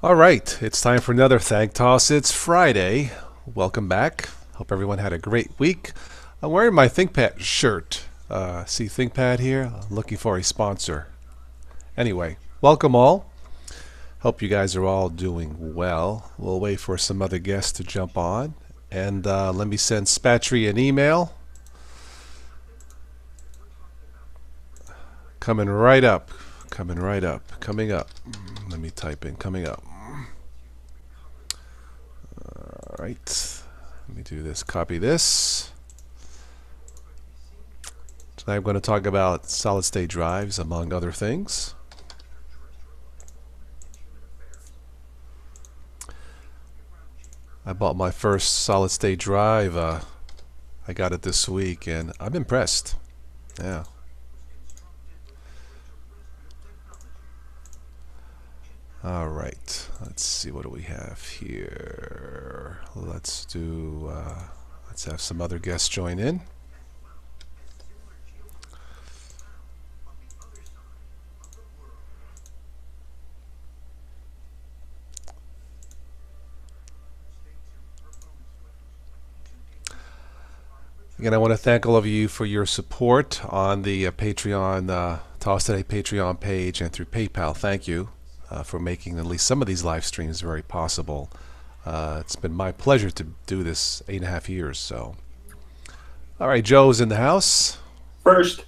All right, it's time for another Thank Toss. It's Friday. Welcome back. Hope everyone had a great week. I'm wearing my ThinkPad shirt. See ThinkPad here? I'm looking for a sponsor. Anyway, welcome all. Hope you guys are all doing well. We'll wait for some other guests to jump on. And let me send Spatry an email. Coming right up. Coming right up. Coming up. Let me type in coming up. All right. Let me do this. Copy this. Tonight I'm going to talk about solid state drives, among other things. I bought my first solid state drive. I got it this week, and I'm impressed. Yeah. All right, let's see, what do we have here? Let's have some other guests join in. Again, I want to thank all of you for your support on the Patreon, TOS Today Patreon page and through PayPal. Thank you. For making at least some of these live streams very possible. It's been my pleasure to do this 8.5 years. So, all right, Joe's in the house. First.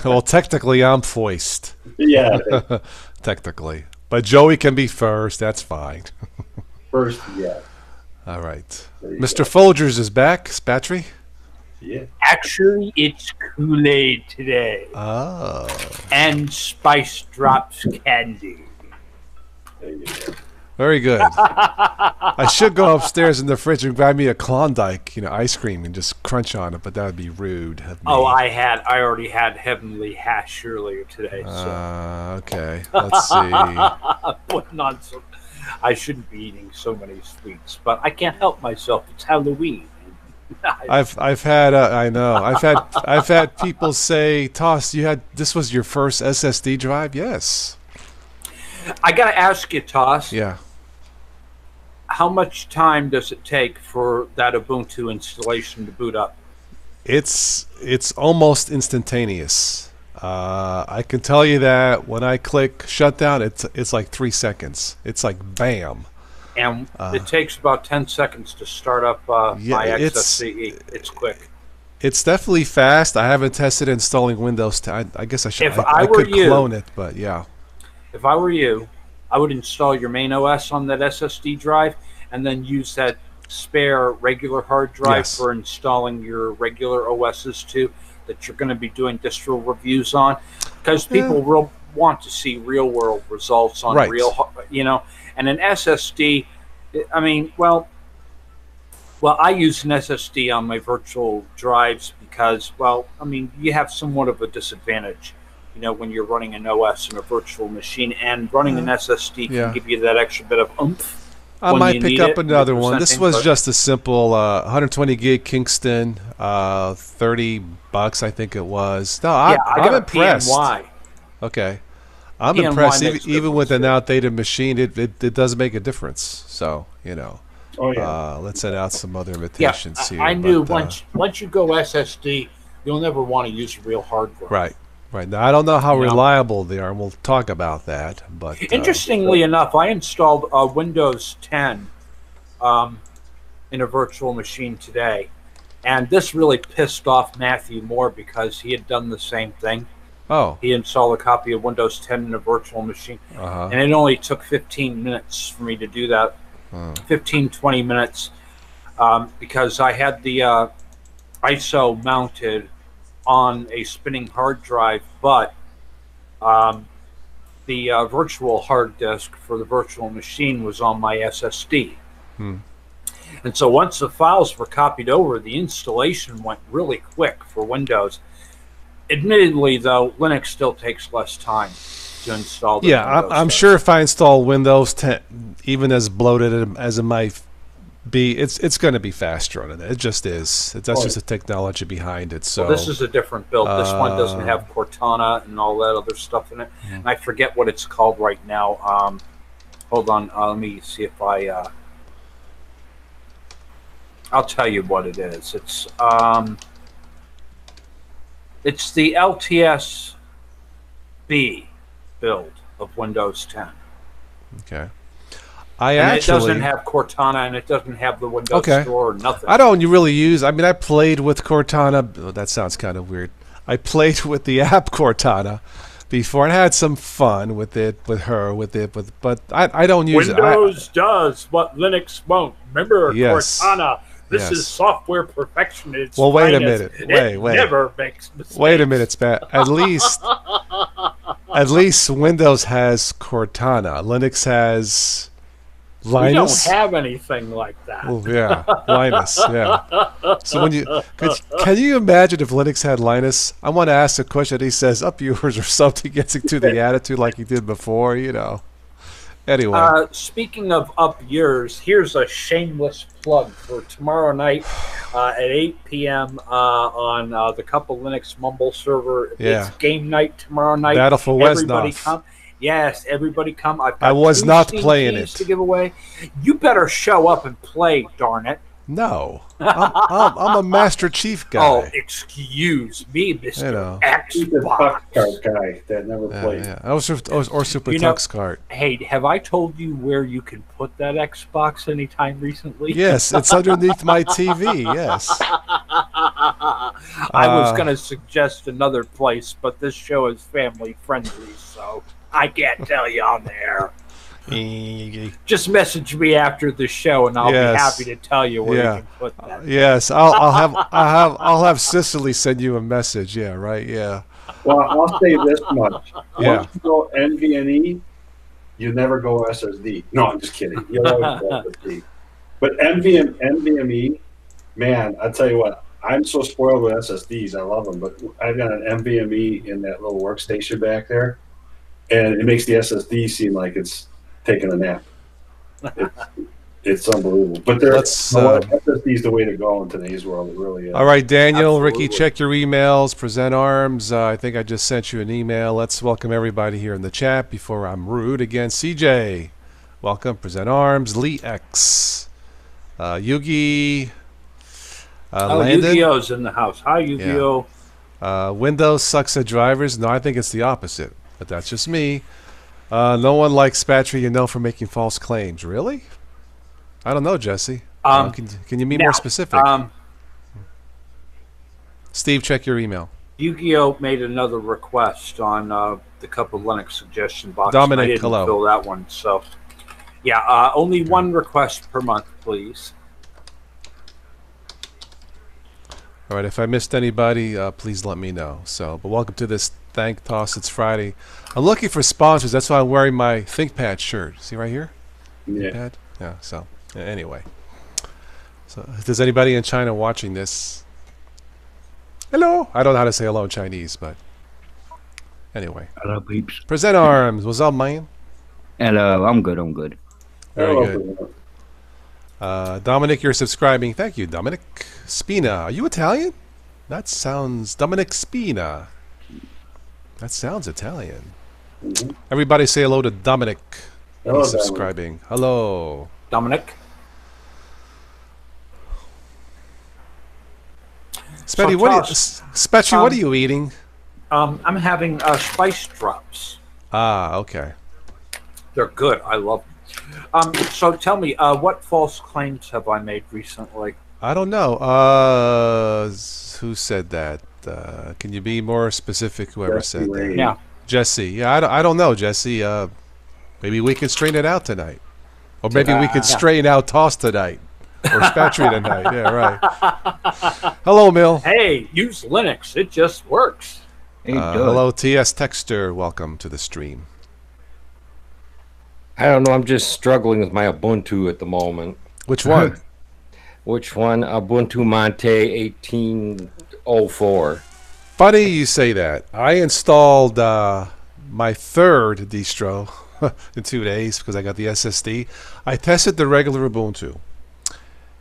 Well, technically, I'm foist. Yeah. Technically, but Joey can be first. That's fine. First, yeah. All right, Mr. Folgers is back. Spatry. Yeah. Actually, it's Kool-Aid today. Oh. And Spice Drops candy. There you go. Very good. I should go upstairs in the fridge and grab me a Klondike, ice cream, and just crunch on it, but that would be rude of me. Oh, I already had Heavenly Hash earlier today. So. Okay. Let's see. Putting on some. I shouldn't be eating so many sweets, but I can't help myself. It's Halloween. I've had I've had people say, "Toss, this was your first SSD drive?" Yes. I got to ask you, Toss. Yeah. How much time does it take for that Ubuntu installation to boot up? It's almost instantaneous. I can tell you that when I click shutdown, it's like 3 seconds. It's like bam. And it takes about 10 seconds to start up my XFCE. It's quick. It's definitely fast. I haven't tested installing Windows 10. I guess I should. I could clone it, but yeah. If I were you, I would install your main OS on that SSD drive and then use that spare regular hard drive for installing your regular OSs too that you're going to be doing distro reviews on, because people will want to see real world results on real, and an SSD, I mean, well, I use an SSD on my virtual drives because, well, I mean, you have somewhat of a disadvantage, when you're running an OS in a virtual machine, and running an SSD can give you that extra bit of oomph. I might pick up another one. This was just a simple 120 gig Kingston, $30, I think it was. No, I'm impressed. PNY. Okay. I'm impressed. Even with an outdated machine, it does make a difference. So, Oh, yeah. Let's send out some other invitations here. I knew once you go SSD, you'll never want to use real hard drive. Right. Now, I don't know how reliable they are, and we'll talk about that. But interestingly enough, I installed Windows 10 in a virtual machine today, and this really pissed off Matthew Moore because he had done the same thing. Oh. He installed a copy of Windows 10 in a virtual machine, and it only took 15 minutes for me to do that. 15, 20 minutes, because I had the ISO mounted on a spinning hard drive, but the virtual hard disk for the virtual machine was on my SSD. And so once the files were copied over, the installation went really quick for Windows. Admittedly, though, Linux still takes less time to install. I'm sure if I install Windows 10, even as bloated as it might be, it's going to be faster on it. It just is. That's just the technology behind it. So this is a different build. This one doesn't have Cortana and all that other stuff in it. And I forget what it's called right now. Hold on. Let me see if I'll tell you what it is. It's the LTS B build of Windows 10. Okay. It doesn't have Cortana, and it doesn't have the Windows Store or nothing. I don't really use. I mean, I played with Cortana. Oh, that sounds kind of weird. I played with the app Cortana before and had some fun with it, but I don't use it. Windows does what Linux won't. Remember, Yes. Cortana. This is software perfection. It's well, wait a minute. Wait. Never makes mistakes. Wait a minute, Pat. At least Windows has Cortana. Linux has Linus. We don't have anything like that. Oh, yeah, Linus. Yeah. So can you imagine if Linux had Linus? I want to ask a question. He says up yours or something, gets into the attitude like he did before. Anyway. Speaking of up yours, here's a shameless plug for tomorrow night at 8 p.m. On the Couple Linux Mumble server. Yeah. It's game night tomorrow night. Battle for Everybody Wesnoff. come. Yes, everybody come. I was not playing it to give away. You better show up and play, darn it. No, I'm a Master Chief guy. Oh, excuse me, Mr. Xbox guy that never played. Yeah. Or Super Tux Kart. Hey, have I told you where you can put that Xbox anytime recently? Yes, it's underneath my TV. Yes. I was going to suggest another place, but this show is family friendly, so I can't tell you on there. Just message me after the show, and I'll be happy to tell you where you can put that. Yes, I'll have Cicely send you a message. Yeah, right. Yeah. Well, I'll say this much: once you go NVMe, you never go SSD. No, I'm just kidding. You'll always go SSD. But NVMe, man, I tell you what, I'm so spoiled with SSDs. I love them, but I've got an NVMe in that little workstation back there, and it makes the SSD seem like it's taking a nap. It's unbelievable. But SSD is the way to go in today's world. It really is. All right, Daniel, Ricky, check your emails. Present Arms. I think I just sent you an email. Let's welcome everybody here in the chat before I'm rude again. CJ, welcome. Present Arms. Lee X. Yugi. Landon. Yu-Gi-Oh's in the house. Hi, Yu-Gi-Oh. Windows sucks at drivers. No, I think it's the opposite, but that's just me. No one likes Spatry, for making false claims. Really? I don't know, Jesse. Can you be more specific? Steve, check your email. Yu-Gi-Oh made another request on the Couple Linux suggestion box. Dominic, I didn't hello. fill that one, so yeah. Only one request per month, please. All right. If I missed anybody, please let me know. But welcome to this Thank Toss. It's Friday. I'm looking for sponsors. That's why I'm wearing my ThinkPad shirt. See right here? Yeah. ThinkPad? Yeah. So anyway. So if there's anybody in China watching this, hello. I don't know how to say hello in Chinese, but anyway. Hello, peeps. Present Arms. What's up, man? Hello. I'm good. Very good. Dominic, you're subscribing. Thank you, Dominic. Spina. Are you Italian? That sounds... Dominic Spina. That sounds Italian. Mm-hmm. Everybody say hello to Dominic. Hello, He's subscribing. Dominic. Hello. Dominic. Spetty, what are you eating? I'm having spice drops. Ah, okay. They're good. I love them. So tell me, what false claims have I made recently? I don't know. Who said that? Can you be more specific? Whoever said that? Yeah. Jesse. Yeah, I don't know, Jesse. Maybe we can straighten it out tonight, or maybe we could straighten out Toss tonight, or Spatry tonight. Yeah, right. Hello, Mill. Hey, use Linux. It just works. Hello, TS Texter. Welcome to the stream. I don't know. I'm just struggling with my Ubuntu at the moment. Which one? Which one? Ubuntu Monte 1804. Funny you say that. I installed my third distro in 2 days because I got the SSD. I tested the regular Ubuntu,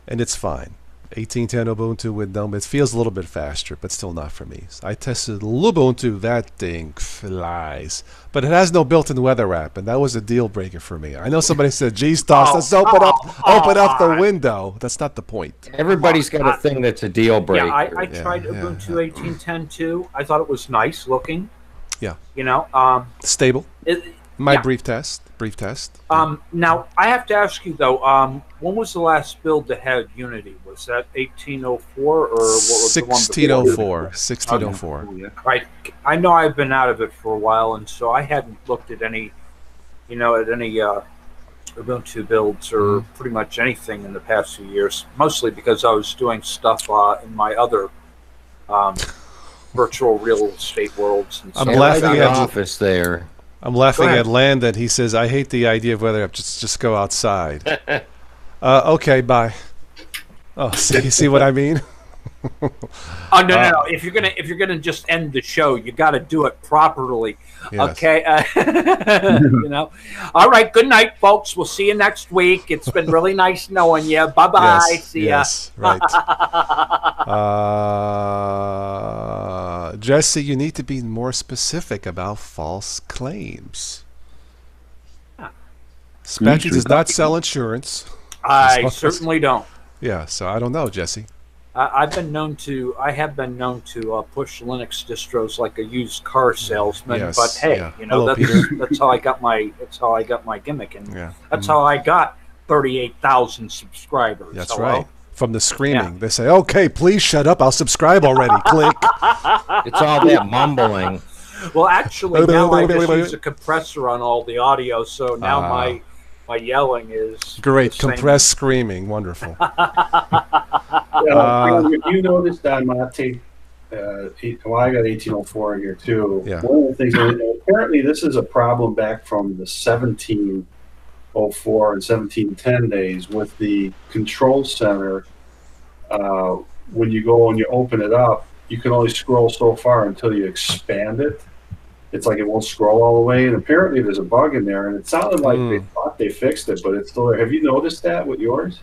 and it's fine. 1810 Ubuntu with GNOME. It feels a little bit faster, but still not for me. So I tested Lubuntu. That thing flies. But it has no built-in weather app, and that was a deal breaker for me. I know somebody said, geez, TOS, let's open up the window. That's not the point. Everybody's got a thing that's a deal breaker. Yeah, I tried Ubuntu 1810 too. I thought it was nice looking. Yeah. You know, stable. Brief test. Now I have to ask you though, when was the last build that had Unity? Was that 1804 or what was the one before? 1604. Right. I know I've been out of it for a while, and so I hadn't looked at any, Ubuntu builds or pretty much anything in the past few years. Mostly because I was doing stuff in my other virtual real estate worlds. And I'm laughing at office there. I'm laughing at Landon. He says, I hate the idea of weather. Just go outside. Okay, bye. Oh, see what I mean? Oh no! If you're gonna just end the show, you got to do it properly. Yes. Okay. All right. Good night, folks. We'll see you next week. It's been really nice knowing you. Bye bye. Yes, see ya. Right. Jesse, you need to be more specific about false claims. Spatchy does not sell insurance. I certainly don't. Yeah, so I don't know, Jesse. I have been known to push Linux distros like a used car salesman. Yes, but hey, Hello, that's how I got my gimmick, and that's how I got 38,000 subscribers. That's right. From the screaming, they say, "Okay, please shut up. I'll subscribe already." Click. It's all that mumbling. Well, actually, now I just use a compressor on all the audio, so now my yelling is great. Compressed screaming, wonderful. If you noticed on Mate, I got 1804 in here too. Yeah. One of the things, apparently, this is a problem back from the 1704 and 1710 days with the control center. When you go and you open it up, you can only scroll so far until you expand it. It's like it won't scroll all the way, and apparently there's a bug in there, and it sounded like they thought they fixed it, but it's still there. Have you noticed that with yours?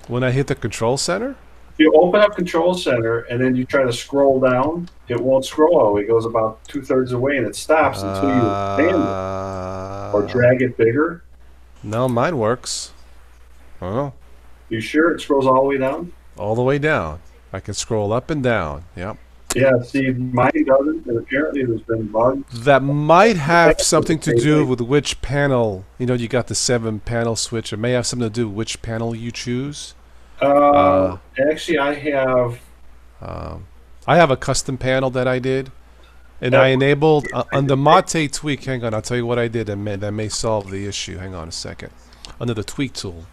When I hit the control center? You open up control center, and then you try to scroll down, it won't scroll all the way. It goes about 2/3 of the way, and it stops until you expand it or drag it bigger. No, mine works. I don't know. You sure it scrolls all the way down? All the way down. I can scroll up and down. Yep. Yeah, see, mine doesn't, and apparently there's been bugs. That might have something to do with which panel. You got the 7-panel switch. It may have something to do with which panel you choose. Actually, I have a custom panel that I did, and I enabled on the Mate tweak. Hang on, I'll tell you what I did, and that may solve the issue. Hang on a second. Under the tweak tool,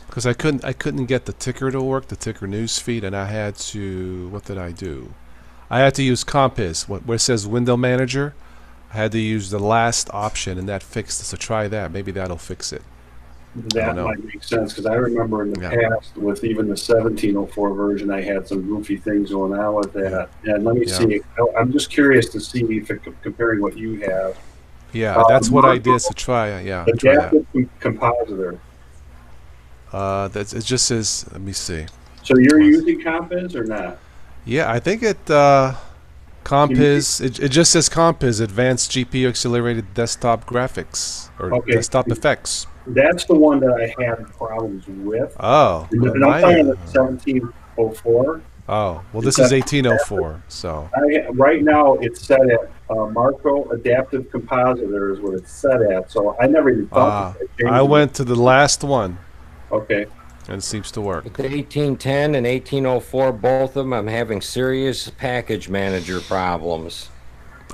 because I couldn't get the ticker to work, the ticker news feed, and I had to. What did I do? I had to use Compiz, where it says Window Manager. I had to use the last option, and that fixed it. So try that. Maybe that'll fix it. That might make sense, because I remember in the past with even the 1704 version, I had some goofy things going on with that. And let me see. I'm just curious to see if comparing what you have. Yeah, that's what I did. So try adaptive compositor. It just says. Let me see. So you're using Compiz or not? Yeah, I think it. Compiz. It just says Compiz, Advanced GPU Accelerated Desktop Graphics or Desktop Effects. That's the one that I had problems with. Oh. And I'm talking about 1704. Oh, well, this is 1804. So right now it's set at Marco Adaptive Compositor is what it's set at. So I never even thought. I went to the last one. Okay. And it seems to work. With the 1810 and 1804, both of them, I'm having serious package manager problems.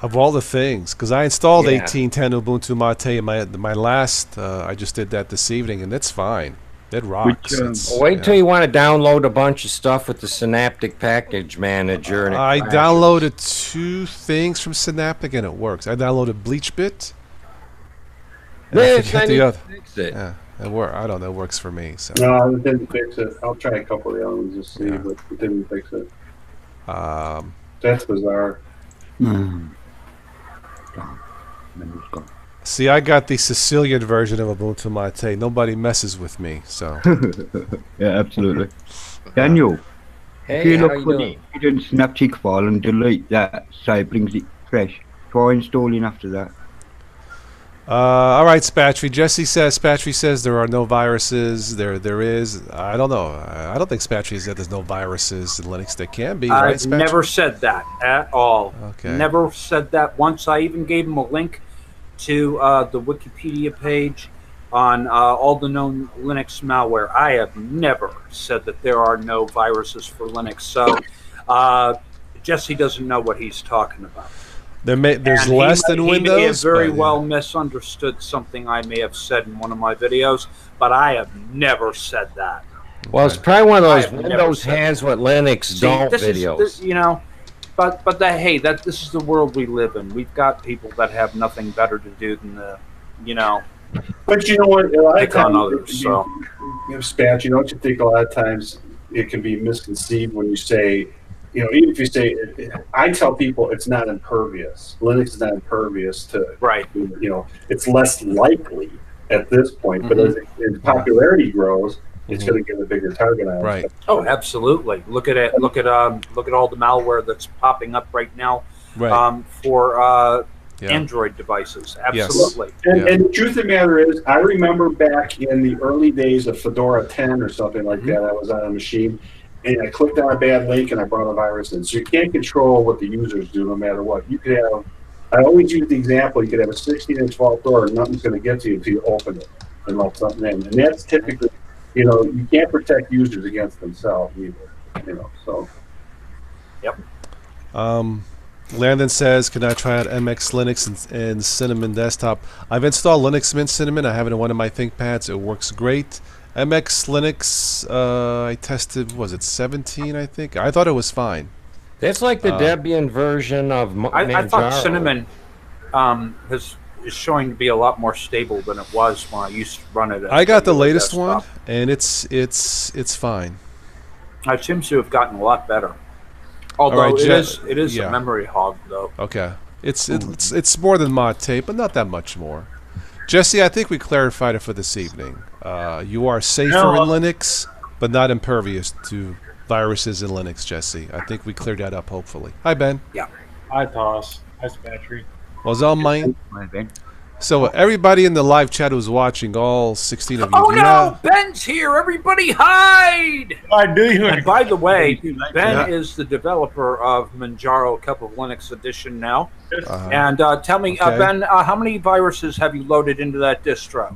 Of all the things, because I installed 1810 Ubuntu Mate in my last, I just did that this evening, and it's fine. It rocks. Wait till you want to download a bunch of stuff with the Synaptic Package Manager. And I downloaded 2 things from Synaptic, and it works. I downloaded BleachBit. And I forget the other. Fix it. Yeah, it works. I don't know. It works for me. So. No, it didn't fix it. I'll try a couple of the other ones to see, but it didn't fix it. That's bizarre. See, I got the Sicilian version of Ubuntu Mate. Nobody messes with me, so. Yeah, absolutely. Daniel, if Hey, you how look you for the doing? hidden Snapchat file and delete that so it brings it fresh, try installing after that. All right, Spatry says there are no viruses. There is. I don't know. I don't think Spatry said there's no viruses in Linux. There can be, right, I've Spatry? never said that at all. Okay. Never said that once. I even gave him a link to the Wikipedia page on all the known Linux malware. I have never said that there are no viruses for Linux. So Jesse doesn't know what he's talking about. There's And less than he Windows. may have very but, yeah. well misunderstood something I may have said in one of my videos, but I have never said that. Well, it's probably one of I those have never Windows said has what Linux See, don't this videos. is, you know, but hey, this is the world we live in. We've got people that have nothing better to do than But you know what? A lot of pick on times, others. So Spatch, you know what you think a lot of times it can be misconceived when you say, even if you say, I tell people it's not impervious. Linux is not impervious to, right. It's less likely at this point, but as popularity grows, it's going to get a bigger target on it. Right. Oh, absolutely. Look at it. Look at all the malware that's popping up right now for Android devices. Absolutely. Yes. And the truth of the matter is, I remember back in the early days of Fedora 10 or something like that, I was on a machine, and I clicked on a bad link and I brought a virus in. So you can't control what the users do no matter what. You could have, I always use the example, you could have a 16-inch vault door and nothing's going to get to you until you open it and let something in. And that's typically, you can't protect users against themselves either, so. Yep. Landon says, can I try out MX Linux and Cinnamon Desktop? I've installed Linux Mint Cinnamon. I have it in one of my ThinkPads. It works great. MX Linux, I tested, was it 17, I think? I thought it was fine. That's like the Debian version of I thought Cinnamon is showing to be a lot more stable than it was when I used to run it. I got the latest one, and it's fine. It seems to have gotten a lot better. Although it is a memory hog, though. Okay, it's more than mod tape, but not that much more. Jesse, I think we clarified it for this evening. You are safer in Linux, but not impervious to viruses in Linux, Jesse. I think we cleared that up, hopefully. Hi, Ben. Yeah. Hi, TOS. Hi, Spatry. Was all mine? Hi, Ben. So everybody in the live chat who's watching, all 16 of you. Oh no, Ben's here! Everybody hide! I knew you were. And by the way, Ben is the developer of Manjaro Cup of Linux Edition now. And tell me, Ben, how many viruses have you loaded into that distro?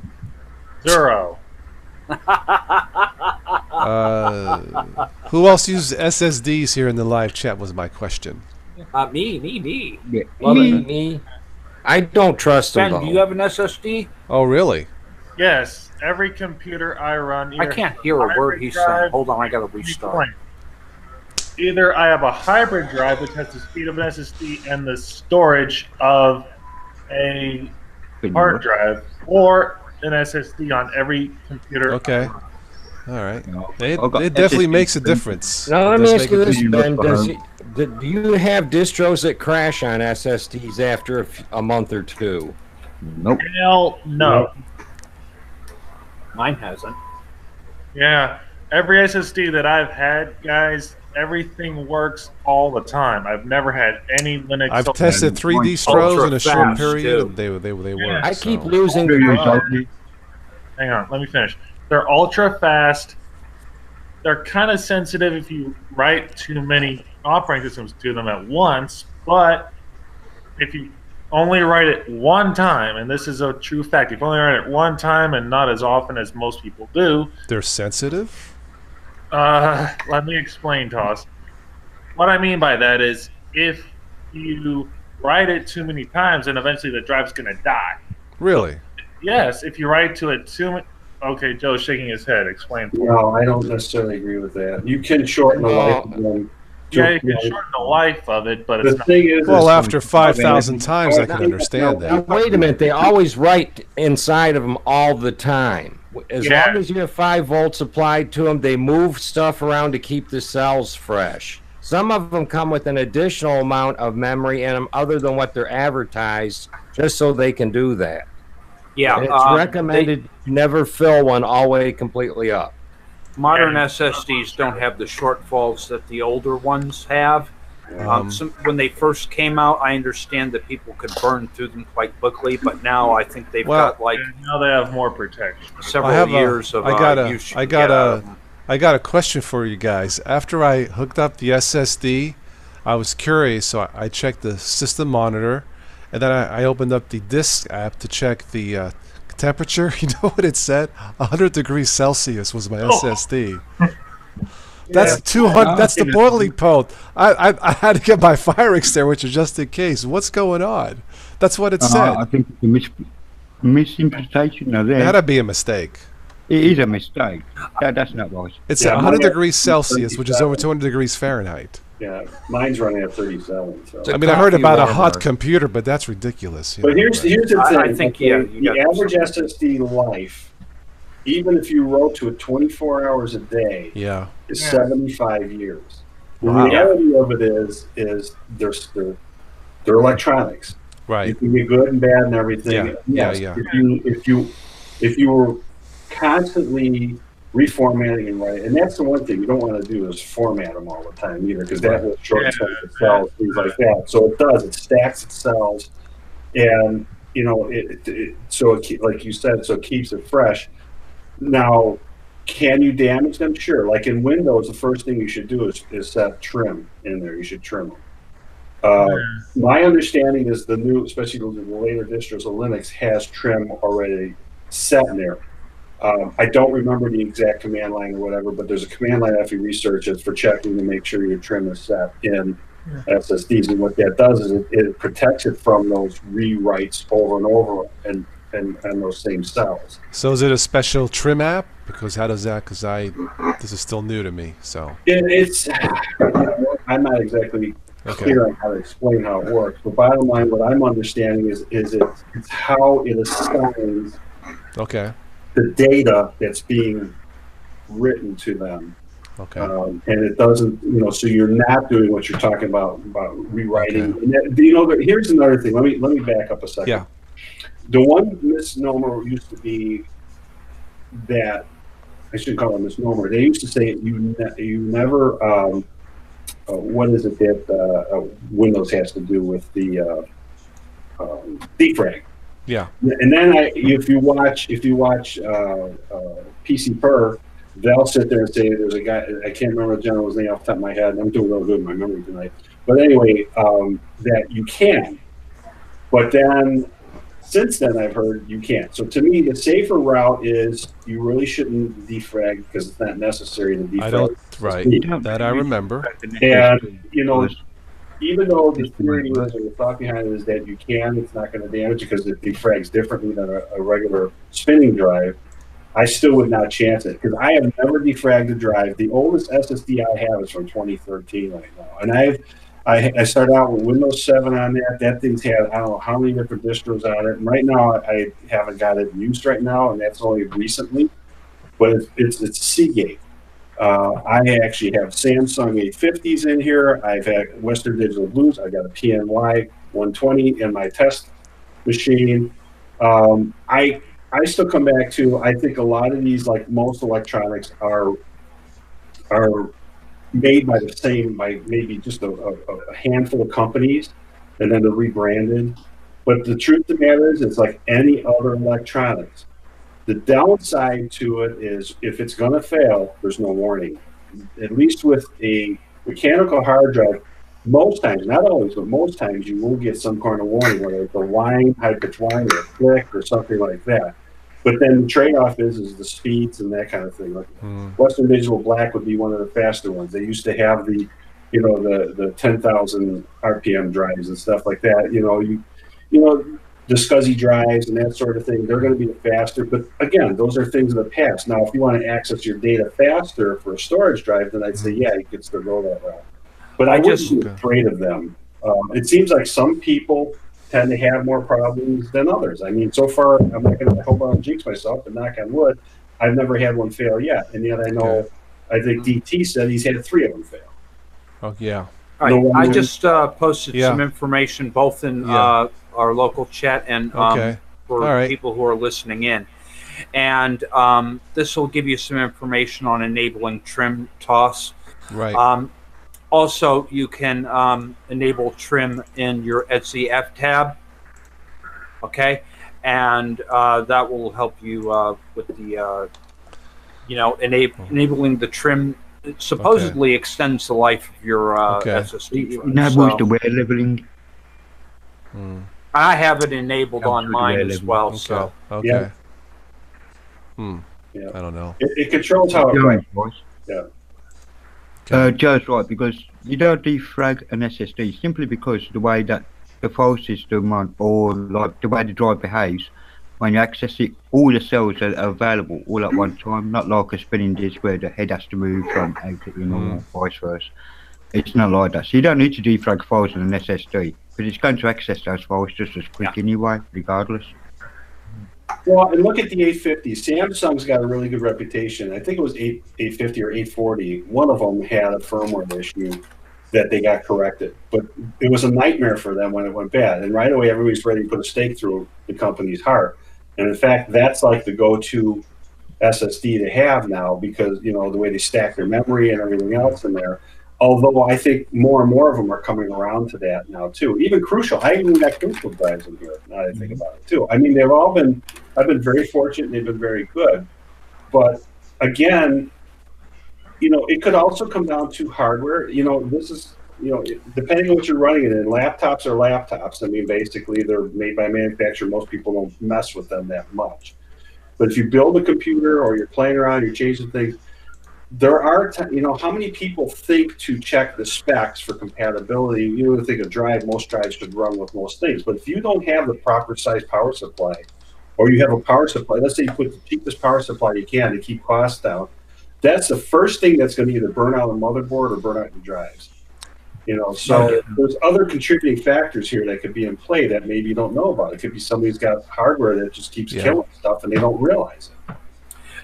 0. Who else uses SSDs here in the live chat was my question. Me. Yeah. Me. I don't trust them. Ben, do you have an SSD? Oh, really? Yes. Every computer I run. I can't hear a word he's saying. Hold on, I gotta restart. Either I have a hybrid drive, which has the speed of an SSD and the storage of a hard drive, or an SSD on every computer. Okay. All right. It definitely makes a difference. Now, let me ask you this, Ben. Do you have distros that crash on SSDs after a month or two? Nope. Hell no. Mine hasn't. Yeah. Every SSD that I've had, guys, everything works all the time. I've never had any Linux. I've tested 3 distros in a short period. And they work. I keep losing the Hang on, let me finish. They're ultra fast. They're kind of sensitive if you write too many operating systems to them at once, but if you only write it one time, and this is a true fact, if you only write it one time and not as often as most people do, they're sensitive? Let me explain, TOS. What I mean by that is if you write it too many times, then eventually the drive's going to die. Really? Yes, if you write to it too many... Okay, Joe's shaking his head. Explain. No, I don't necessarily agree with that. You can shorten the life of them. Yeah, you can shorten the life of it, but the thing is, well, after 5,000 times, I can understand that. Now, wait a minute. They always write inside of them all the time. As long as you have 5 volts applied to them, they move stuff around to keep the cells fresh. Some of them come with an additional amount of memory in them other than what they're advertised, just so they can do that. Yeah, It's recommended you never fill one all the way completely up. Modern SSDs don't have the shortfalls that the older ones have. When they first came out, I understand that people could burn through them quite quickly, but now I think they've got like now they have more protection. Several years of use. I got a question for you guys. After I hooked up the SSD, I was curious, so I checked the system monitor, and then I opened up the disk app to check the temperature. You know what it said? 100 degrees Celsius was my SSD. That's 200. That's the boiling point. I had to get my fire extinguisher just in case. What's going on? That's what it said. I think it's a misinterpretation of that. It had to be a mistake. It is a mistake. That's not right. It's 100 degrees Celsius, which is over 200 degrees Fahrenheit. Yeah, mine's running at 37. So. I mean, I heard about a hot computer, but that's ridiculous. But here's the thing. I think, the average SSD life, even if you wrote to it 24 hours a day, is 75 years. The reality of it is they're electronics. Right. You can be good and bad and everything. Yeah. If you were constantly reformatting and writing, and that's the one thing you don't want to do is format them all the time either, because that will short the cells, things like that. So it stacks its cells, and like you said, so it keeps it fresh. Now, can you damage them? Sure. Like in Windows, the first thing you should do is set trim in there. You should trim them. My understanding is the new, especially the later distros of Linux, has trim already set in there. I don't remember the exact command line or whatever, but there's a command line after you research it for checking to make sure your trim is set in SSDs. And what that does is it protects it from those rewrites over and over and those same cells. So is it a special trim app? Because how does that? Because this is still new to me. So it's I'm not exactly clear on how to explain how it works. But bottom line, what I'm understanding is it's how it assigns the data that's being written to them. And it doesn't, so you're not doing what you're talking about rewriting. And that, here's another thing. Let me back up a second. Yeah. The one misnomer used to be that, I shouldn't call it a misnomer. They used to say you never. What is it that Windows has to do with the defrag? Yeah. And then if you watch PC Per, they'll sit there and say there's a guy, I can't remember the general's name off the top of my head. I'm doing real good in my memory tonight. But anyway, that you can. But then since then I've heard you can't. So to me, the safer route is you really shouldn't defrag because it's not necessary to defrag. That I remember. And even though the theory is, or the thought behind it is that you can, it's not going to damage because it defrags differently than a regular spinning drive, I still would not chance it because I have never defragged a drive. The oldest SSD I have is from 2013 right now. And I started out with Windows 7 on that. That thing's had, I don't know how many different distros on it. And right now, I haven't got it used right now, and that's only recently. But it's Seagate. I actually have Samsung 850s in here. I've had Western Digital Blues. I've got a PNY 120 in my test machine. I still come back to, I think a lot of these, like most electronics, are made by maybe just a handful of companies, and then they're rebranded. But the truth of the matter is, it's like any other electronics. The downside to it is if it's going to fail, there's no warning. At least with a mechanical hard drive, most times, not always, but most times you will get some kind of warning, whether it's a whine, high-pitched whine, or a click, or something like that. But then the trade-off is the speeds and that kind of thing. Like Western Digital Black would be one of the faster ones. They used to have the 10,000 RPM drives and stuff like that. The SCSI drives and that sort of thing, they're going to be faster. But again, those are things of the past. Now, if you want to access your data faster for a storage drive, then I'd say, yeah, you could still go that route. But I wouldn't be afraid of them. It seems like some people tend to have more problems than others. I mean, so far, I'm not going to, I hope I don't jinx myself, but knock on wood, I've never had one fail yet. And yet I know, I think DT said he's had 3 of them fail. Oh, yeah. All right. I just posted some information both in our local chat and for people who are listening in. And this will give you some information on enabling trim TOS. Right. Also, you can enable trim in your Etsy F tab. Okay, and that will help you with the enabling the trim. It supposedly extends the life of your SSD drive. Now, what's the wear leveling? I have it enabled on mine as well. Okay. So okay. Yeah. I don't know. It controls how it runs. Yeah. Joe's right, because you don't defrag an SSD simply because the way that the file system or like the way the drive behaves, when you access it, all the cells are available all at one time, not like a spinning disk where the head has to move from out to in or vice versa. It's not like that. So you don't need to defrag files on an SSD, but it's going to access those files just as quick anyway, regardless. Well, and look at the 850. Samsung's got a really good reputation. I think it was 850 or 840. One of them had a firmware issue that they got corrected, but it was a nightmare for them when it went bad. And right away, everybody's ready to put a stake through the company's heart. And in fact, that's like the go-to SSD to have now, because the way they stack their memory and everything else in there. Although I think more and more of them are coming around to that now too. Even Crucial, I even got Crucial drives in here. Now that I think about it too. I mean, I've been very fortunate. They've been very good, but again, it could also come down to hardware. This is depending on what you're running it in. Laptops are laptops. I mean, basically they're made by manufacturer. Most people don't mess with them that much. But if you build a computer or you're playing around, you're changing things. There are, how many people think to check the specs for compatibility? You would think a drive, most drives should run with most things. But if you don't have the proper size power supply, or you have a power supply, let's say you put the cheapest power supply you can to keep costs down, that's the first thing that's going to either burn out a motherboard or burn out your drives. So there's other contributing factors here that could be in play that maybe you don't know about. It could be somebody's got hardware that just keeps killing stuff and they don't realize it.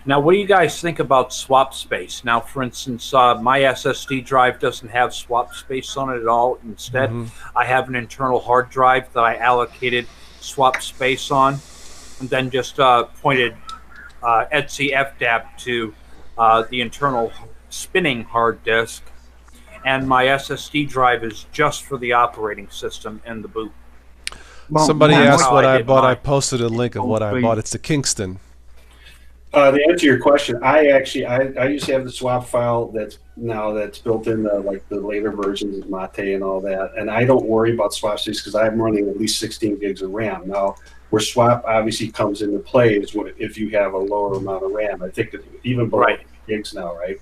Now, what do you guys think about swap space? Now, for instance, my SSD drive doesn't have swap space on it at all. Instead, I have an internal hard drive that I allocated swap space on, and then just pointed Etsy FDAP to the internal spinning hard disk, and my SSD drive is just for the operating system and the boot. Well, somebody asked what I bought. I posted a link of what I bought. It's the Kingston. To answer your question, I used to have the swap file that's built in the later versions of Mate and all that, and I don't worry about swap space because I'm running at least 16 gigs of RAM now. Where swap obviously comes into play is if you have a lower amount of RAM. I think that even below gigs now, right?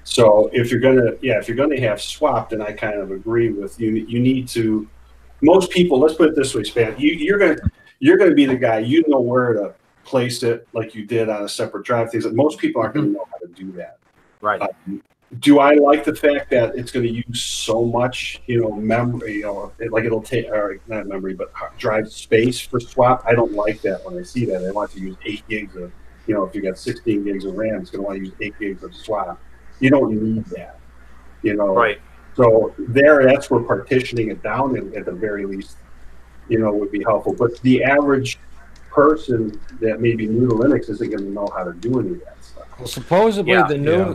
So if you're gonna have swap, then I kind of agree with you. You need to. Most people, let's put it this way, Span. You're gonna be the guy. You know where to place it, like you did on a separate drive. Things that most people aren't going to know how to do that. Right. Do I like the fact that it's going to use so much, memory, like it'll take, or not memory, but drive space for swap? I don't like that when I see that. I want to use 8 gigs of, if you got 16 gigs of RAM, it's going to want to use 8 gigs of swap. You don't need that, Right. So that's where partitioning it down at the very least, would be helpful. But the average person that may be new to Linux isn't going to know how to do any of that stuff. Well, supposedly all the new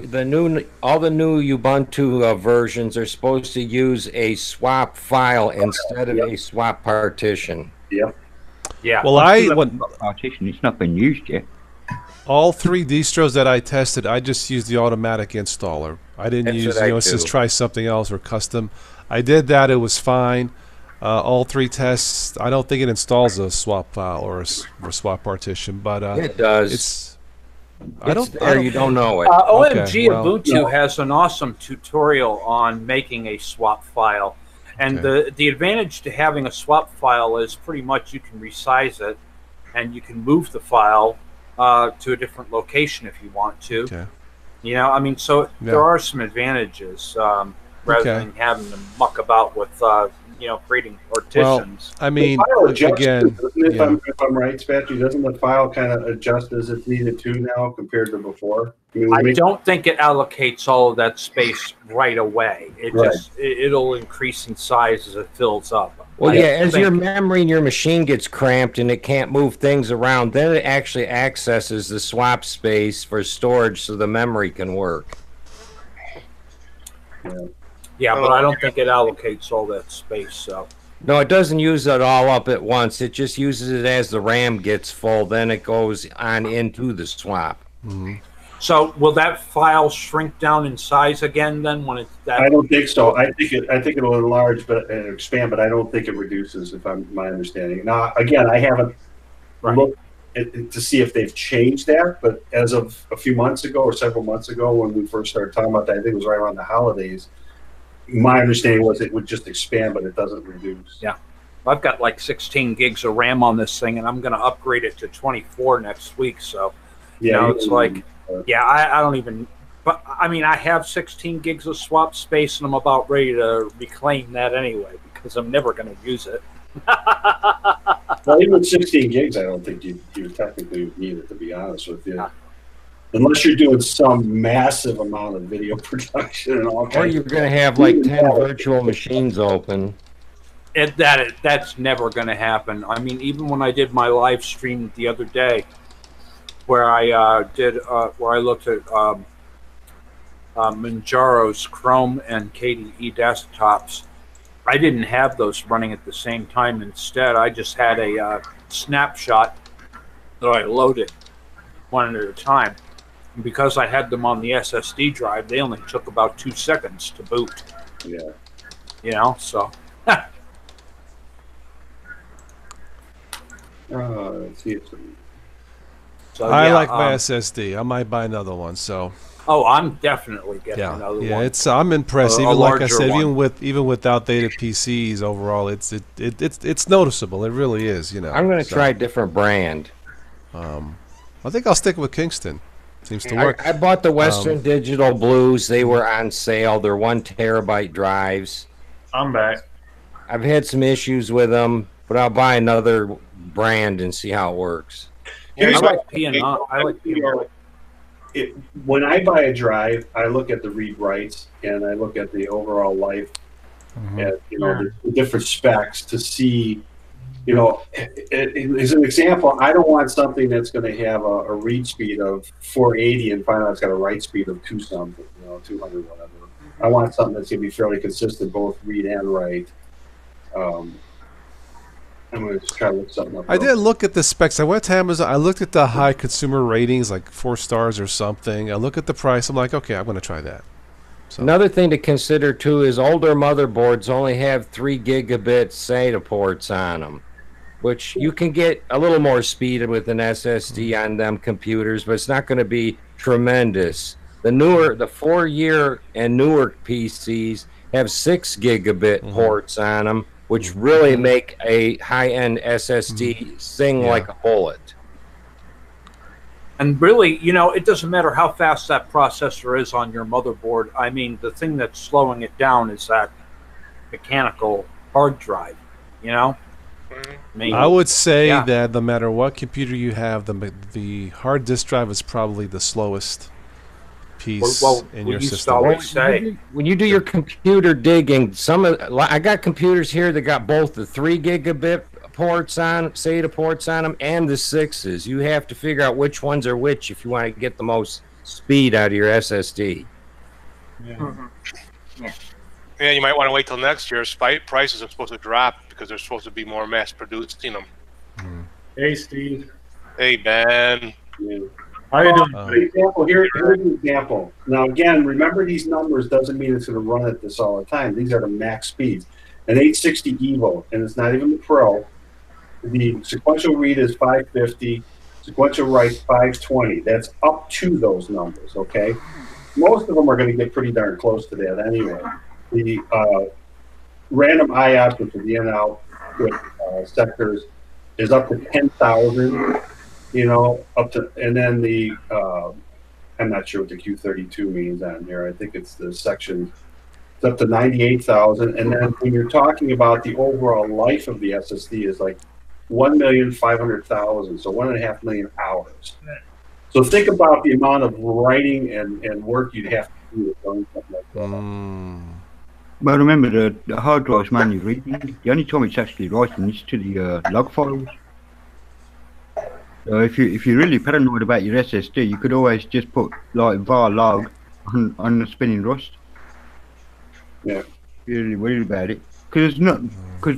Ubuntu versions are supposed to use a swap file instead of a swap partition. Yep. Yeah. Well, partition. It's not been used yet. All 3 distros that I tested, I just used the automatic installer. I didn't use, it says try something else or custom. I did that. It was fine. All 3 tests, I don't think it installs a swap file or a swap partition, but it does. You don't know it. OMG Ubuntu has an awesome tutorial on making a swap file, and the advantage to having a swap file is pretty much you can resize it, and you can move the file to a different location if you want to. Okay. So there are some advantages rather than having to muck about with creating partitions. Well, I mean, again, if I'm right, Spatchy, doesn't the file kind of adjust as it's needed to now compared to before? I don't think it allocates all of that space right away. It'll increase in size as it fills up. Well, as your memory in your machine gets cramped and it can't move things around, then it actually accesses the swap space for storage so the memory can work. Yeah, but I don't think it allocates all that space. So no, it doesn't use it all up at once. It just uses it as the RAM gets full. Then it goes on into the swap. Mm-hmm. So will that file shrink down in size again then when it's that? I don't think so. I think it'll enlarge but expand, but I don't think it reduces. If I'm my understanding. Now, again, I haven't looked to see if they've changed that, but as of a few months ago or several months ago when we first started talking about that, I think it was right around the holidays. My understanding was it would just expand, but it doesn't reduce. Yeah, I've got like 16 gigs of RAM on this thing, and I'm going to upgrade it to 24 next week. So, it's like. I don't even, but I mean, I have 16 gigs of swap space and I'm about ready to reclaim that anyway because I'm never going to use it. Well, even 16 gigs, I don't think you technically need it, to be honest with you. Unless you're doing some massive amount of video production and all kinds. Or you're going to have like 10 virtual machines open. That's never going to happen. I mean, even when I did my live stream the other day, where I looked at Manjaro's Chrome and KDE desktops, I didn't have those running at the same time. Instead, I just had a snapshot that I loaded one at a time. And because I had them on the SSD drive, they only took about 2 seconds to boot. Yeah. So. Let's see. So, I like my SSD. I might buy another one. So. Oh, I'm definitely getting another one. Yeah, I'm impressed. Even like I said, even with outdated PCs, overall, it's noticeable. It really is. I'm going to try a different brand. I think I'll stick with Kingston. Seems to work. I bought the Western Digital Blues. They were on sale. They're 1 terabyte drives. I'm back. I've had some issues with them, but I'll buy another brand and see how it works. I like P&R. When I buy a drive, I look at the read writes and I look at the overall life, at the different specs to see. As an example, I don't want something that's going to have a read speed of 480 and find out it's got a write speed of 200, whatever. I want something that's going to be fairly consistent, both read and write. I'm going to just try to look something up. I did look at the specs. I went to Amazon. I looked at the high consumer ratings, like 4 stars or something. I look at the price. I'm like, okay, I'm going to try that. So. Another thing to consider, too, is older motherboards only have 3 gigabit SATA ports on them, which you can get a little more speed with an SSD on them computers, but it's not going to be tremendous. The 4-year and newer PCs have 6 gigabit ports on them, which really make a high-end SSD sing like a bullet. And really, it doesn't matter how fast that processor is on your motherboard. I mean, the thing that's slowing it down is that mechanical hard drive, I would say that no matter what computer you have, the hard disk drive is probably the slowest piece in your system. When you do your computer digging, I got computers here that got both the 3 gigabit ports on SATA ports on them and the 6s. You have to figure out which ones are which if you want to get the most speed out of your SSD. Yeah, you might want to wait till next year. Prices are supposed to drop because they're supposed to be more mass producing them. Hey, Steve. Hey, Ben. How you doing? Here's an example. Now, again, remember these numbers doesn't mean it's going to run at this all the time. These are the max speeds. An 860 Evo, and it's not even the Pro. The sequential read is 550. Sequential write 520. That's up to those numbers, okay? Most of them are going to get pretty darn close to that anyway. The random IOPS, which is the in-out with sectors, is up to 10,000. Up to, and then I'm not sure what the Q32 means on here. I think it's the section It's up to 98,000. And then when you're talking about the overall life of the SSD is like 1,500,000, so 1.5 million hours. So think about the amount of writing and work you'd have to do with something like that. Well, remember the hard drive's manual reading. The only time it's actually writing is to the log files. So if you're really paranoid about your SSD, you could always just put like var log on the spinning rust. Yeah. Really worried about it, because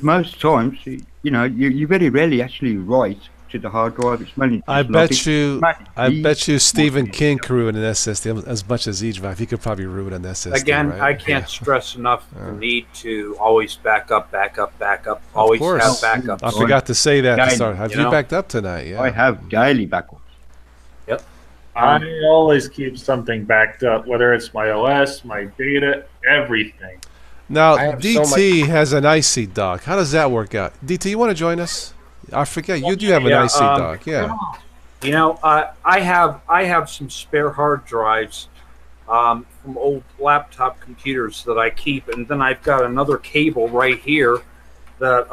most times, you know, you very rarely actually write to the hard drive. It's mainly I bet you Stephen King could ruin an SSD as much as E drive. He could probably ruin an SSD. Again, right? I can't stress enough the need to always back up. Always have backups. I forgot to say that to start. Have you know? backed up tonight? Yeah. I have daily backups. Yep. I always keep something backed up, whether it's my OS, my data, everything. Now, DT has an IC dock. How does that work out? DT, you want to join us? I forget. You do have an IC dock. Yeah. You know, I have some spare hard drives from old laptop computers that I keep, and then I've got another cable right here that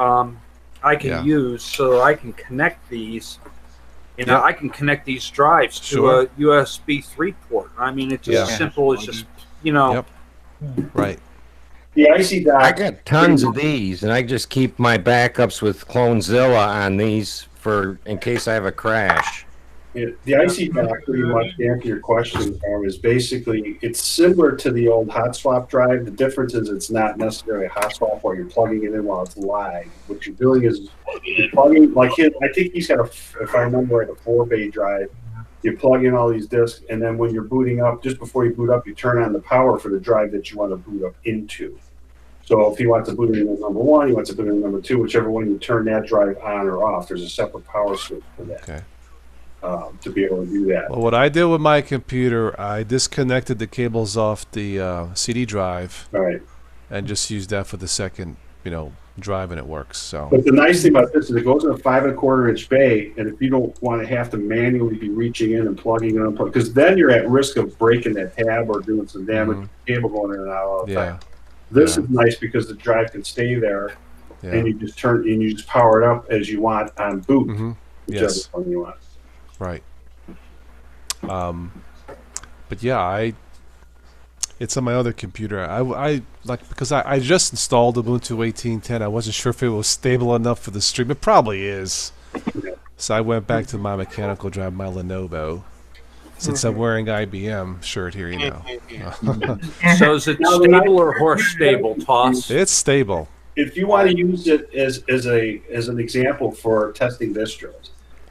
I can use so I can connect these. You know, I can connect these drives to a USB 3 port. I mean, it's as simple as just, you know. Yep. Right. The IC dock. I got tons of these, and I just keep my backups with Clonezilla on these in case I have a crash. The IC dock, pretty much to answer your question, is basically it's similar to the old hot swap drive. The difference is it's not necessarily a hot swap where you're plugging it in while it's live. What you're doing is you're plugging, like I think he's got if I remember right, a 4-bay drive. You plug in all these disks, and then when you're booting up, just before you boot up, you turn on the power for the drive that you want to boot up into. So if he wants to boot in number 1, he wants to boot in number 2, whichever one you turn that drive on or off. There's a separate power switch for that. Okay. To be able to do that. Well, what I did with my computer, I disconnected the cables off the CD drive, and just used that for the second, drive, and it works. So. But the nice thing about this is it goes in a 5.25-inch bay, and if you don't want to have to manually be reaching in and plugging and unplugging, because then you're at risk of breaking that tab or doing some damage with the cable going in and out all the time. This is nice because the drive can stay there, and you just power it up as you want on boot, whichever one you want. Right. But yeah, it's on my other computer. I because I just installed Ubuntu 18.10. I wasn't sure if it was stable enough for the stream. It probably is. So I went back to my mechanical drive, my Lenovo. Since I'm wearing IBM shirt here, So is it stable or horse stable, TOS? It's stable. If you want to use it as an example for testing distros,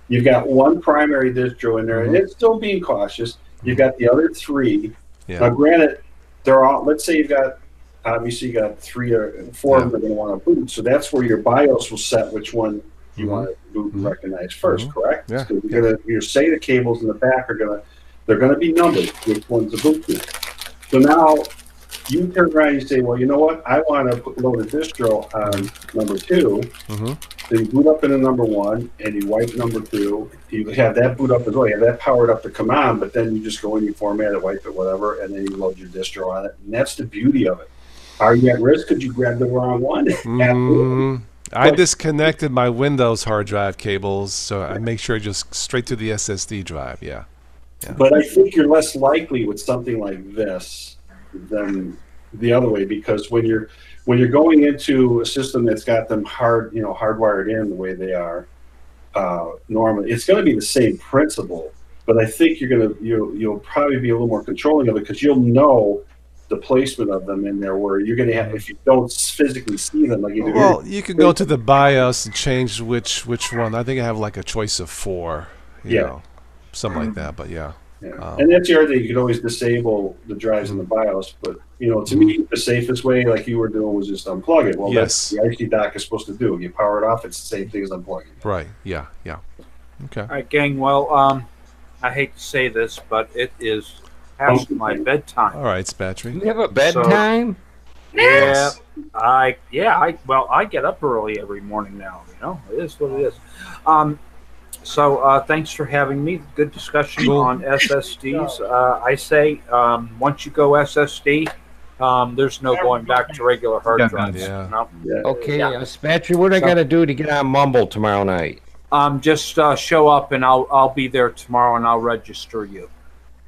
you've got one primary distro in there, and it's still being cautious. You've got the other 3. Now, granted, they're all. Let's say you've got obviously you got 3 or 4 of them are going to want to boot. So that's where your BIOS will set which one you want to boot and recognize first. Correct? Yeah. So your SATA cables in the back are they're going to be numbered which one's to boot to. So now you turn around and you say, well, you know what? I want to load a distro on number 2. So you boot up into number 1, and you wipe number 2. You have that boot up as well. You have that powered up to come on, but then you just go in, you format it, wipe it, whatever, and then you load your distro on it. And that's the beauty of it. Are you at risk? Could you grab the wrong one? I disconnected my Windows hard drive cables, so I make sure just straight to the SSD drive. Yeah. But I think you're less likely with something like this than the other way, because when you're going into a system that's got them hardwired in the way they are normally, it's going to be the same principle. But I think you'll probably be a little more controlling of it because you'll know the placement of them in there. Where you're going to have, if you don't physically see them, you can go to the BIOS and change which one. I think I have like a choice of 4. You know, something like that. But and that's the other thing. You can always disable the drives in the BIOS, but to me, the safest way, like you were doing, was just unplug it. Well, that's the IC dock is supposed to do. You power it off; it's the same thing as unplugging it. Right. Yeah. Okay. All right, gang. Well, I hate to say this, but it is past my bedtime. All right, Spatry. You have a bedtime? So, I get up early every morning now. It is what it is. So thanks for having me. Good discussion on SSDs. I say once you go SSD, There's no going back to regular hard drives. Yeah. No. Okay, Yeah. Spatry, what do I got to do to get on Mumble tomorrow night? Just show up and I'll be there tomorrow and I'll register you.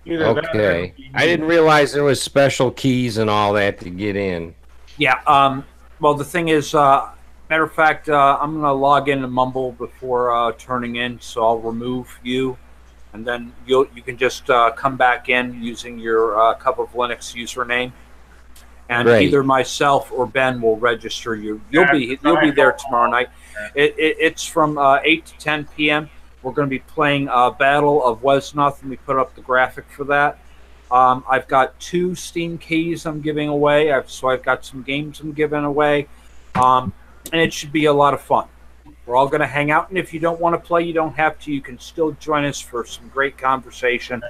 Okay. I didn't realize there was special keys and all that to get in. Yeah. Well, the thing is, matter of fact, I'm gonna log into Mumble before turning in, so I'll remove you, and then you can just come back in using your Cup of Linux username, and Great. either myself or Ben will register you. You'll be there tomorrow night. It's from 8 to 10 p.m. We're going to be playing Battle of Wesnoth, and we put up the graphic for that. I've got 2 Steam keys I'm giving away, so I've got some games I'm giving away, and it should be a lot of fun. We're all going to hang out, and if you don't want to play, you don't have to. You can still join us for some great conversation.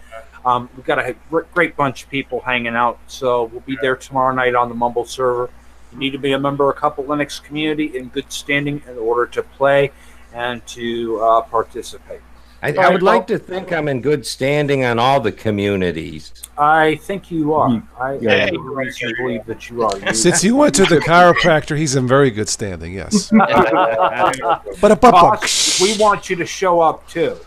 We've got a great bunch of people hanging out, so we'll be there tomorrow night on the Mumble server. You need to be a member of Couple Linux community in good standing in order to play and to participate. I would like to think I'm in good standing on all the communities. I think you are. I have a reason to believe that you are. Since you went to the chiropractor, he's in very good standing, yes. Toss, we want you to show up, too.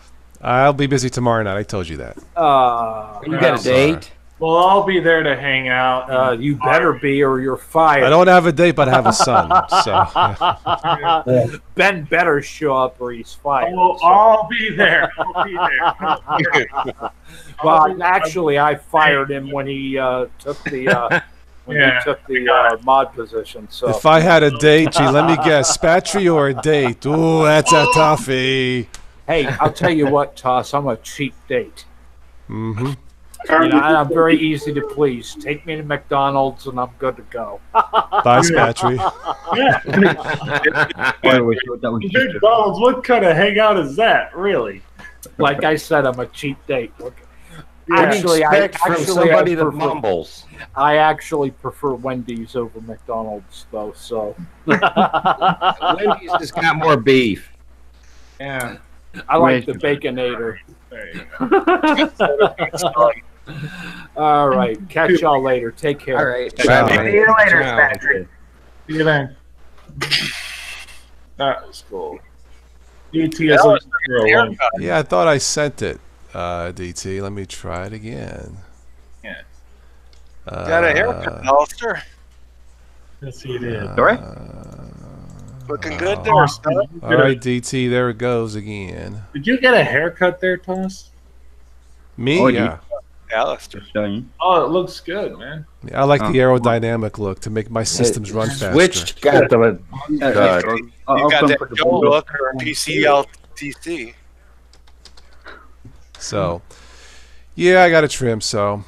I'll be busy tomorrow night. I told you that. You got a date? Well, I'll be there to hang out. You better be, or you're fired. I don't have a date, but I have a son. So Ben better show up, or he's fired. Oh, so. I'll be there. I'll be there. Well, actually, I fired him when he took the mod position. So if I had a date, gee, let me guess, Spatry or a date? Ooh, that's a toughie. Hey, I'll tell you what, Toss, I'm a cheap date. Mm-hmm. I'm very easy to please. Take me to McDonald's and I'm good to go. Bye, Spatry. McDonald's, what kind of hangout is that, really? Like I said, I'm a cheap date. Actually, from somebody that mumbles. I actually prefer Wendy's over McDonald's, though. So Wendy's has got more beef. Yeah, I like the Baconator. There you go. All right, catch y'all later. Take care. All right, Ciao. See you later, Patrick. See you then. That was cool. DT is like 0-1. Yeah, I thought I sent it, DT. Let me try it again. Yeah. Got a haircut, Alistair. Yes, he did. Sorry? Looking good there, son. All right, DT, there it goes again. Did you get a haircut there, Thomas? Me? Oh, yeah. Alistair. Oh, it looks good, man. I like the aerodynamic look to make my systems run faster. Switch got the You got that Joe look or PCLTC. So, yeah, I got a trim. So,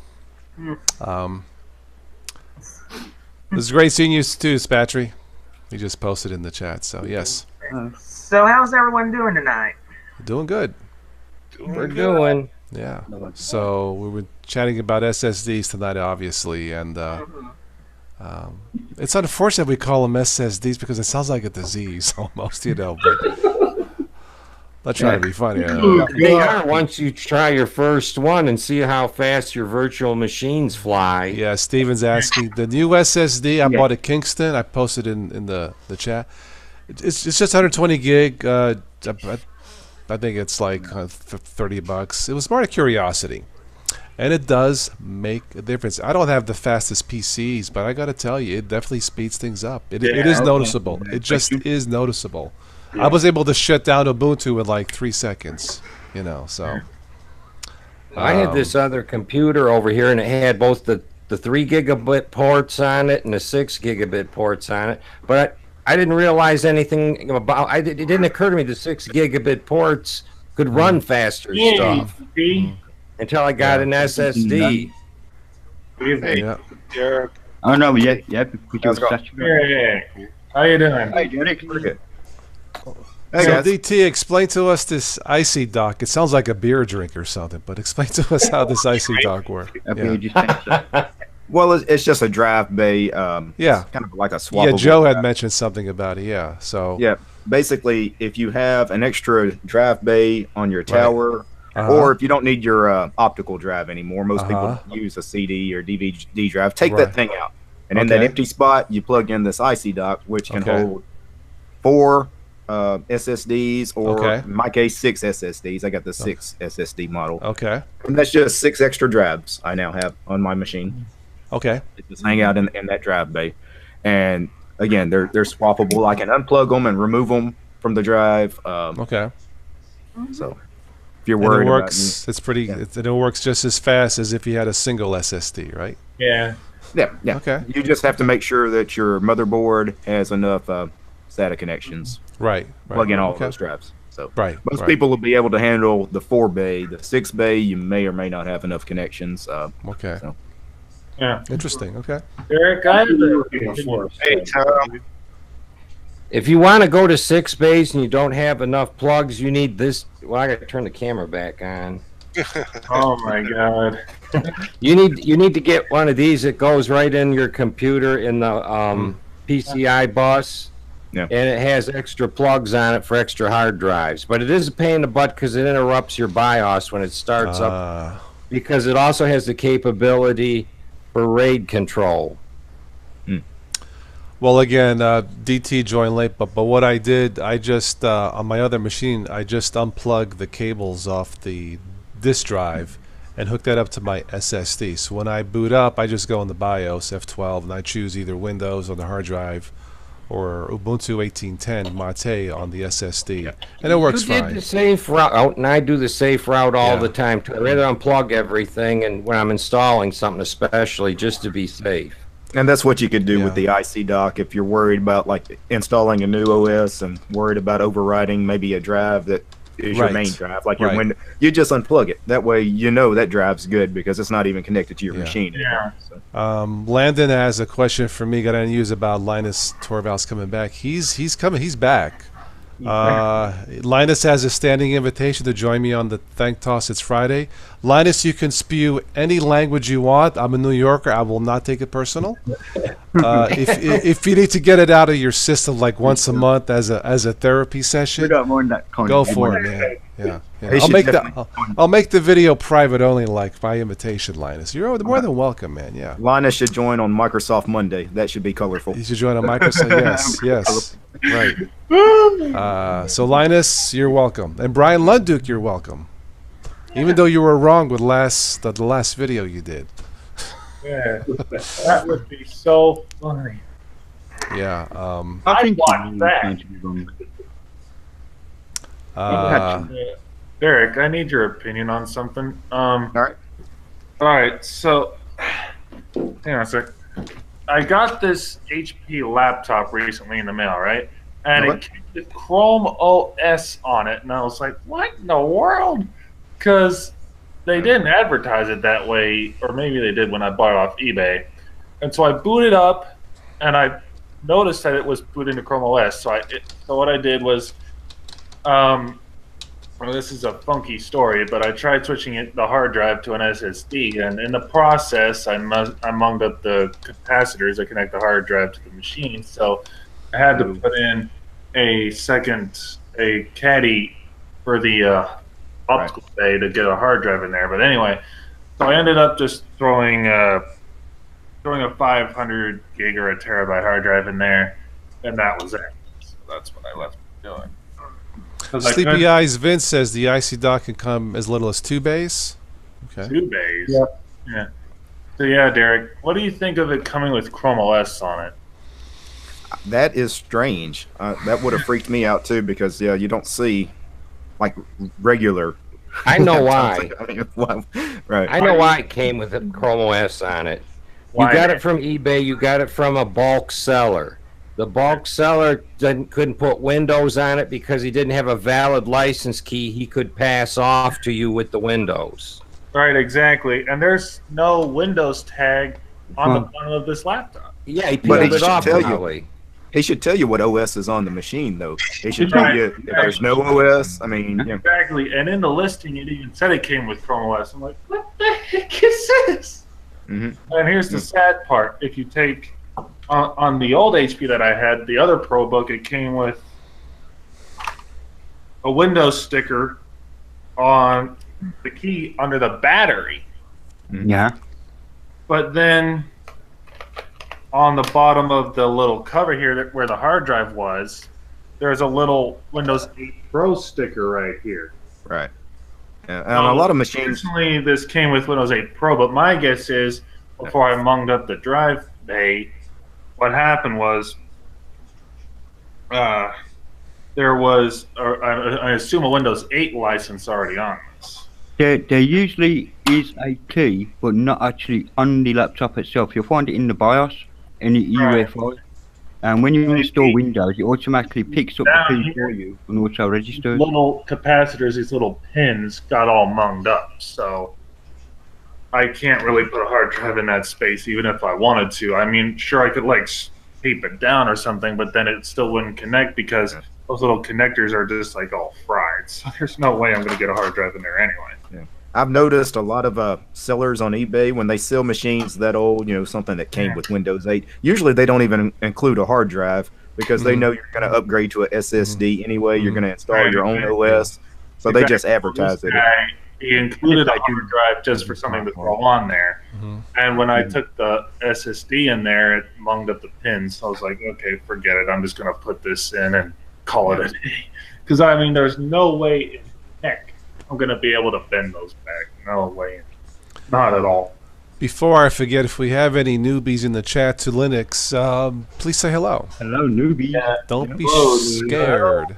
it was great seeing you too, Spatry. He just posted in the chat. So, yes, So how's everyone doing tonight? doing good. we're doing. Yeah. So we were chatting about SSDs tonight, obviously, and it's unfortunate we call them SSDs because it sounds like a disease almost, you know. But not trying to be funny. They are once you try your first one and see how fast your virtual machines fly. Yeah, Steven's asking the new SSD I bought at Kingston. I posted in the chat. It's just 120 gig. I think it's like $30. It was more a curiosity, and it does make a difference. I don't have the fastest PCs, but I got to tell you, it definitely speeds things up. It is noticeable. It just is noticeable. I was able to shut down Ubuntu in like 3 seconds. You know, so. I had this other computer over here, and it had both the 3 gigabit ports on it and the 6 gigabit ports on it, but I didn't realize anything about. It didn't occur to me the 6 gigabit ports could run faster stuff until I got an SSD. Hey, Derek. Oh no, yeah. Yeah. How you doing? Hey, Derek, pretty good. Hey, so DT, explain to us this icy dock. It sounds like a beer drink or something, but explain to us how this icy dock works. Yeah. Well, it's just a drive bay. Yeah, kind of like a swap. Yeah, Joe had mentioned something about it. Yeah, so yeah, basically, if you have an extra drive bay on your tower, or if you don't need your optical drive anymore, most people use a CD or DVD drive. Take that thing out, And in that empty spot, you plug in this IC dock, which can hold 4 SSDs, or in my case, 6 SSDs. I got the 6 SSD model. Okay. And that's just 6 extra drives I now have on my machine. Okay. They just hang out in that drive bay. And again, they're swappable. I can unplug them and remove them from the drive. Okay. So if you're worried about it, it's pretty. Yeah. It works just as fast as if you had a single SSD, right? Yeah. Yeah. Okay. You just have to make sure that your motherboard has enough SATA connections. Right. Plug in all of those drives. So most right. people will be able to handle the 4 bay. The 6 bay, you may or may not have enough connections. Okay. So. Yeah. Interesting. Okay. Eric, hey, Tom. If you want to go to 6 bays and you don't have enough plugs, you need this. Well, I got to turn the camera back on. Oh my God! You need to get one of these. It goes right in your computer in the PCI bus, and it has extra plugs on it for extra hard drives. But it is a pain in the butt because it interrupts your BIOS when it starts up. Because it also has the capability for RAID control. Well, again, DT joined late, but what I did, I just on my other machine, I just unplugged the cables off the disk drive and hooked that up to my SSD. So when I boot up, I just go in the BIOS F12 and I choose either Windows on the hard drive or Ubuntu 18.10 Mate on the SSD, and it works fine. You did the safe route, and I do the safe route all the time too. I rather unplug everything, and when I'm installing something, especially just to be safe. And that's what you could do with the IC dock if you're worried about like installing a new OS and worried about overriding maybe a drive that is your main drive, like your window. You just unplug it. That way, you know that drive's good because it's not even connected to your machine. Yeah. So. Landon has a question for me. Got any news about Linus Torvalds coming back? He's coming. He's back. Linus has a standing invitation to join me on the Thank Toss. It's Friday. Linus, you can spew any language you want. I'm a New Yorker. I will not take it personal. If you need to get it out of your system like once a month as a therapy session, go for it, man. Yeah. I'll make the video private only, like by invitation, Linus. You're more than welcome, man. Yeah. Linus should join on Microsoft Monday. That should be colorful. He should join on Microsoft. Yes. Right. So Linus, you're welcome, and Brian Lunduke, you're welcome. Even though you were wrong with the last video you did. Yeah, that would be so funny. Yeah. I think watched that. Derek, I need your opinion on something. All right. So, hang on a sec. I got this HP laptop recently in the mail, right? And it came with Chrome OS on it, and I was like, "What in the world?" Because they didn't advertise it that way, or maybe they did when I bought it off eBay. And so I booted up, and I noticed that it was booted into Chrome OS. So what I did was, well, this is a funky story, but I tried switching the hard drive to an SSD, and in the process, I munged up the capacitors that connect the hard drive to the machine. So I had to put in a caddy for the optical bay to get a hard drive in there. But anyway, so I ended up just throwing a 500 gig or a terabyte hard drive in there, and that was it. So that's what I left doing. Sleepy Eyes Vince says the IC dock can come as little as 2 bays. Okay. 2 bays. Yep. Yeah. So yeah, Derek, what do you think of it coming with Chrome OS on it? That is strange. That would have freaked me out too, because you don't see like regular. I know why. Right. I know why it came with a Chrome OS on it. You got it from eBay. You got it from a bulk seller. The bulk seller couldn't put Windows on it because he didn't have a valid license key he could pass off to you with the Windows. Right, exactly. And there's no Windows tag on the bottom of this laptop. Yeah, he peeled it off. He should tell you what OS is on the machine, though. He should tell you if there's no OS. I mean, exactly. And in the listing, it even said it came with Chrome OS. I'm like, what the heck is this? And here's the sad part: if you take on the old HP that I had, the other ProBook, it came with a Windows sticker on the key under the battery. Yeah. But then on the bottom of the little cover here, where the hard drive was, there's a little Windows 8 Pro sticker right here. Right. Yeah, and a lot of machines. Originally, this came with Windows 8 Pro, but my guess is before I munged up the drive bay, what happened was there was, I assume, a Windows 8 license already on this. There usually is a key, but not actually on the laptop itself. You'll find it in the BIOS, in the UEFI. And when you install Windows, it automatically picks up the key for you and also registers. Little capacitors, these little pins, got all munged up. So I can't really put a hard drive in that space, even if I wanted to. I mean, sure, I could like tape it down or something, but then it still wouldn't connect because those little connectors are just like all fried. So there's no way I'm going to get a hard drive in there anyway. Yeah. I've noticed a lot of sellers on eBay, when they sell machines that old, something that came with Windows 8, usually they don't even include a hard drive because they know you're going to upgrade to a SSD anyway. You're going to install your own OS. So they just advertise it. He included a hard drive just for something to throw on there. And when I took the SSD in there, it munged up the pins. So I was like, okay, forget it. I'm just going to put this in and call it a day. Because, I mean, there's no way in heck I'm going to be able to bend those back. No way. Not at all. Before I forget, if we have any newbies in the chat to Linux, please say hello. Hello, newbie. Yeah. Don't be scared.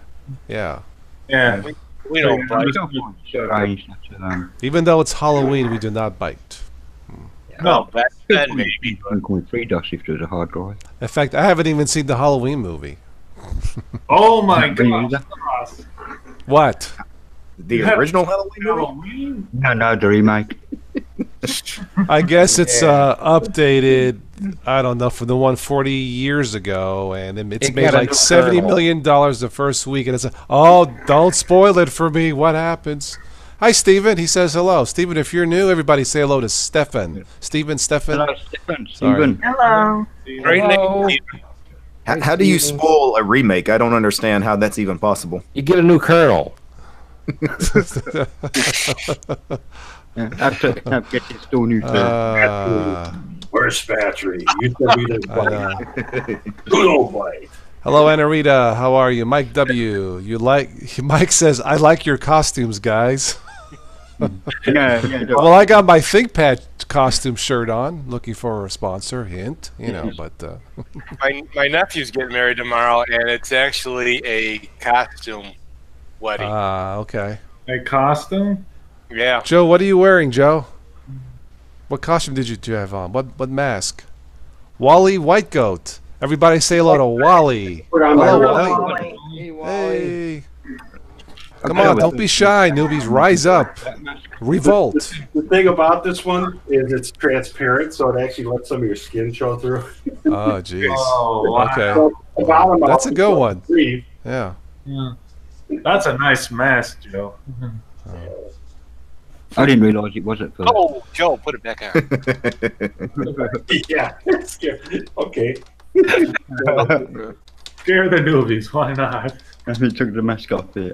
Yeah. Yeah. We don't bite. Even though it's Halloween, we do not bite. No, back then maybe. Free DOS if there's a hard drive. In fact, I haven't even seen the Halloween movie. Oh my god. What? The original Halloween movie? No, the remake. I guess it's updated, I don't know, from the one 40 years ago, and it's made like $70 million the first week, and it's don't spoil it for me. What happens? Hi, Stephen. He says hello. Stephen, if you're new, everybody say hello to Stefan. Stephen. Hello, Stephen. Hello. Great name. How do you spoil a remake? I don't understand how that's even possible. You get a new kernel. After get this store new Where's battery? You said we didn't bite. Good old bite. Hello, Anarita. How are you? Mike W. Mike says, I like your costumes, guys. Well, I got my ThinkPad costume shirt on, looking for a sponsor. Hint, but My nephew's getting married tomorrow, and it's actually a costume wedding. Okay. A costume? Yeah. Joe, what are you wearing, Joe? What costume did you have on? What mask? Wally White Goat. Everybody say hello to Wally. Hello, Wally. Hey. Come on, don't be shy, newbies. Rise up. Revolt. The thing about this one is it's transparent, so it actually lets some of your skin show through. Oh, jeez. Oh, wow. Okay. So That's a good one. Yeah. That's a nice mask, Joe. I didn't realize it was at first. Oh, Joe, put it back on. Yeah. Okay. Scare the newbies, why not? And he took the mask off there.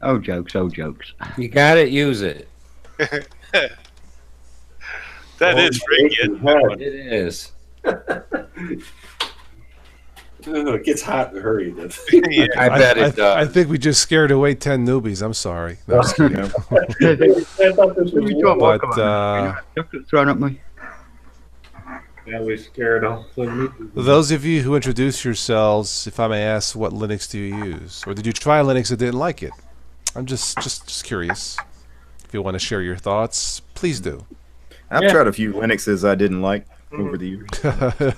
Oh, jokes. You got it, use it. That is pretty good. It is. It gets hot in a hurry. Yeah. I bet it does. I think we just scared away 10 newbies. I'm sorry. No, I'm just kidding. I thought this was But Thrown at me. Yeah, we scared all the newbies. those of you who introduce yourselves, if I may ask, what Linux do you use? Or did you try Linux and didn't like it? I'm just curious. If you want to share your thoughts, please do. I've tried a few Linuxes I didn't like over the years.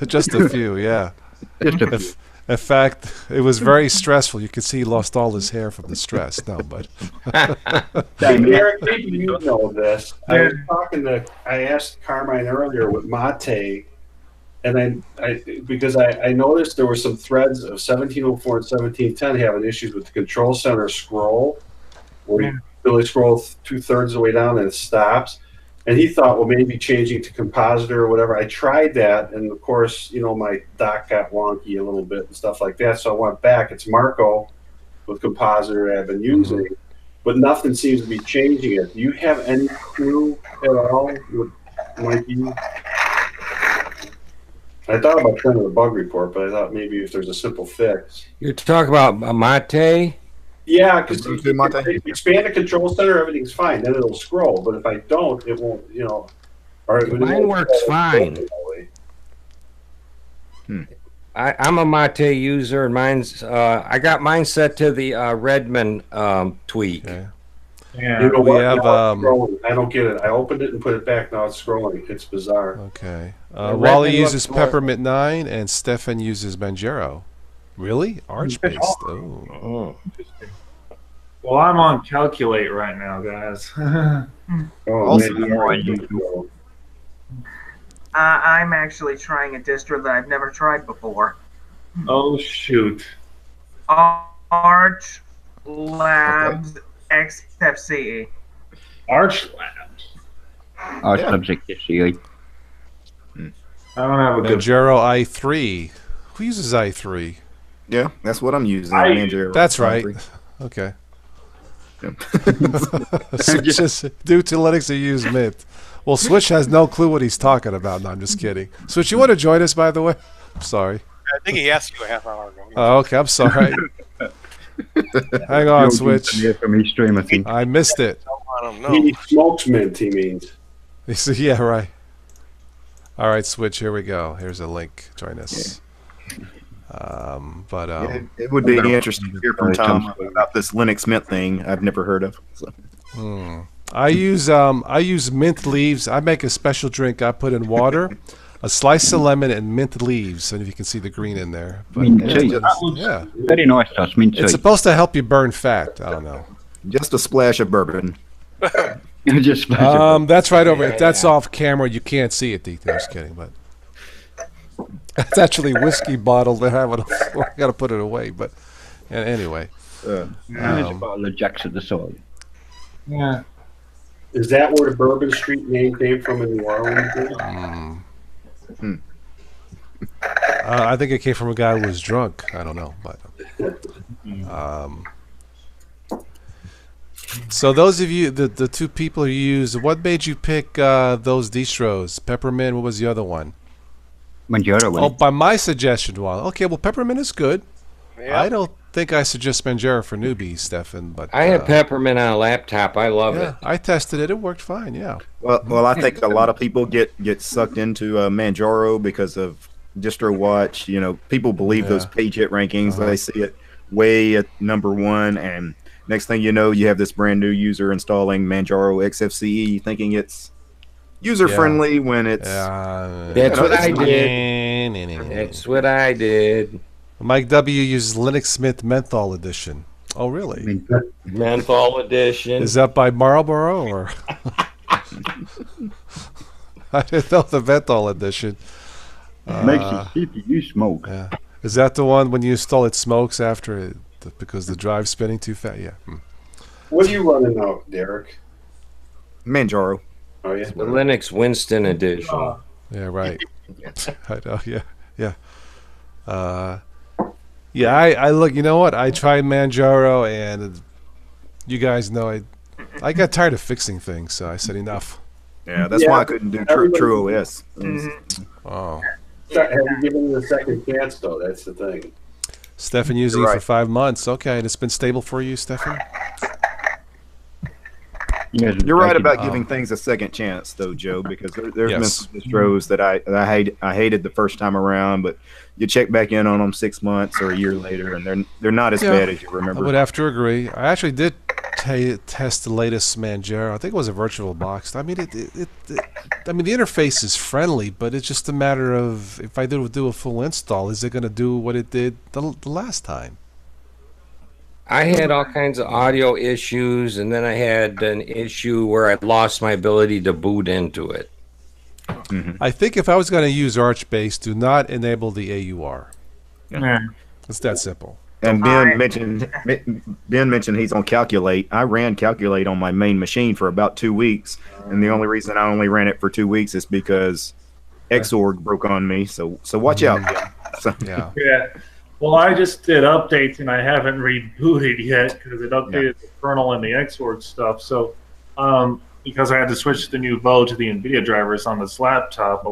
Just a few, yeah. In fact, it was very stressful. You could see he lost all his hair from the stress. No, but Eric, maybe you know this. I asked Carmine earlier with Mate, and because I noticed there were some threads of 1704 and 1710 having issues with the control center scroll, where you really scroll 2/3 of the way down and it stops. And he thought, well, maybe changing to compositor or whatever. I tried that, and of course, my dock got wonky a little bit and stuff like that. So I went back. It's Marco with compositor I've been using, but nothing seems to be changing it. Do you have any clue at all with Mikey? I thought about trying the bug report, but I thought maybe if there's a simple fix. You're talking about Mate? Yeah, because if you expand the control center, everything's fine. Then it'll scroll. But if I don't, it won't, you know. Or Mine works fine. I'm a Mate user, and mine's I got mine set to the Redmond tweak. Okay. Yeah. You know We what? have, Now it's scrolling. I don't get it. I opened it and put it back. Now it's scrolling. It's bizarre. Okay. Redmond Wally uses looks more- Peppermint 9, and Stefan uses Manjaro. Really? Arch-based? Oh. Oh. Well, I'm on Calculate right now, guys. Oh, I'm actually trying a distro that I've never tried before. Oh, shoot. Arch Labs XFCE. Arch Labs. Arch Labs XFCE. I don't have a good. Manjaro i3. Who uses i3? Yeah, that's what I'm using. Manjaro. That's right. Okay. Switch is due to Linux, you use Mint. Well, Switch has no clue what he's talking about. No, I'm just kidding. Switch, you want to join us, by the way? I'm sorry. I think he asked you a half hour ago. Oh, okay. I'm sorry. Hang on, Switch. From each stream, I think. I missed it. I don't know. He smokes Mint, he means. Yeah, right. All right, Switch. Here we go. Here's a link. Join us. Yeah, it would be interesting to hear from Tom about this Linux Mint thing I've never heard of. So. I use mint leaves. I make a special drink. I put in water, a slice of lemon, and mint leaves. And if you can see the green in there, but Mint tea. yeah, Very nice, that's mint tea. it's supposed to help you burn fat. I don't know. Just a splash of bourbon. Just That's right over. If that's off camera, you can't see it. I'm just kidding, but it's actually whiskey bottle. They have it. I got to put it away. But anyway, there's a bottle of Jack's at the side. Yeah. Is that where the Bourbon Street name came from in New Orleans? I think it came from a guy who was drunk. I don't know, but so those of you, the two people you use, what made you pick those distros? Peppermint. What was the other one? Manjaro. Oh, by my suggestion, well, okay. Well, Peppermint is good. Yeah. I don't think I suggest Manjaro for newbies, Stefan. But I have Peppermint on a laptop. I love it. I tested it. It worked fine. Yeah. Well, I think a lot of people get sucked into Manjaro because of Distro Watch. You know, people believe those page hit rankings. They see it way at #1, and next thing you know, you have this brand new user installing Manjaro XFCE, thinking it's user friendly when it's. That's what I did. That's what I did. Mike W uses Linux Mint Menthol Edition. Oh, really? Menthol Edition. Is that by Marlboro or? I didn't know the Menthol Edition. Makes it CPU smoke. Yeah. Is that the one when you install it smokes after it because the drive's spinning too fast? Yeah. What are you running now, Derek? Manjaro. Oh, yeah. The Linux Winston Edition. Yeah, right. I know. Yeah. Yeah, I look. You know what? I tried Manjaro, and you guys know I got tired of fixing things, so I said enough. Yeah, that's why I couldn't do True OS. Oh. Have you given it a second chance, though? That's the thing. Stefan using it for 5 months. Okay, and it's been stable for you, Stefan? You're right about giving things a second chance, though, Joe, because there's been some distros that I hated the first time around, but you check back in on them 6 months or a year later, and they're not as bad as you remember. I would have to agree. I actually did test the latest Manjaro. I think it was a virtual box. I mean, the interface is friendly, but it's just a matter of if I do a full install, is it going to do what it did the last time? I had all kinds of audio issues, and then I had an issue where I lost my ability to boot into it. I think if I was going to use Archbase, do not enable the AUR. Yeah. It's that simple. And Ben mentioned he's on Calculate. I ran Calculate on my main machine for about 2 weeks, and the only reason I only ran it for 2 weeks is because Xorg broke on me. So watch out, Ben. So. Yeah. Well, I just did updates, and I haven't rebooted yet because it updated the kernel and the Xorg stuff. So, because I had to switch the new bow to the NVIDIA drivers on this laptop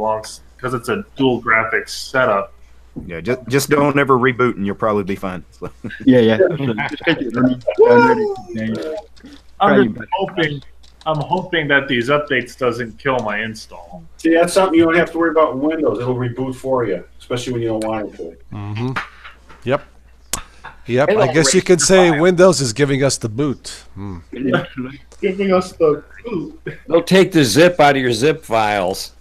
because it's a dual graphics setup. Yeah, just don't ever reboot and you'll probably be fine. So. Yeah. I'm hoping that these updates doesn't kill my install. See, that's something you don't have to worry about in Windows. It'll reboot for you, especially when you don't want it to. Mm-hmm. Yep. I guess you could say Windows is giving us the boot. Giving us the boot. They'll take the zip out of your zip files.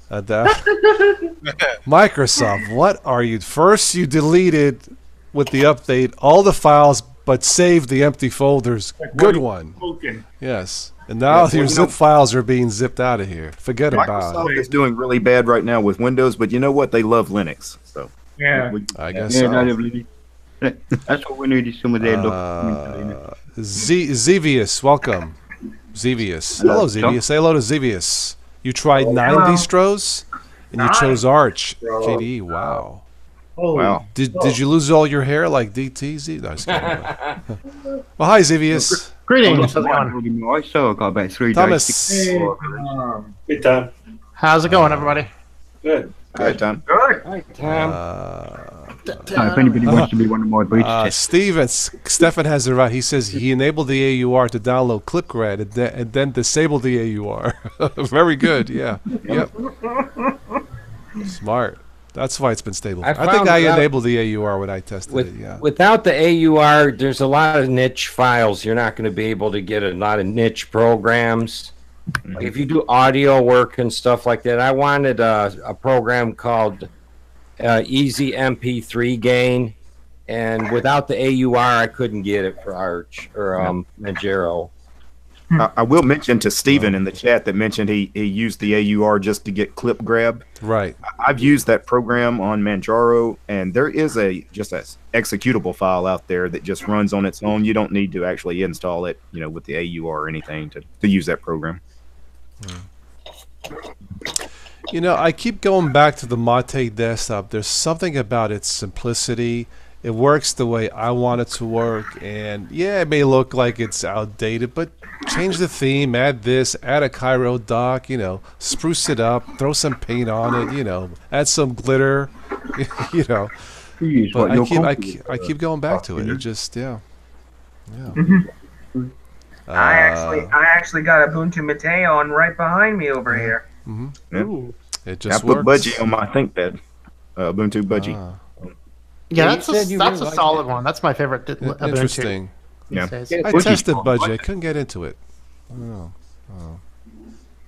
Microsoft, what are you? First, you deleted with the update all the files, but saved the empty folders. Good one. Yes. And now your zip files are being zipped out of here. Forget about it. Microsoft is doing really bad right now with Windows, but you know what? They love Linux. So yeah, I guess so. That's what we need is some of their Zevius, welcome. Zevius. Hello, Zevius. Say hello to Zevius. You tried 9 distros, and you chose Arch. KDE, wow. Oh, wow. Did you lose all your hair like DTZ? No, well, hi, Zevius. Greetings. I got about 3 Thomas. days. Hey, Tom. How's it going, everybody? Good. Good, Tom. Good. Hi, Tom. If anybody wants to be one of my beta testers. Stefan has it right. He says he enabled the AUR to download ClipGrad and then disabled the AUR. Very good. Yeah. Yep. Smart. That's why it's been stable. I think I enabled the AUR when I tested it. Yeah. Without the AUR, there's a lot of niche files. You're not going to be able to get a lot of niche programs. Like if you do audio work and stuff like that, I wanted a program called Easy MP3 Gain, and without the AUR, I couldn't get it for Arch or Manjaro. I will mention to Steven in the chat that mentioned he used the AUR just to get clip grab. Right. I've used that program on Manjaro, and there is just a executable file out there that just runs on its own. You don't need to actually install it, with the AUR or anything to use that program. I keep going back to the Mate desktop. There's something about its simplicity. It works the way I want it to work, and yeah, it may look like it's outdated, but change the theme, add this, add a Cairo dock, spruce it up, throw some paint on it, add some glitter, But I keep going back to it. It just, yeah. I actually got Ubuntu Mate on right behind me over here. Mm-hmm. It just I put works. Budgie on my ThinkPad, Ubuntu Budgie. Yeah, that's a solid one. That's my favorite. Interesting. Yeah, I tested Budgie. I couldn't get into it. Oh.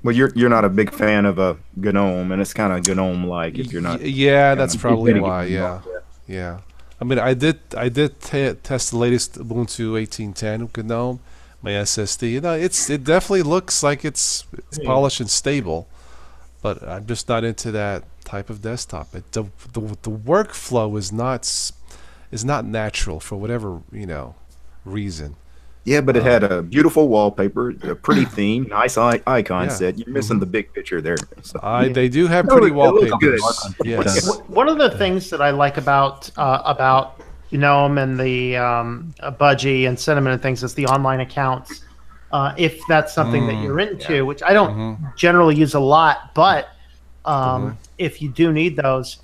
Well, you're not a big fan of a GNOME, and it's kind of GNOME-like if you're not. Yeah, that's probably why. Yeah. I mean, I did test the latest Ubuntu 18.10 GNOME, my SSD. It definitely looks like it's polished and stable, but I'm just not into that type of desktop. The workflow is not natural for whatever reason. Yeah, but it had a beautiful wallpaper, a pretty theme, nice icon set. You're missing the big picture there. So. They do have pretty wallpapers. Yes. One of the things that I like about GNOME and the Budgie and Cinnamon and things is the online accounts. If that's something that you're into, which I don't generally use a lot, but if you do need those,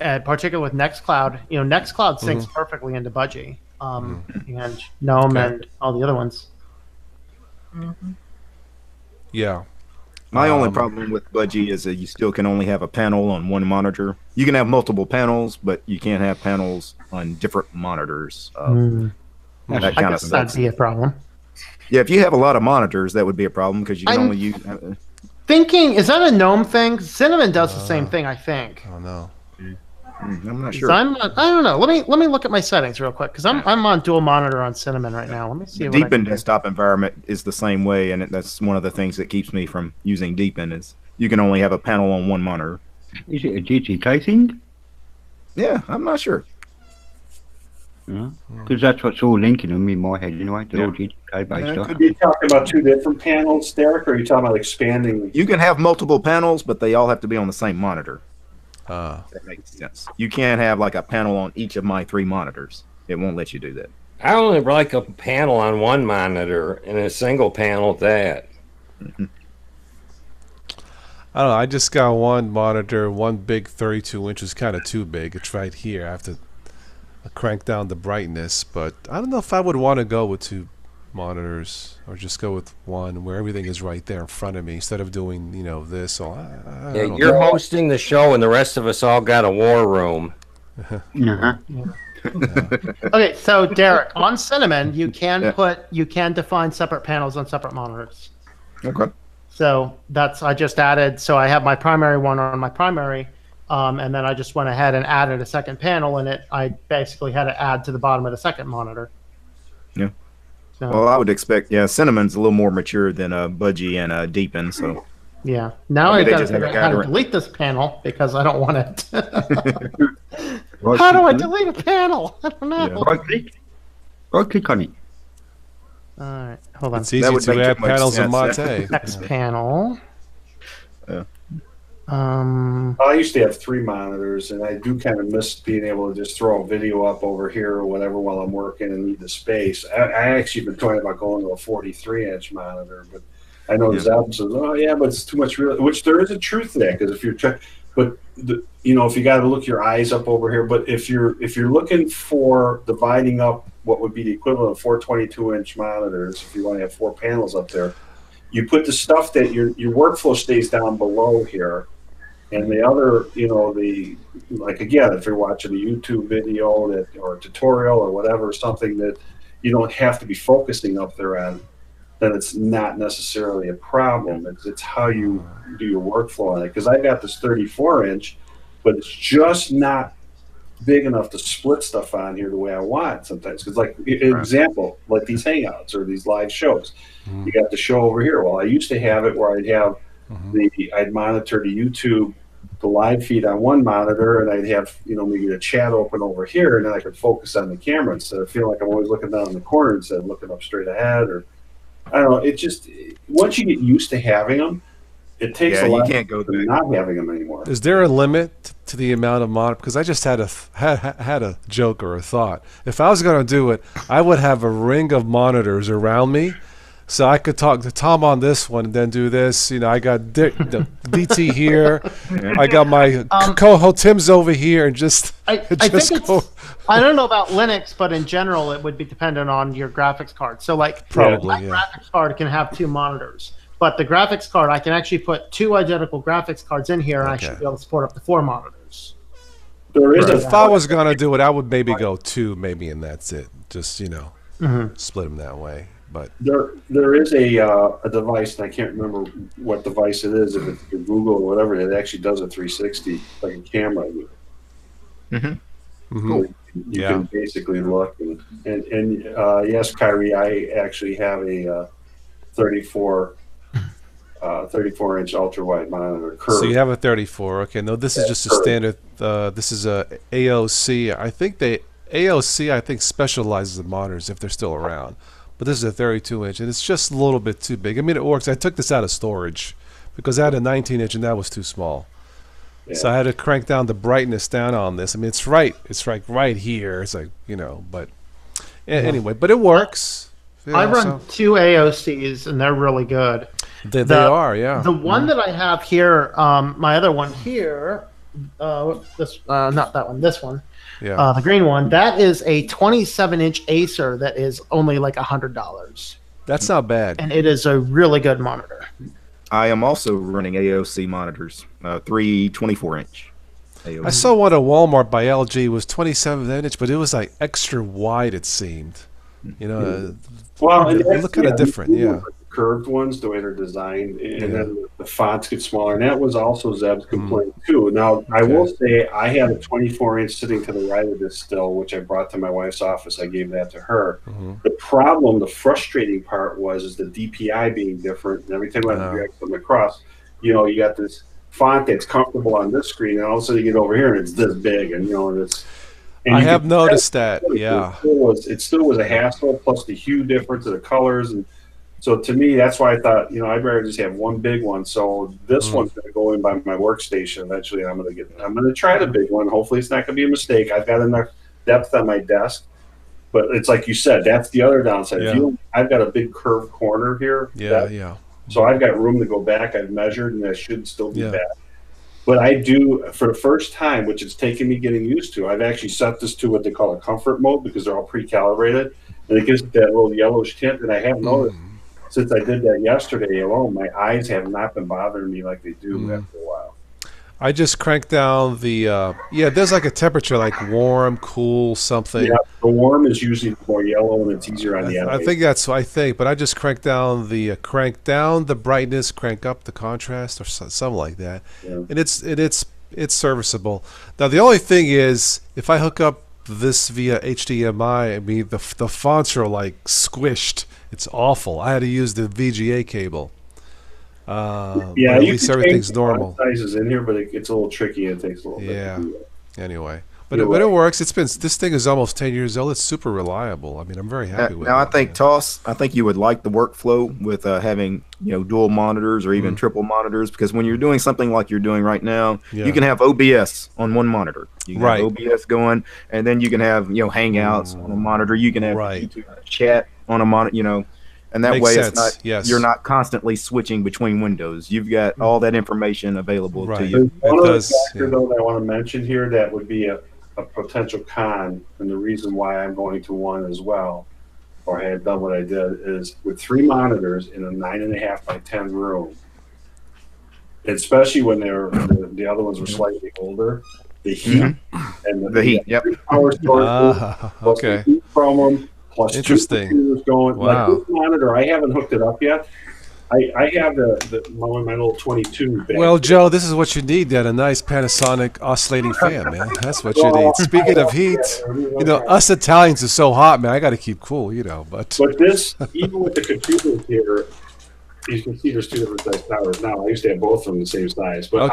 particularly with Nextcloud, Nextcloud syncs perfectly into Budgie. And GNOME and all the other ones. Yeah. My only problem with Budgie is that you still can only have a panel on one monitor. You can have multiple panels, but you can't have panels on different monitors. That kind of that'd be a problem. Yeah, if you have a lot of monitors, that would be a problem because you can only use. Thinking, is that a GNOME thing? Cinnamon does the same thing, I think. Oh no. I'm not sure. I don't know. Let me look at my settings real quick because I'm on dual monitor on Cinnamon right now. Let me see. The Deepin desktop environment is the same way, and that's one of the things that keeps me from using Deepin is you can only have a panel on one monitor. Is it a GTK thing? Yeah, I'm not sure. Because that's what's all linking them in my head anyway. They're all GTK based stuff. Are you talking about two different panels, Derek, or are you talking about expanding? You can have multiple panels, but they all have to be on the same monitor. That makes sense. You can't have like a panel on each of my 3 monitors. It won't let you do that. I only like a panel on one monitor and a single panel at that. I don't know. I just got one monitor, one big 32-inch is kind of too big. It's right here. I have to crank down the brightness, but I don't know if I would want to go with two monitors or just go with one where everything is right there in front of me instead of doing, you know, this. So yeah, you're hosting the show, and the rest of us all got a war room. Okay, so Derek, on Cinnamon, you can define separate panels on separate monitors. Okay. So I just added. So I have my primary one on my primary, and then I just went ahead and added a second panel, and I basically had to add to the bottom of the second monitor. Yeah. So, well, I would expect. Yeah, Cinnamon's a little more mature than Budgie and Deepin. So. Yeah. Now I got to figure out how to delete this panel because I don't want it. How do I delete a panel? I don't know. Yeah. Right click on it. All right, hold on. It's easy to add panels in Mate. Next panel. Yeah. I used to have 3 monitors, and I do kind of miss being able to just throw a video up over here or whatever while I'm working and need the space. I actually been talking about going to a 43-inch monitor, but I know Zeb says, "Oh yeah, but it's too much." Which there is a truth to that, because if you're if you got to look your eyes up over here, but if you're looking for dividing up what would be the equivalent of 4 22-inch monitors, if you want to have 4 panels up there, you put the stuff that your workflow stays down below here. And the other, again, if you're watching a YouTube video or a tutorial or whatever, something that you don't have to be focusing up there on, then it's not necessarily a problem. It's how you do your workflow on it. Because I got this 34-inch, but it's just not big enough to split stuff on here the way I want sometimes. Because, like, an example, like these Hangouts or these live shows, you got the show over here. Well, I used to have it where I'd have I'd monitor the YouTube, the live feed on one monitor, and I'd have, maybe the chat open over here, and then I could focus on the camera instead of feeling like I'm always looking down in the corner instead of looking up straight ahead. Or I don't know. It just, once you get used to having them, it takes a lot. You can't go to not having them anymore. Is there a limit to the amount of monitor? Because I just had a joke or a thought. If I was going to do it, I would have a ring of monitors around me, so I could talk to Tom on this one and then do this. I got DT here. I got my co-host Tim's over here, and I don't know about Linux, but in general, it would be dependent on your graphics card. So, like, my graphics card can have 2 monitors, but the graphics card, I can actually put 2 identical graphics cards in here, and I should be able to support up to 4 monitors. If I was going to do it, I would maybe go 2, and that's it. Just split them that way. But there is a device, and I can't remember what device it is. If it's Google or whatever, it actually does a 360 like a camera. So you can basically look and yes, Kyrie, I actually have a 34-inch ultra wide monitor. Curved. So you have a 34. Okay, no, this is just a standard. This is a AOC. I think AOC specializes in monitors if they're still around. But this is a 32-inch, and it's just a little bit too big. I mean, it works. I took this out of storage because I had a 19-inch, and that was too small. Yeah. So I had to crank down the brightness down on this. I mean, it's right here. It's like, but anyway, but it works. I run 2 AOCs, and they're really good. They are, yeah. The one that I have here, my other one here, not that one, this one. Yeah. The green one, that is a 27-inch Acer that is only like $100. That's not bad. And it is a really good monitor. I am also running AOC monitors, 3 24-inch. I saw one at Walmart by LG. It was 27-inch, but it was like extra wide, it seemed. Well, they look kind of different, yeah. Curved ones, the way they're designed, and then the fonts get smaller. And that was also Zeb's complaint too. Now, I will say I had a 24-inch sitting to the right of this still, which I brought to my wife's office. I gave that to her. The frustrating part is the DPI being different. And every time I drag something across, you got this font that's comfortable on this screen, and all of a sudden you get over here and it's this big, and it's. And I have noticed that. Yeah, it still was a hassle. Plus the hue difference of the colors and. So to me, that's why I thought, I'd rather just have one big one. So this one's going to go in by my workstation eventually. And I'm going to try the big one. Hopefully it's not going to be a mistake. I've got enough depth on my desk, but it's like you said, that's the other downside. Yeah. I've got a big curved corner here. Yeah. So I've got room to go back. I've measured, and I should still be Yeah. back. But I do, for the first time, which it's taken me getting used to, I've actually set this to what they call a comfort mode because they're all pre-calibrated, and it gives it that little yellowish tint. And I have noticed since I did that yesterday alone, my eyes have not been bothering me like they do after a while. I just cranked down the there's like a temperature like warm, cool, something. Yeah, the warm is usually more yellow and it's easier on the eye. I think that's what I think, but I just cranked down the brightness, crank up the contrast, or something like that, and it's serviceable. Now the only thing is, if I hook up this via HDMI, I mean the fonts are like squished. It's awful. I had to use the VGA cable. But at least everything's normal. Sizes in here, but it gets a little tricky and it takes a little bit. Yeah. Anyway, but it works. This thing is almost 10 years old. It's super reliable. I mean, I'm very happy with it. Now, I think TOS. I think you would like the workflow with having dual monitors or even triple monitors, because when you're doing something like you're doing right now, you can have OBS on one monitor. You can have OBS going, and then you can have Hangouts on a monitor. You can have YouTube chat on a monitor. And that way, it's not you're not constantly switching between windows. You've got all that information available to you. One other factor, though, that I want to mention here that would be a potential con, and the reason why I'm going to one as well, or I had done what I did, is with 3 monitors in a 9.5 by 10 room, especially when the other ones were slightly older, the heat and the heat, power sources, okay, heat from them. Plus interesting. Going. Wow. Like this monitor, I haven't hooked it up yet. I have my little 22. Well, Joe, this is what you need. Then a nice Panasonic oscillating fan, man. That's what you need. Speaking of heat, us Italians are so hot, man. I got to keep cool, But this, even with the computers here, you can see there's 2 different size towers now. I used to have both of them the same size. But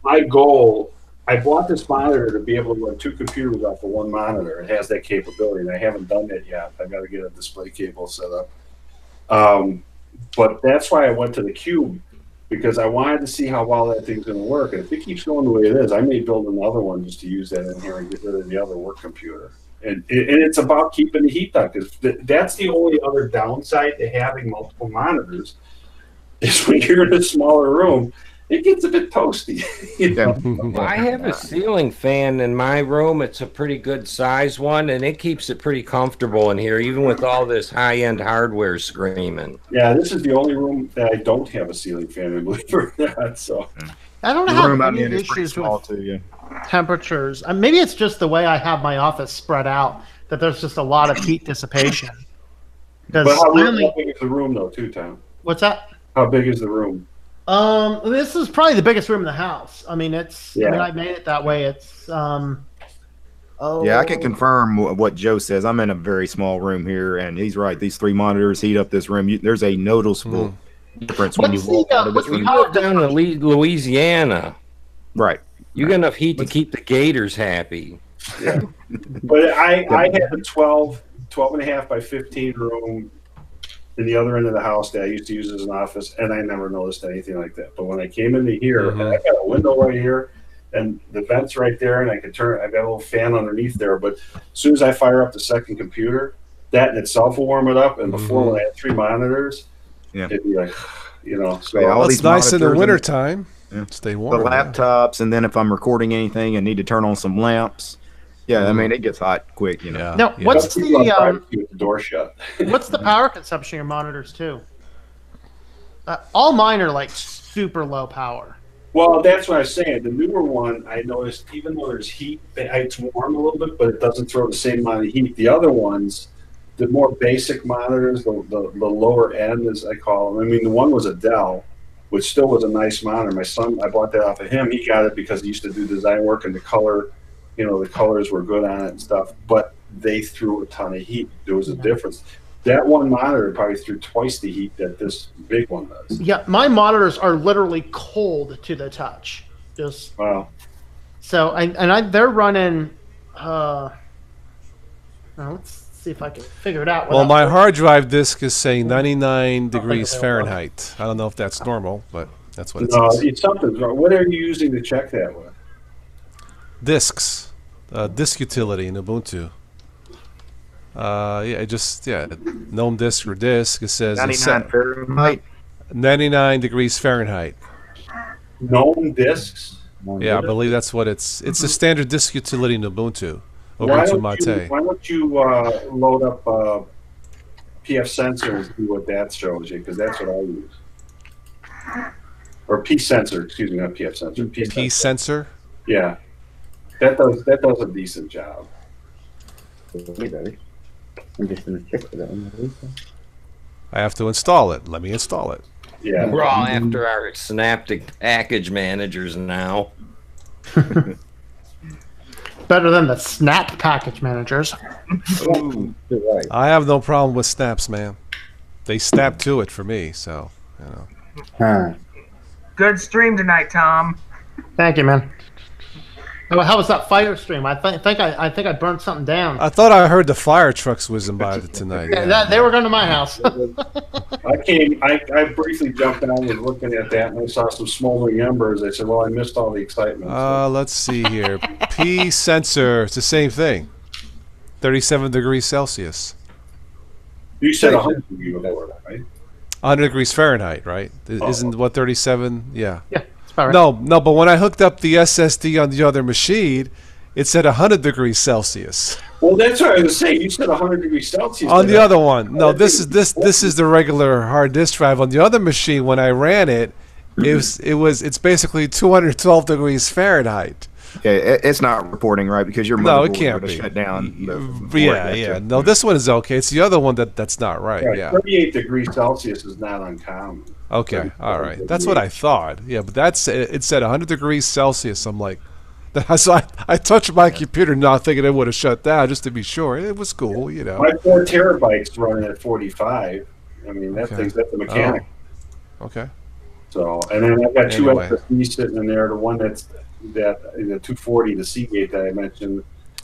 my goal. I bought this monitor to be able to run 2 computers off of 1 monitor. It has that capability, and I haven't done that yet. I've got to get a display cable set up. But that's why I went to the Cube, because I wanted to see how well that thing's going to work. And if it keeps going the way it is, I may build another one just to use that in here and get rid of the other work computer. And it's about keeping the heat down, because that's the only other downside to having multiple monitors is when you're in a smaller room, it gets a bit toasty. Well, I have a ceiling fan in my room. It's a pretty good size one, and it keeps it pretty comfortable in here, even with all this high-end hardware screaming. Yeah, this is the only room that I don't have a ceiling fan in, believe it or not. So I don't have any issues with temperatures. Maybe it's just the way I have my office spread out, that there's just a lot of heat dissipation. But how big is the room, though, too, Tom? What's that? How big is the room? This is probably the biggest room in the house. I mean, it's. Yeah. I mean, I made it that way. It's. Yeah, I can confirm what Joe says. I'm in a very small room here, and he's right. These 3 monitors heat up this room. There's a noticeable difference when you walk out of this room. You live down in Louisiana, right? You got enough heat to keep the gators happy. Yeah, but I had a 12.5 by 15 room in the other end of the house that I used to use as an office, and I never noticed anything like that. But when I came into here, and I got a window right here, and the vent's right there, and I could turn. I've got a little fan underneath there. But as soon as I fire up the second computer, that in itself will warm it up. And before, when I had 3 monitors, it'd be like, So well, it's nice in the wintertime. Stay warm. The laptops, and then if I'm recording anything and need to turn on some lamps. Yeah, I mean, it gets hot quick, Now, what's the door shut? What's the power consumption of your monitors too? All mine are like super low power. Well, that's what I was saying. The newer one, I noticed, even though there's heat, it's warm a little bit, but it doesn't throw the same amount of heat. The other ones, the more basic monitors, the lower end, as I call them. I mean, the one was a Dell, which still was a nice monitor. My son, I bought that off of him. He got it because he used to do design work, and the colors were good on it and stuff, but they threw a ton of heat. There was a difference. That one monitor probably threw twice the heat that this big one does. Yeah, my monitors are literally cold to the touch. Just wow. So they're running. Let's see if I can figure it out. Well, my hard drive disk is saying 99 degrees Fahrenheit. I don't know if that's normal, but that's what it says. No, something's wrong. What are you using to check that with? Disks, disk utility in Ubuntu. GNOME disk or disk. It says 99 Fahrenheit. 99 degrees Fahrenheit. Gnome discs. Yeah, I believe that's what it's. It's a standard disk utility in Ubuntu. Why Ubuntu don't Mate. you load up PF Sensor and see what that shows you? Because that's what I use. Or P Sensor, excuse me, not PF Sensor. P Sensor. Yeah, that does a decent job. I'm just gonna check for that one. I have to install it. Let me install it. Yeah, We're all after our Synaptic package managers now. Better than the Snap package managers. I have no problem with snaps, man. They snap to it for me, so you know. Good stream tonight, Tom. Thank you, man. How was that fire stream? I think I burnt something down. I thought I heard the fire trucks whizzing by tonight. Yeah, they were going to my house. I briefly jumped down and was looking at that, and I saw some smoldering embers. I said, well, I missed all the excitement. Let's see here. P Sensor, it's the same thing. 37 degrees Celsius. You said 100 degrees before that, right? 100 degrees Fahrenheit, right? Isn't what 37? Yeah. Yeah, it's about right. No, but when I hooked up the SSD on the other machine, it said 100 degrees Celsius. Well, that's what I was saying. You said 100 degrees Celsius. On the other one. No, this is the regular hard disk drive. On the other machine, when I ran it, it's basically 212 degrees Fahrenheit. Yeah, it's not reporting right because your No, it motherboard can't would be. have shut down. Yeah. No, this one is okay. It's the other one that's not right. Yeah. 38 degrees Celsius is not uncommon. Okay. All right. That's what I thought. Yeah, but it said 100 degrees Celsius. I'm like, so I touched my computer not thinking it would have shut down just to be sure. It was cool, you know. My 4 terabytes running at 45. I mean, that's a mechanic. Oh. Okay. So, and then I've got two SSDs sitting in there. The one that's the 240, the Seagate that I mentioned.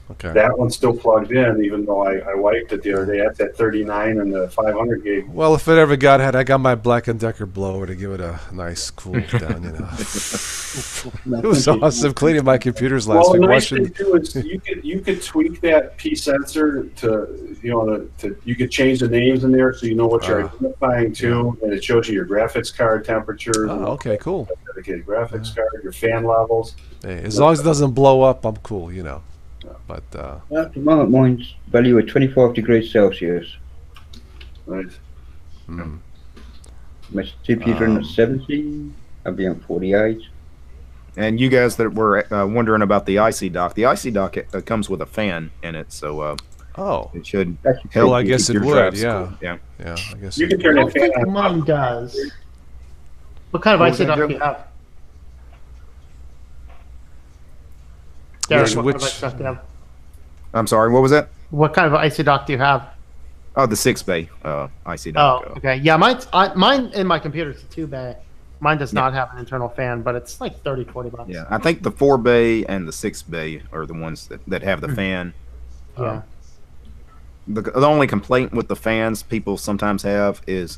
Okay. That one's still plugged in, even though I wiped it the other day. That's at 39 and the 500 gig. Well, if it ever got hot, I got my Black & Decker blower to give it a nice cool down, you know. It was awesome cleaning my computers last week. The nice thing too is you could tweak that P sensor to you could change the names in there so you know what you're identifying to, and it shows you your graphics card temperature. Oh, okay, cool. Dedicated graphics card, your fan levels. Hey, as long as it doesn't blow up, I'm cool, you know. But at the moment, mine's value at 25 degrees Celsius. Right. My CPU's running at 70. I'll be on 48. And you guys that were wondering about the IC dock, comes with a fan in it, so it should help. Well, I guess it would. Yeah. Yeah. I guess you can turn I that fan think on. mine does. What kind of IC dock do you have? Derek, what kind of IC dock do you have? I'm sorry, what was that? What kind of IC dock do you have? Oh, the 6-bay IC dock. Oh, okay. Yeah, mine in my computer is a 2-bay. Mine does not have an internal fan, but it's like $30-$40. Yeah, I think the 4-bay and the 6-bay are the ones that have the fan. Yeah. The only complaint with the fans people sometimes have is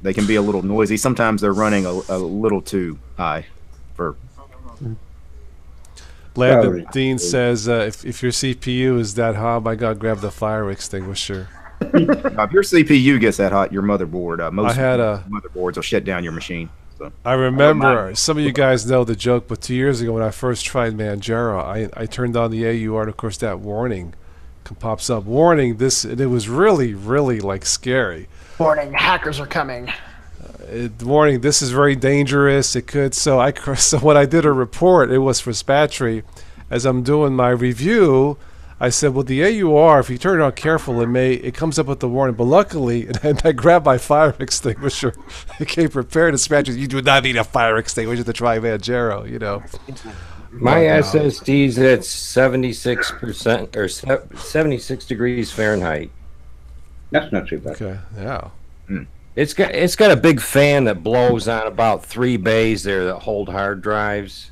they can be a little noisy. Sometimes they're running a little too high for. Landon Dean says, if your CPU is that hot, my God, grab the fire extinguisher. If your CPU gets that hot, your motherboard, most motherboards will shut down your machine. So. I remember, some of you guys know the joke, but 2 years ago when I first tried Manjaro, I turned on the AUR, and of course that warning pops up. Warning, and it was really, really like scary. Warning, hackers are coming. Warning, this is very dangerous. It could. So when I did a report, it was for Spatry. As I'm doing my review, I said, well, the AUR, if you turn it on careful, it comes up with the warning. But luckily, and I grabbed my fire extinguisher. I came prepared to Spatry. You do not need a fire extinguisher to try Manjaro, you know. My SSD's at 76% or 76 degrees Fahrenheit. That's not too bad. Okay, yeah. It's got a big fan that blows on about 3 bays there that hold hard drives.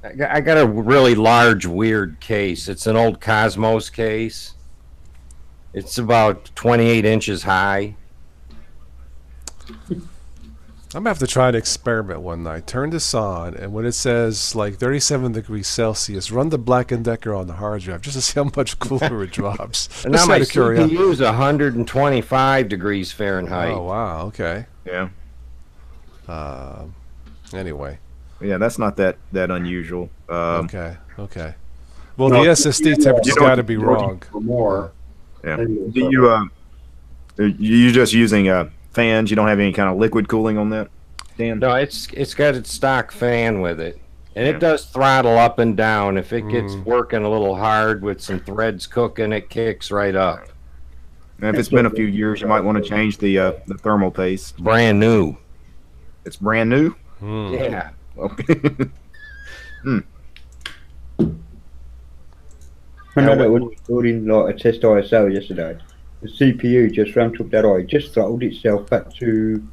I got a really large, weird case. It's an old Cosmos case. It's about 28 inches high. I'm going to have to try an experiment one night. Turn this on, and when it says like 37 degrees Celsius, run the Black & Decker on the hard drive just to see how much cooler it drops. And now my CPU is 125 degrees Fahrenheit. Oh, wow. Okay. Yeah. Anyway. Yeah, that's not that unusual. Okay. Well, the SSD temperature's got to be wrong. For more. Yeah. You just using fans? You don't have any kind of liquid cooling on that, Dan? No, it's got its stock fan with it, and it does throttle up and down. If it gets working a little hard with some threads cooking, it kicks right up. And if it's been a few years, you might want to change the thermal paste. Brand new. It's brand new. Yeah. Okay. I know that when we were doing like a test ISO yesterday, the CPU just ramped up that eye, just throttled itself back to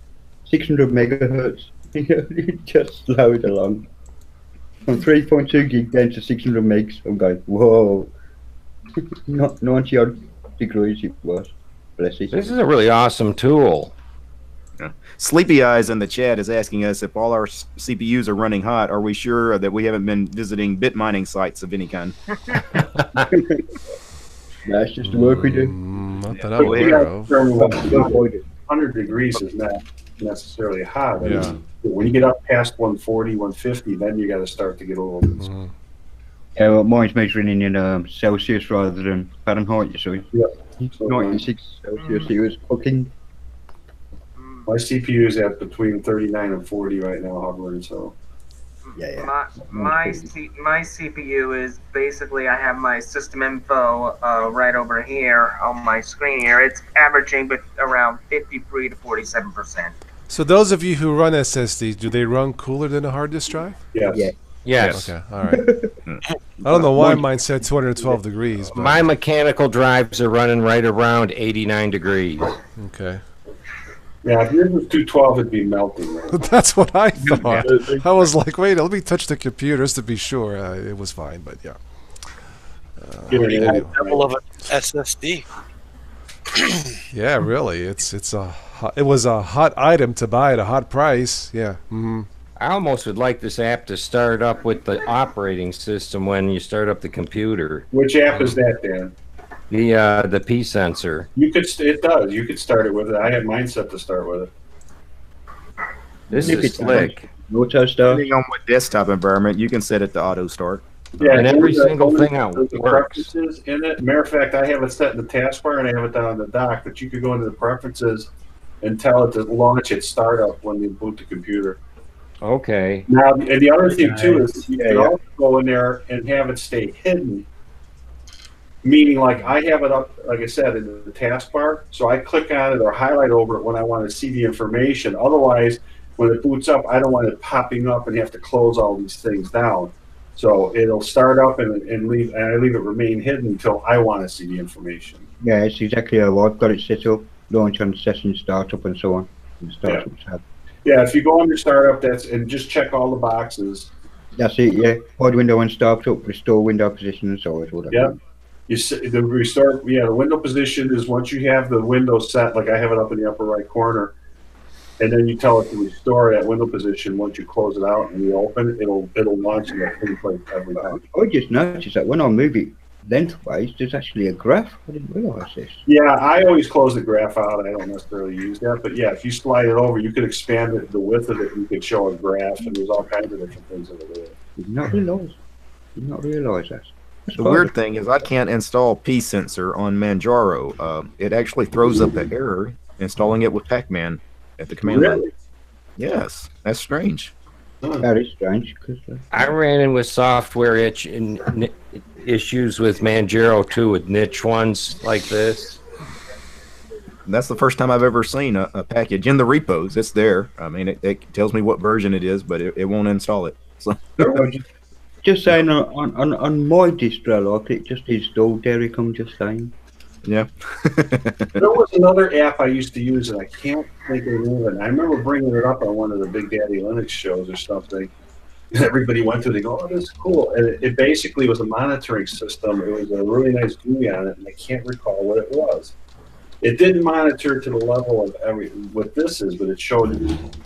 600 megahertz. It just slowed along from 3.2 gig down to 600 megs. I'm going, whoa! Not 90 odd degrees it was. Bless it. This is a really awesome tool. Yeah. Sleepy Eyes in the chat is asking us if all our CPUs are running hot. Are we sure that we haven't been visiting bit mining sites of any kind? That's just the work we do. Not that I'm aware of. 100 degrees is not necessarily hot. I mean, when you get up past 140, 150, then you got to start to get a little bit. Yeah, well, mine's measuring in Celsius rather than Fahrenheit, you see. Yeah. 96 Celsius, it was cooking. My CPU is at between 39 and 40 right now, hovering, so. My CPU is basically, I have my system info right over here on my screen here. It's averaging around 53 to 47%. So those of you who run SSDs, do they run cooler than a hard disk drive? Yes. Yeah. Yes. Okay, all right. I don't know why mine said 212 degrees. But... My mechanical drives are running right around 89 degrees. Okay. Yeah, if yours was 212, it'd be melting. Right? That's what I thought. I was like, wait, let me touch the computers to be sure. It was fine, but yeah. Anyway. Level of an SSD. Yeah, really. It was a hot item to buy at a hot price. Yeah. I almost would like this app to start up with the operating system when you start up the computer. Which app is that, Dan? The P sensor. It does. You could start it with it. I had mine set to start with it. This is slick. Auto start. Depending on what desktop environment, you can set it to auto start. Yeah, and every single thing out works. preferences in it. Matter of fact, I have it set in the taskbar and I have it down on the dock. But you could go into the preferences and tell it to launch its startup when you boot the computer. Okay. Now, and the other thing too is you can also go in there and have it stay hidden. Meaning, like I have it up, like I said, in the taskbar, so I click on it or highlight over it when I want to see the information. Otherwise, when it boots up, I don't want it popping up and have to close all these things down. So it'll start up and leave, and I leave it remain hidden until I want to see the information. Yeah, it's exactly how I've got it set up. Launch on session startup and so on. Yeah, if you go under startup, and just check all the boxes. That's it. Yeah, hide window and startup, restore window position and so on. Yeah. The restart. Yeah, the window position is once you have the window set, like I have it up in the upper right corner, and then you tell it to restore that window position. Once you close it out and reopen it, it'll launch in that same place every time. I just noticed that when I move it lengthways, there's actually a graph. I didn't realize this. Yeah, I always close the graph out. I don't necessarily use that, but yeah, if you slide it over, you could expand it, the width of it. You could show a graph, and there's all kinds of different things that are there. Did not realize that. The weird thing is I can't install P sensor on Manjaro. It actually throws up the error installing it with Pac-Man at the command line. Yes, that's strange. That is strange. I ran in with software issues with Manjaro too, with niche ones like this. That's the first time I've ever seen a package in the repos. It's there. I mean, it tells me what version it is, but it won't install it. So. Just saying, on my distro, like it just installed Derek. I'm just saying. Yeah. There was another app I used to use, and I can't think of the name of it. I remember bringing it up on one of the Big Daddy Linux shows or something. Everybody went to it. They go, "Oh, this is cool!" And it basically was a monitoring system. It was a really nice GUI on it, and I can't recall what it was. It didn't monitor to the level of what this is, but it showed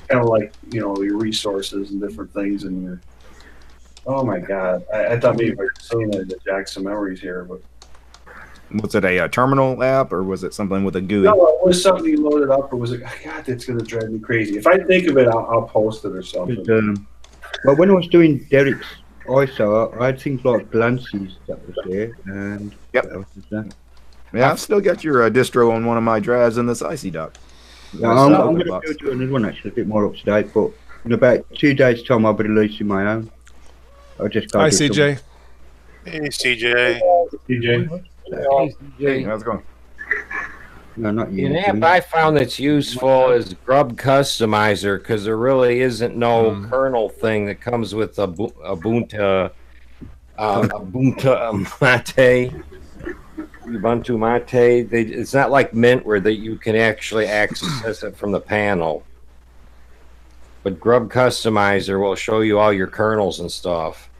kind of like your resources and different things and your. Oh my God! I thought maybe I was saying that to jog some memories here, but Was it a terminal app, or was it something with a GUI? No, it was something you loaded up, or was it? God, that's gonna drive me crazy. If I think of it, I'll post it or something. Well, when I was doing Derek's ISO, I had things like Glances that was there, and yep. What else is that? Yeah, I've still got your distro on one of my drives in this IC dock. Yeah, I'm going to do another one actually, a bit more up to date, but in about 2 days' time, I'll be releasing my own. I'll just go. Hi, CJ. Hey, CJ. CJ. Hey, CJ. How's it going? No, not you. An app I found that's useful is Grub Customizer, because there really isn't no kernel thing that comes with Ubuntu Mate. It's not like Mint where you can actually access it from the panel. But Grub Customizer will show you all your kernels and stuff.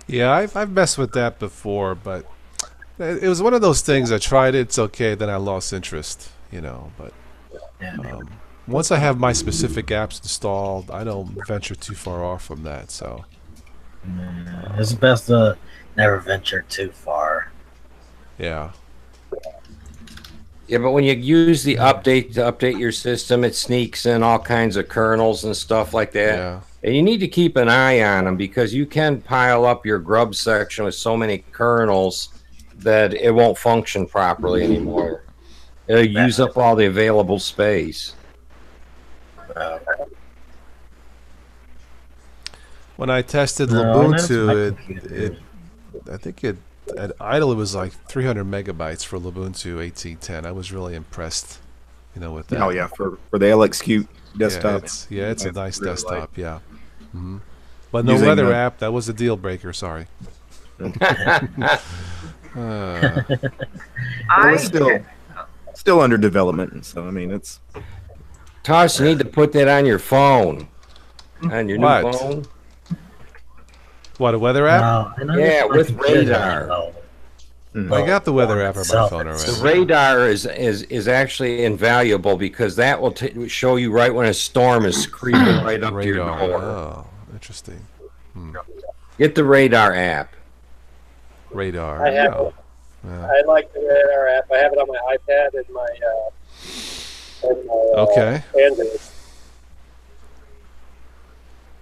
Yeah, I've messed with that before, but it was one of those things. I tried it, it's okay, then I lost interest, you know. But once I have my specific apps installed, I don't venture too far off from that. So it's best to never venture too far. Yeah. Yeah, but when you use the update to update your system, it sneaks in all kinds of kernels and stuff like that. Yeah. And you need to keep an eye on them, because you can pile up your grub section with so many kernels that it won't function properly anymore. It'll use up all the available space. When I tested Ubuntu, I think at idle it was like 300 megabytes for Ubuntu 1810. I was really impressed, you know, with that. Oh yeah, for the LXQ desktop. Yeah, it's a nice really desktop. Yeah. Mm-hmm. But no weather app. That was a deal breaker. Sorry. It's still under development, so I mean it's. TOS, you need to put that on your phone, on your new phone. What, a weather app? Yeah, with radar. I got the weather app on my phone already. The radar is actually invaluable, because that will show you right when a storm is creeping right up to your door. Oh, interesting. Get the radar app. Radar. I have. I like the radar app. I have it on my iPad and my. Okay. Android.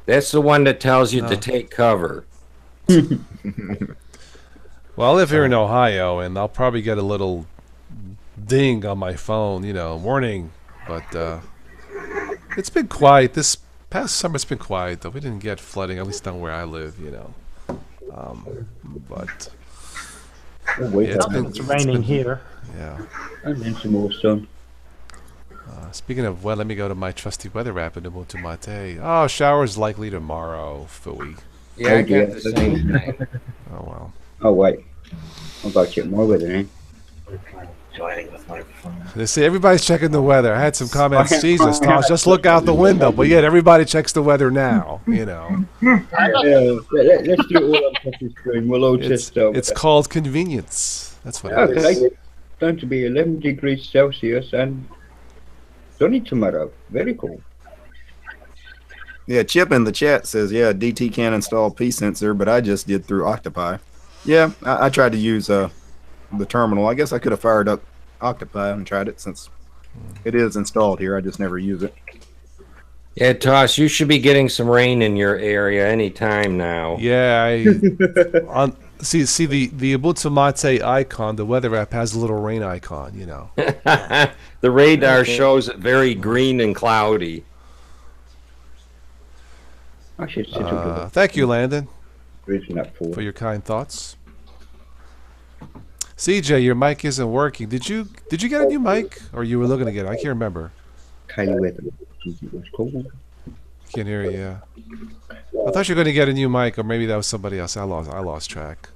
That's the one that tells you to take cover. Well, I live here in Ohio, and I'll probably get a little ding on my phone, you know, warning. But it's been quiet. This past summer it's been quiet, though. We didn't get flooding, at least not where I live, you know. But it's raining here. Yeah. And then some more sun. Speaking of let me go to my trusty weather app in Ubuntu Mate. Oh, showers likely tomorrow, Phooey. Yeah, I got the same thing. Oh, well. Oh, wait. I've got to check my weather then. Joining with my phone. They say everybody's checking the weather. I had some comments. Jesus, Tom, just look out the window. But yet everybody checks the weather now, you know. Yeah, let's do it all on top of the screen. We'll all test out. It's called convenience. That's what it is. Okay. It's going to be 11 degrees Celsius and sunny tomorrow. Very cool. Yeah, Chip in the chat says, yeah, DT can install P-Sensor, but I just did through Octopi. Yeah, I tried to use the terminal. I guess I could have fired up Octopi and tried it, since it is installed here. I just never use it. Yeah, TOS, you should be getting some rain in your area anytime now. Yeah, see the Ubuntu Mate icon, the weather app has a little rain icon, you know. The radar shows it very green and cloudy. I should thank you, Landon, for your kind thoughts. CJ, your mic isn't working. Did you get a new mic, or you were looking to get it? I can't remember. Can't hear you. Yeah. I thought you were going to get a new mic, or maybe that was somebody else. I lost track.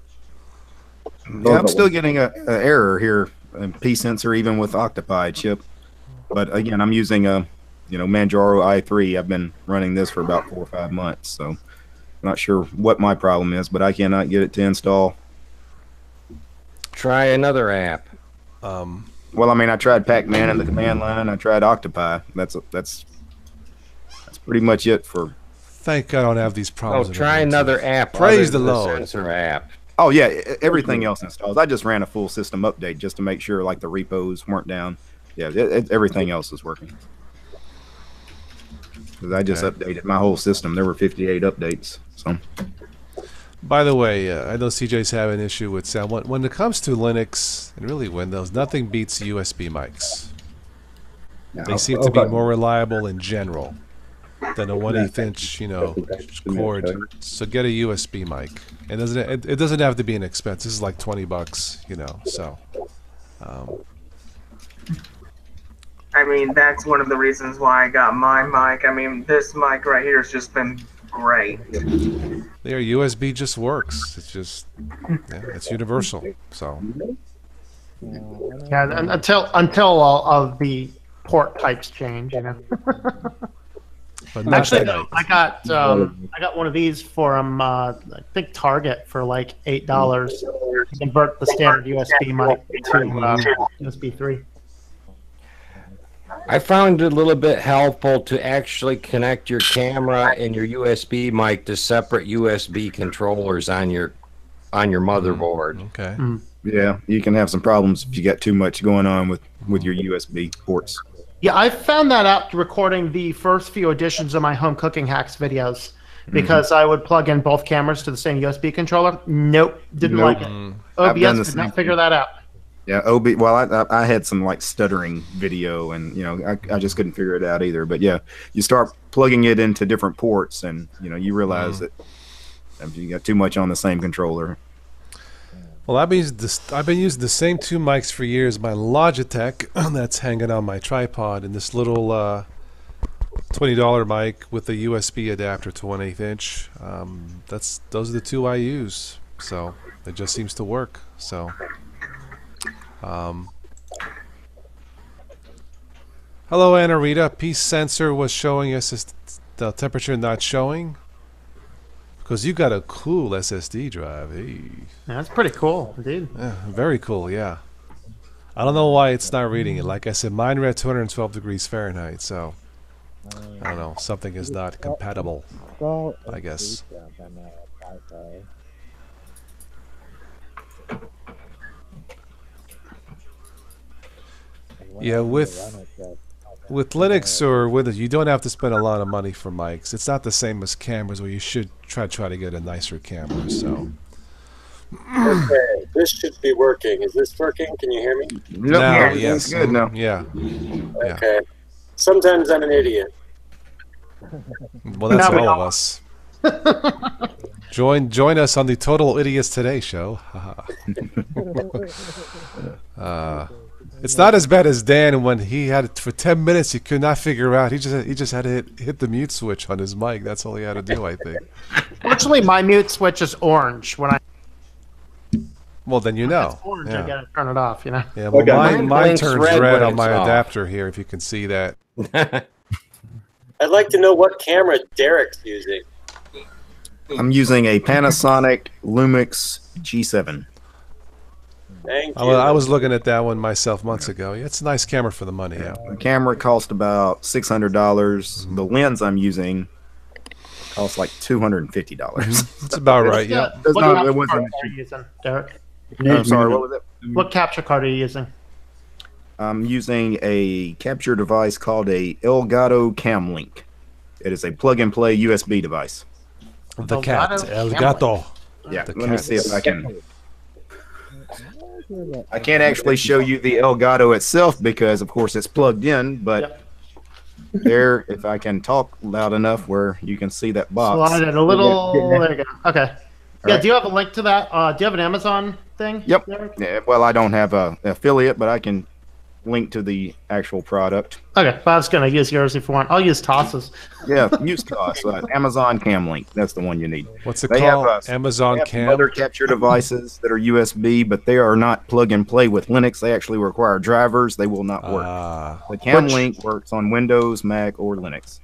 Yeah, I'm still getting an error here in P-Sensor, even with Octopi, Chip. But again, I'm using Manjaro i3. I've been running this for about 4 or 5 months, so I'm not sure what my problem is, but I cannot get it to install. Try another app. Well, I mean, I tried Pac-Man in the command line. I tried Octopi. That's pretty much it for Thank God I don't have these problems. Oh, try another app. Praise the other than Lord. Sensor app. Oh yeah, everything else installs. I just ran a full system update just to make sure like the repos weren't down. Yeah, everything else is working. Because I just updated my whole system. There were 58 updates. So. By the way, I know CJ's having an issue with sound. When it comes to Linux and really Windows, nothing beats USB mics. They seem to be more reliable in general than a 1/8 inch, cord. So get a USB mic. And it doesn't have to be an expense. This is like $20, So. I mean, that's one of the reasons why I got my mic. I mean, this mic right here has just been great. Their USB just works. It's just, it's universal. So. Yeah, until all of the port types change, But actually, no, I got one of these from I think Target for like $8 to convert the standard USB mic to USB 3. I found it a little bit helpful to actually connect your camera and your USB mic to separate USB controllers on your motherboard. Okay. Yeah, you can have some problems if you got too much going on with your USB ports. Yeah, I found that out recording the first few editions of my home cooking hacks videos because I would plug in both cameras to the same USB controller. Nope, didn't like it. OBS did not figure that out. Yeah, well, I had some like stuttering video, and I just couldn't figure it out either. But yeah, you start plugging it into different ports, and you realize that you got too much on the same controller. Well, I've been using the same two mics for years. My Logitech that's hanging on my tripod, and this little $20 mic with a USB adapter to 1/8 inch. Those are the two I use. So it just seems to work. So. Hello, Anna Rita. Peace sensor was showing us the temperature not showing because you got a cool SSD drive. Hey. Yeah, that's pretty cool, indeed. Yeah, very cool. Yeah. I don't know why it's not reading it. Like I said, mine read 212 degrees Fahrenheit. So I don't know. Something is not compatible, I guess. Yeah, with Linux or Windows, you don't have to spend a lot of money for mics. It's not the same as cameras where you should try to get a nicer camera. So. Okay, this should be working. Is this working? Can you hear me? No, yes. Good now. Yeah. Okay. Sometimes I'm an idiot. Well, that's all of us. Join us on the Total Idiots Today show. It's not as bad as Dan when he had it for 10 minutes. He could not figure out. He just had to hit the mute switch on his mic. That's all he had to do, I think. Fortunately, my mute switch is orange when I. Well, then you know. It's orange, I gotta turn it off. Yeah, well, mine turns red on my adapter here. If you can see that. I'd like to know what camera Derek's using. I'm using a Panasonic Lumix G7. Thank you. I was looking at that one myself months ago. Yeah, it's a nice camera for the money. Yeah. The camera cost about $600. The lens I'm using costs like $250. That's about right. Yeah. What capture card are you using, Derek? I'm sorry. What was it? What capture card are you using? I'm using a capture device called a Elgato Camlink. It is a plug-and-play USB device. The cat, Elgato. Yeah, let me see if I can. I can't actually show you the Elgato itself because, of course, it's plugged in. But there, if I can talk loud enough where you can see that box. Slide it a little. There you go. Okay. Yeah. Do you have a link to that? Do you have an Amazon thing? Yep. Yeah, well, I don't have an affiliate, but I can link to the actual product. Okay, well, I was going to use yours if you want. I'll use TOS's. Yeah, use TOS. Amazon Camlink. That's the one you need. What's it called? Amazon Cam? Other capture devices that are USB, but they are not plug and play with Linux. They actually require drivers. They will not work. The Camlink works on Windows, Mac, or Linux.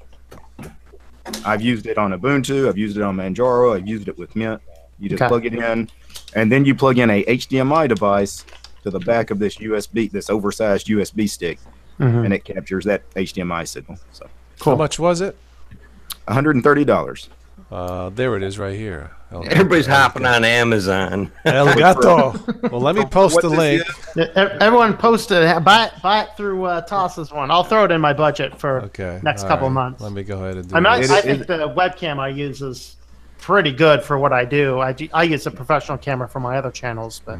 I've used it on Ubuntu. I've used it on Manjaro. I've used it with Mint. You just plug it in, and then you plug in a HDMI device to the back of this oversized USB stick, and it captures that HDMI signal. So, How much was it? $130. There it is right here. Everybody's hopping on Amazon. El Gato. Well, let me post the link. Everyone post it. Buy it through TOS's one. I'll throw it in my budget for next couple months. Let me go ahead and do I think the webcam I use is pretty good for what I do. I use a professional camera for my other channels, but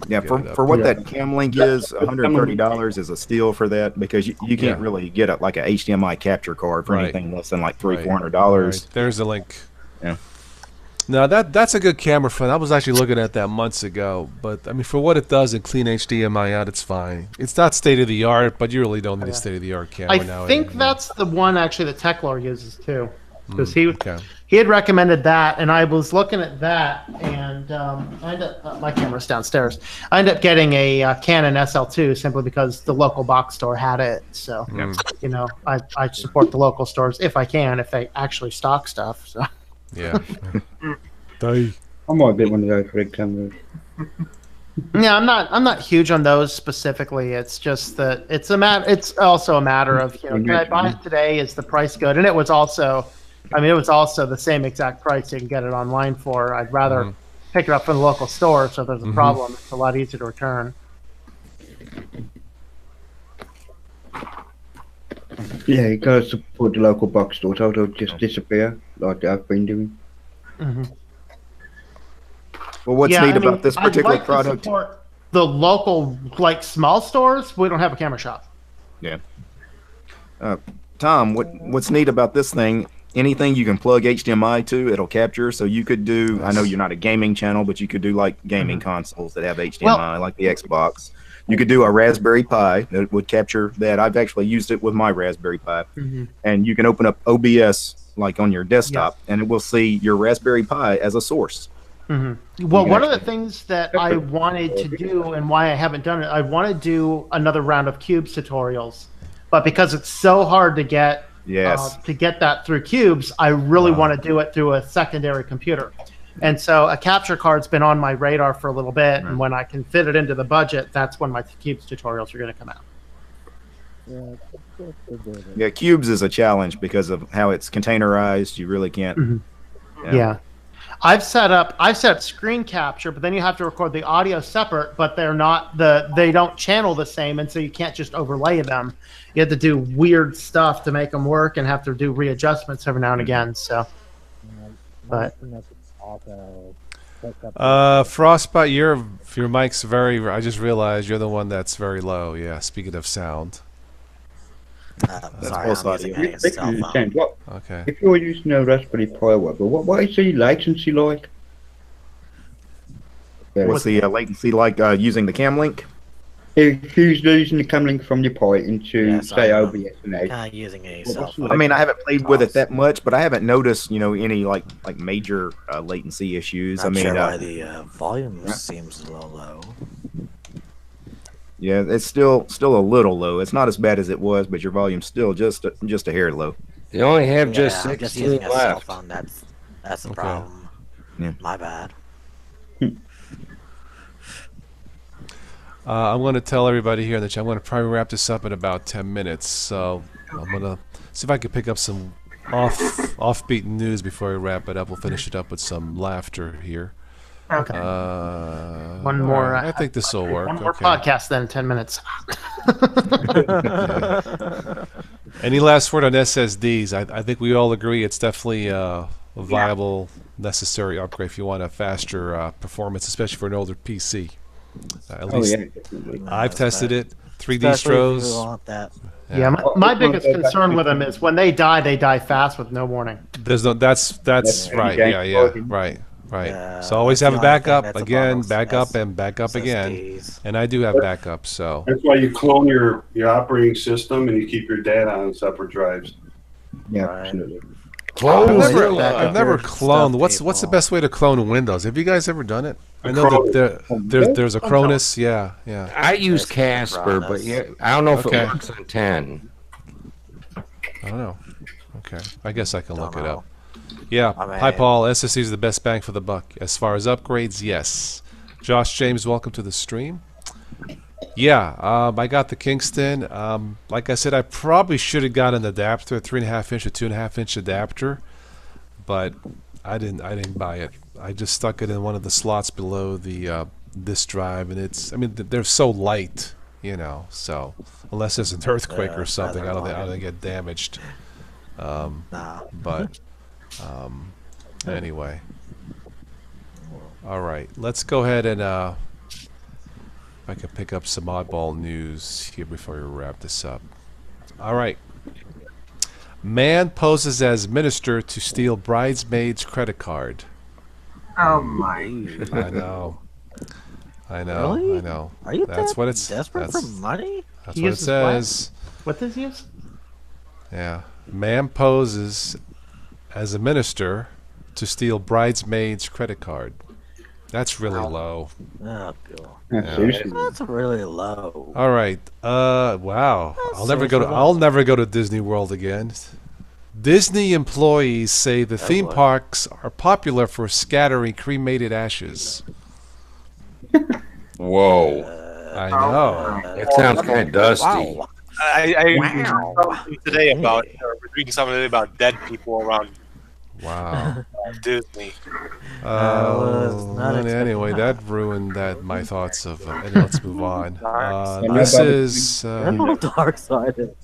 yeah, for what that cam link is, $130 is a steal for that, because you can't really get a HDMI capture card for anything less than like $300-400. Right. There's the link. Yeah. No, that's a good camera phone. I was actually looking at that months ago, but I mean, for what it does in clean HDMI out, it's fine. It's not state of the art, but you really don't need a state of the art camera now. I think that's the one actually that Techlore uses too, because he had recommended that, and I was looking at that, and I ended up, my camera's downstairs. I ended up getting a Canon SL2 simply because the local box store had it. So you know, I support the local stores if I can, if they actually stock stuff. So. Yeah. I might get one of those rig cameras. Yeah, I'm not huge on those specifically. It's just that it's also a matter of, you know, can I buy it today? Is the price good? And it was also the same exact price you can get it online for. I'd rather pick it up from the local store, so if there's a problem, it's a lot easier to return. Yeah, you gotta support the local box stores, or they'll just disappear like I've been doing. Well, what's neat about this particular product? To support the local, like, small stores. We don't have a camera shop. Yeah. Tom, what's neat about this thing? Anything you can plug HDMI to, it'll capture. So you could do. I know you're not a gaming channel, but you could do like gaming consoles that have HDMI, like the Xbox. You could do a Raspberry Pi that would capture that. I've actually used it with my Raspberry Pi. And you can open up OBS like on your desktop, and it will see your Raspberry Pi as a source. Well, one of the things that I wanted to do, and why I haven't done it, I want to do another round of Cubes tutorials, but because it's so hard to get that through Cubes, I really want to do it through a secondary computer. And so a capture card's been on my radar for a little bit, and when I can fit it into the budget, that's when my Cubes tutorials are going to come out. Yeah, Cubes is a challenge because of how it's containerized. You really can't. Yeah. I've set up screen capture, but then you have to record the audio separate, but they don't channel the same, and so you can't just overlay them. You have to do weird stuff to make them work and have to do readjustments every now and again. So, but Frostbite, your mic's very. I just realized you're the one that's very low. Yeah. Speaking of sound. Sorry, I'm using a cell phone. Okay. If you're using a Raspberry Pi or whatever, what is the latency like? What's the latency like using the cam link? If you're using the cam link from your Pi into, say, OBS and Edge. Using a cell phone. I mean, I haven't played with it that much, but I haven't noticed, any like major latency issues. Not sure why the volume seems a little low. Yeah, it's still a little low. It's not as bad as it was, but your volume's still just a hair low. You only have just 16 just using left. A cell phone. That's the problem. Yeah. My bad. I'm going to tell everybody here in the chat. I'm going to probably wrap this up in about 10 minutes. So I'm going to see if I can pick up some offbeat news before we wrap it up. We'll finish it up with some laughter here. Okay. One more. I think this will work. One more podcast then in 10 minutes. Any last word on SSDs? I think we all agree it's definitely a viable, necessary upgrade if you want a faster performance, especially for an older PC. At least I've tested it. 3D Stros. Yeah, my biggest concern with them is when they die fast with no warning. There's no. That's right. Yeah. Right. So always have a backup again, backup and backup again. And I do have backup, so that's why you clone your operating system and you keep your data on separate drives. Yeah, absolutely. I've never cloned. What's the best way to clone Windows? Have you guys ever done it? I know that there's a Cronus. Yeah. I use Casper, but I don't know if it works on 10. I don't know. Okay, I guess I can look it up. Yeah. Hi, Paul. SSD is the best bang for the buck. As far as upgrades, yes. Josh James, welcome to the stream. Yeah, I got the Kingston. Like I said, I probably should have got an adapter, a 3.5 inch or 2.5 inch adapter, but I didn't buy it. I just stuck it in one of the slots below the disk drive, and I mean, they're so light, you know. So unless there's an earthquake or something, I don't think they get damaged. But anyway, all right, let's go ahead and if I can pick up some oddball news here before we wrap this up. All right. Man poses as minister to steal bridesmaid's credit card. Oh my! I know. Really? I know. Are you that's what it's desperate for money? That's what it says. What does he use? Yeah. Man poses as a minister to steal bridesmaid's credit card. That's really low. Oh, God. Yeah. That's really low. All right. Wow. I'll never go to Disney World again. Disney employees say the theme parks are popular for scattering cremated ashes. Whoa. I know. That sounds kind of dusty. Wow. I read today about reading something today about dead people around. Wow. Disney. Anyway, that ruined my thoughts of. Let's move on. This is. Dark side.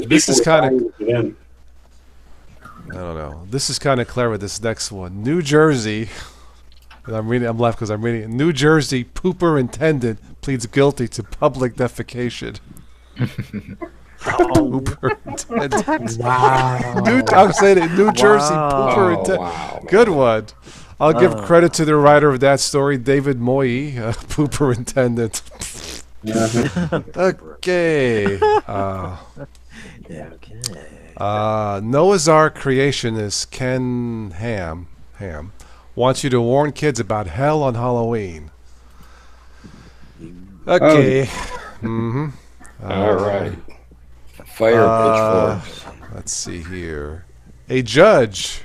This is kind of. I don't know. This is kind of clever. This next one, New Jersey. I'm left because I'm reading it. New Jersey pooper attendant pleads guilty to public defecation. Pooper attendant. Wow. I'm saying it. New Jersey pooper attendant. Wow. Good one. I'll give credit to the writer of that story, David Moye, pooper attendant. Okay. Noah's Ark creationist Ken Ham wants you to warn kids about hell on Halloween. Okay. All right. Fire pitchforks. Let's see here. A judge.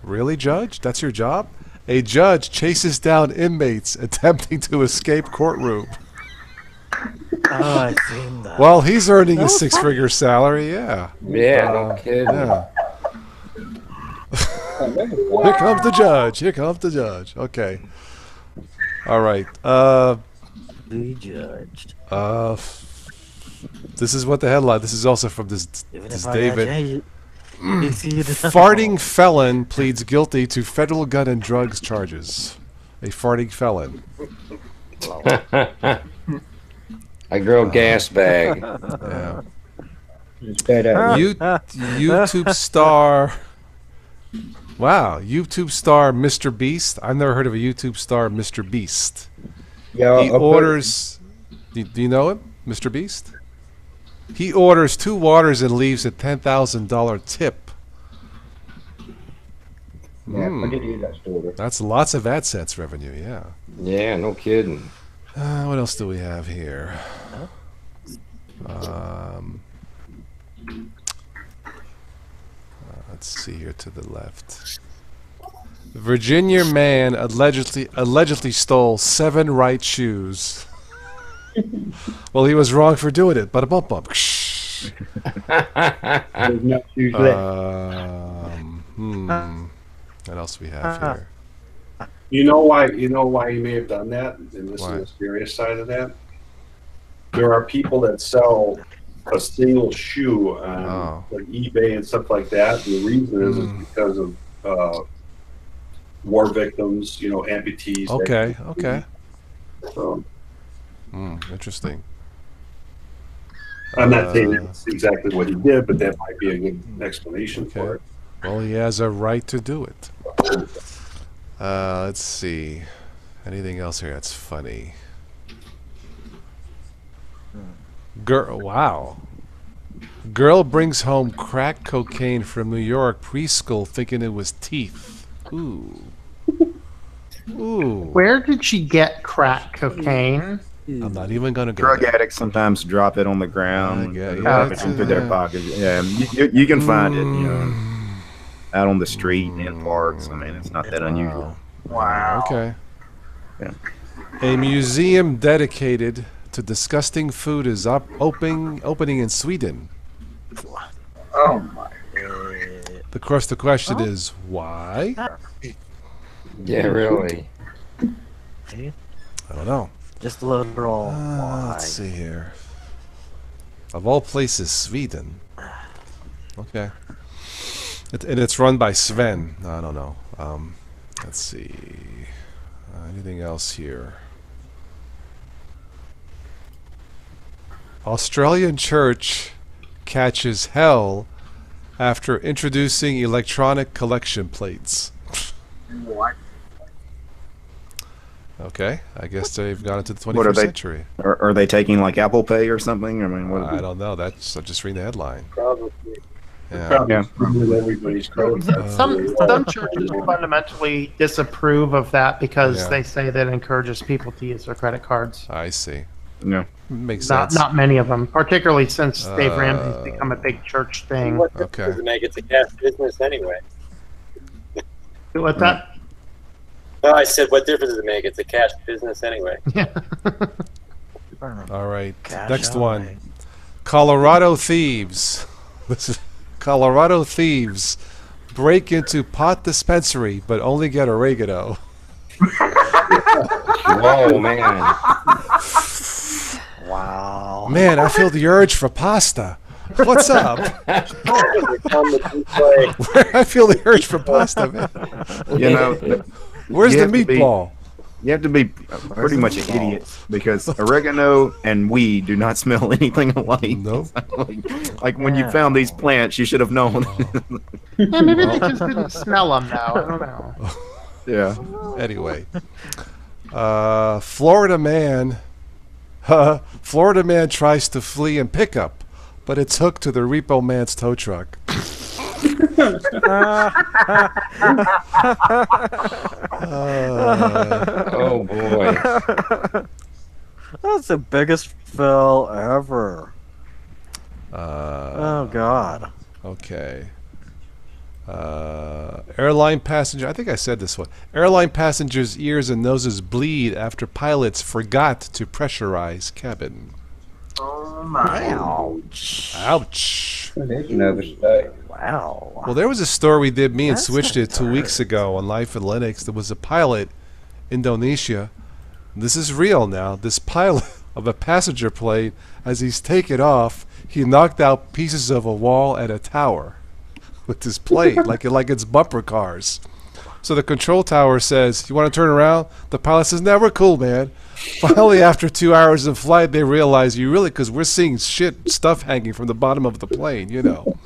Really, judge? That's your job? A judge chases down inmates attempting to escape courtroom. Oh, I've seen that. Well, he's earning a six-figure salary, yeah. Yeah, no kidding. Yeah. Here comes the judge. Here comes the judge. Okay. All right. Be judged. This is what the headline. This is also from this David. Farting Farting felon pleads guilty to federal gun and drugs charges. A farting felon. A girl gas bag. Yeah. Better. YouTube star. Wow, YouTube star Mr. Beast. I've never heard of a YouTube star Mr. Beast. Yeah, He orders. Do you know him, Mr. Beast? He orders 2 waters and leaves a $10,000 tip. Yeah, I did hear that story. That's lots of AdSense revenue. Yeah. Yeah, no kidding. What else do we have here? Let's see here to the left. Virginia man allegedly stole 7 right shoes. Well, he was wrong for doing it. But bump bump. There's no shoes left. What else do we have here? You know why he may have done that? And this Why? is the serious side of that. There are people that sell a single shoe on like eBay and stuff like that. The reason is because of war victims, amputees. Okay. So, Interesting. I'm not saying that's exactly what he did, but that might be a good explanation for it. Well, he has a right to do it. Let's see. Anything else here that's funny? Wow. Girl brings home crack cocaine from New York preschool thinking it was teeth. Ooh. Where did she get crack cocaine? I'm not even going to go Drug there. addicts sometimes drop it on the ground, yeah, it into their pockets. Yeah, you can find it, out on the street in parks. I mean, it's not that unusual. Wow. Okay. Yeah. A museum dedicated to disgusting food is opening in Sweden. Oh my. Of course, the question is why? Yeah, really. See? I don't know. Just a literal why. Let's see here. Of all places, Sweden. Okay. And it's run by Sven. I don't know. Let's see. Anything else here? Australian church catches hell after introducing electronic collection plates. What? Okay, I guess they've gone into the 21st What are they? century. Are they taking like Apple Pay or something? I mean, I don't know. I'm just reading the headline. Probably. Yeah. Everybody's credit. Some churches fundamentally disapprove of that because they say that it encourages people to use their credit cards. I see. Yeah. Makes sense. Not many of them, particularly since Dave Ramsey's become a big church thing. What difference does it make? It's a cash business anyway. What's that? Well, I said, what difference does it make? It's a cash business anyway. Yeah. All right. Cash Next out, one. right? Colorado thieves. Colorado thieves break into pot dispensary but only get oregano. Whoa, man. Wow. Man, I feel the urge for pasta. What's up? I feel the urge for pasta, man. You know, Where's you the have to be- meatball? You have to be pretty much an idiot because oregano and weed do not smell anything alike. Nope. Like when you found these plants, you should have known. Yeah, maybe they just didn't smell them now. I don't know. Yeah. Anyway, Florida man tries to flee in pickup, but it's hooked to the repo man's tow truck. Oh boy. That's the biggest fill ever. Oh God. Okay. Airline passenger. I think I said this one. Airline passengers' ears and noses bleed after pilots forgot to pressurize cabin. Oh my. Ouch. Ouch. Wow. Well, there was a story we did. Me and That's Switched it 2 weeks ago on Life and Linux. There was a pilot, Indonesia. This is real now. This pilot of a passenger plane, as he's taken off, he knocked out pieces of a wall and a tower with his plane, like it's bumper cars. So the control tower says, "You want to turn around?" The pilot says, "No, we're cool, man." Finally, after 2 hours of flight, they realize because we're seeing stuff hanging from the bottom of the plane, you know.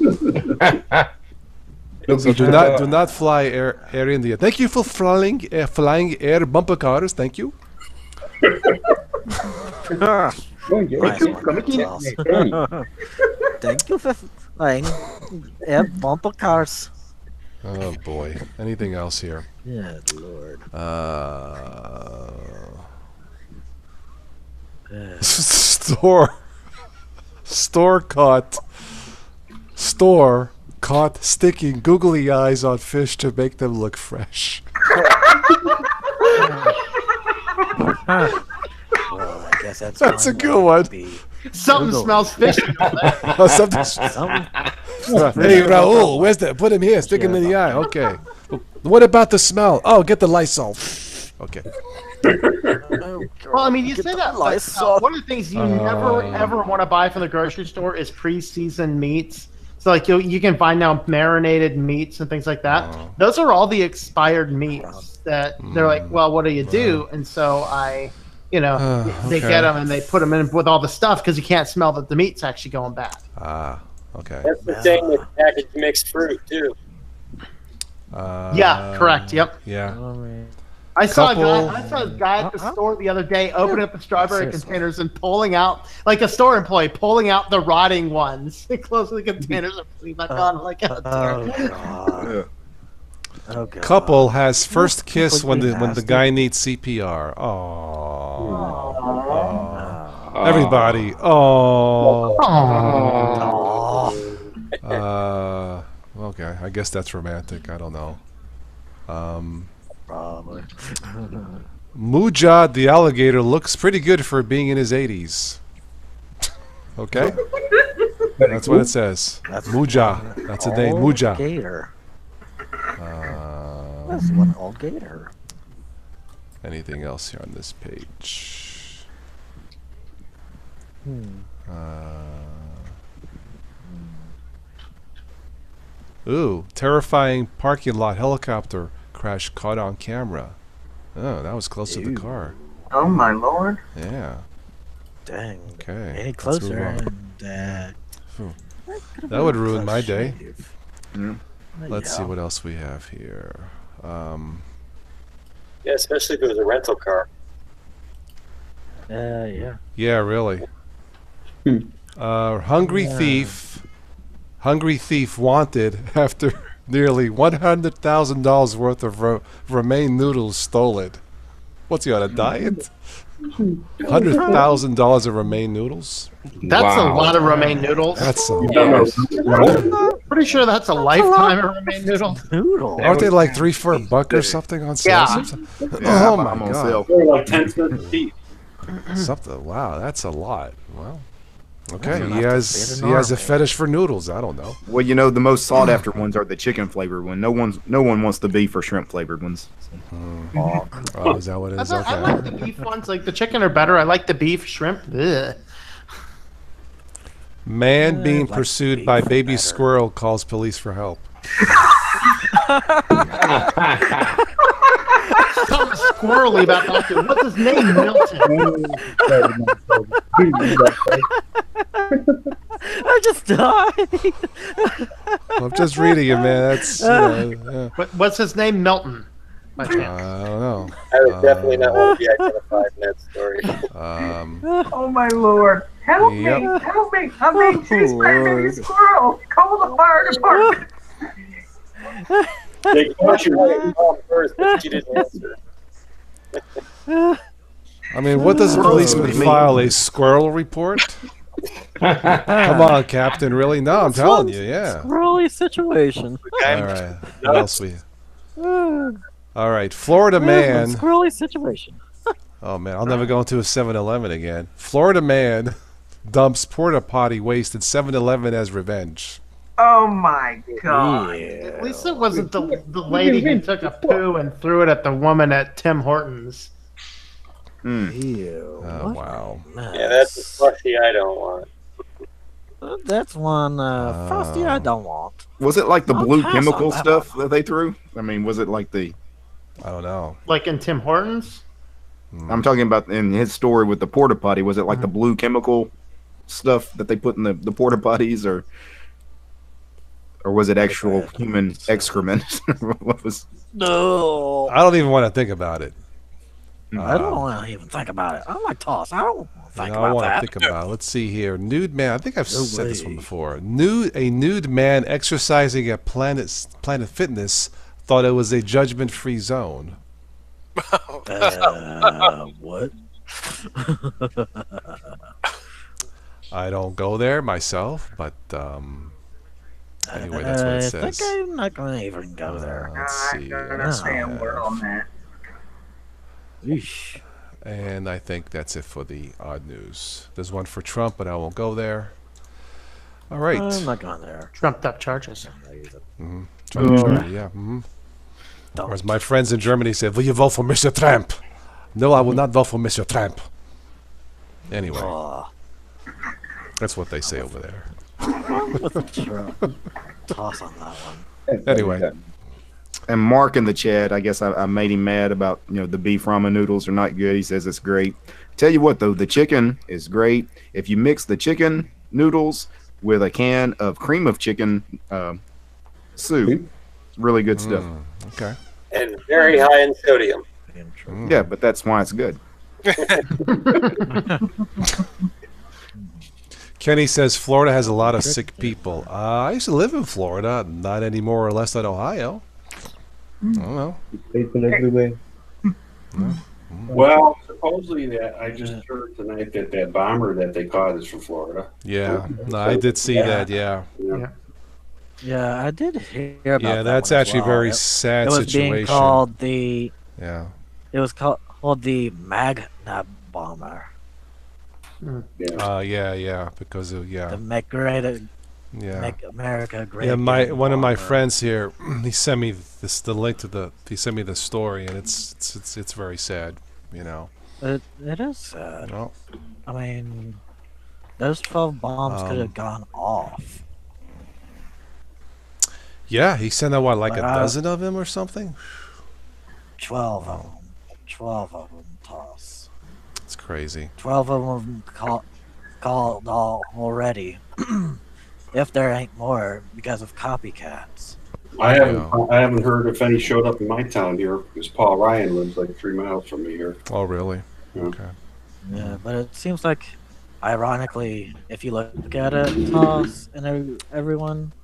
So do not fly Air India. Thank you for flying air bumper cars. Thank you. Thank you for flying bumper cars. Oh boy. Anything else here? Yeah, Lord. Store caught sticking googly eyes on fish to make them look fresh. Well, I guess That's a good one. Something smells fishy. Something. Hey Raul, where's that? Put him here. Stick him in the eye. Okay. What about the smell? Oh, get the Lysol. Okay. Well, I mean, you say that. Like, one of the things you never ever want to buy from the grocery store is pre-seasoned meats. So, like, you can find now marinated meats and things like that. Those are all the expired meats that they're like, well, what do you do? And so they get them and they put them in with all the stuff because you can't smell that the meat's actually going bad. Okay. That's the same with packaged mixed fruit too. Yeah, correct. Yep. Yeah. I saw a guy at the store the other day opening up the strawberry containers and pulling out, like a store employee, pulling out the rotting ones and closing the containers and putting back on. Like, God. Couple has first kiss when the guy needs CPR. Everybody. Okay, I guess that's romantic. I don't know. Probably. Muja the alligator looks pretty good for being in his 80s. Okay? That's what it says. Muja. That's the name. Muja. Gator. That's one old gator. Anything else here on this page? Ooh, terrifying parking lot helicopter crash caught on camera. Oh, that was close to the car. Oh my lord. Yeah. Dang. Okay. Any let's move closer on. and That would ruin my day. Yeah. Let's see what else we have here. Yeah, especially if it was a rental car. yeah. Yeah, really. Hungry thief wanted after nearly $100,000 worth of romaine noodles stolen. What's he on a diet? $100,000 of romaine noodles. That's a lot of romaine noodles. That's a lot. Pretty sure that's a lifetime of romaine noodles. Aren't they like $3 for $1 or something on sale? Yeah. Oh my god. They're like 10 cents a piece. Something. Wow, that's a lot. Wow. Okay, That's he has a fetish for noodles. I don't know. Well, you know, the most sought after ones are the chicken flavored one. No one wants the beef or shrimp flavored ones. Oh, is that what it is? I Okay. like the beef ones. Like the chicken are better. I like the beef. Shrimp. Ugh. Man being pursued by baby squirrel calls police for help. Something squirrely about that. What's his name? Milton. I just died. I'm just reading it, man. That's yeah. What's his name? Milton. I don't know. I would definitely not want to be identified in that story. Oh my lord. Help me! Help me! I'm being chased by a baby squirrel! Call the fire department! They caught you. First, but she didn't answer. I mean, what does a policeman file? A squirrel report? Come on, Captain. Really? No, I'm telling you, yeah. Squirrely situation. All right. What else we? All right, Florida man. Squirrely situation. Oh man, I'll never go into a 7-Eleven again. Florida man dumps porta potty waste at 7-Eleven as revenge. Oh my god. At least it wasn't the lady who took a poo and threw it at the woman at Tim Hortons. Ew. Oh wow. Yeah, that's a slushy I don't want. That's one frosty I don't want. Was it like the blue pass chemical on that stuff that they threw? I mean, was it like the? I don't know. Like in Tim Hortons? I'm talking about in his story with the porta potty. Was it like the blue chemical stuff that they put in the porta potties, or was it actual human excrement? What was? No. I don't even want to think about it. I don't want to even think about it. I'm like TOS. I don't think I about want to that. think about it. Let's see here. Nude man. I think I've said this one before. A nude man exercising at Planet Fitness thought it was a judgment-free zone. What? I don't go there myself, but anyway, that's what it says. I think I'm not going to even go there. Let's see. I'm gonna say a word on that. Eesh. And I think that's it for the odd news. There's one for Trump, but I won't go there. All right. I'm not going there. Trumped up charges. Trump, yeah. Or as my friends in Germany said, will you vote for Mr. Trump? No, I will not vote for Mr. Trump. Anyway. That's what they say over there. TOS on that one. Anyway. And Mark in the chat, I guess I made him mad about, the beef ramen noodles are not good. He says it's great. Tell you what, though, the chicken is great. If you mix the chicken noodles with a can of cream of chicken soup, really good stuff. Okay. And very high in sodium. Yeah, but that's why it's good. Kenny says Florida has a lot of sick people. I used to live in Florida, not any more or less than Ohio. I don't know. People everywhere. Well, supposedly that I just heard tonight that bomber that they caught is from Florida. Yeah, no, I did see that. Yeah. Yeah, I did hear about that. Yeah, that's one as actually a well. very sad it was situation. being called the. Yeah. It was called. Well, the Magna bomber. Yeah, because of The Make America Great. Yeah, one of my friends here, he sent me the link to he sent me the story, and it's very sad, you know. It is sad. Well, I mean, those 12 bombs could have gone off. Yeah, he sent out what, like a dozen of them or something? 12 of them. 12 of them, TOS. It's crazy. 12 of them called already. If there ain't more, because of copycats. I haven't heard if any showed up in my town here, because Paul Ryan lives like 3 miles from me here. Oh, really? Yeah. Okay. Yeah, but it seems like, ironically, if you look at it, TOS and everyone,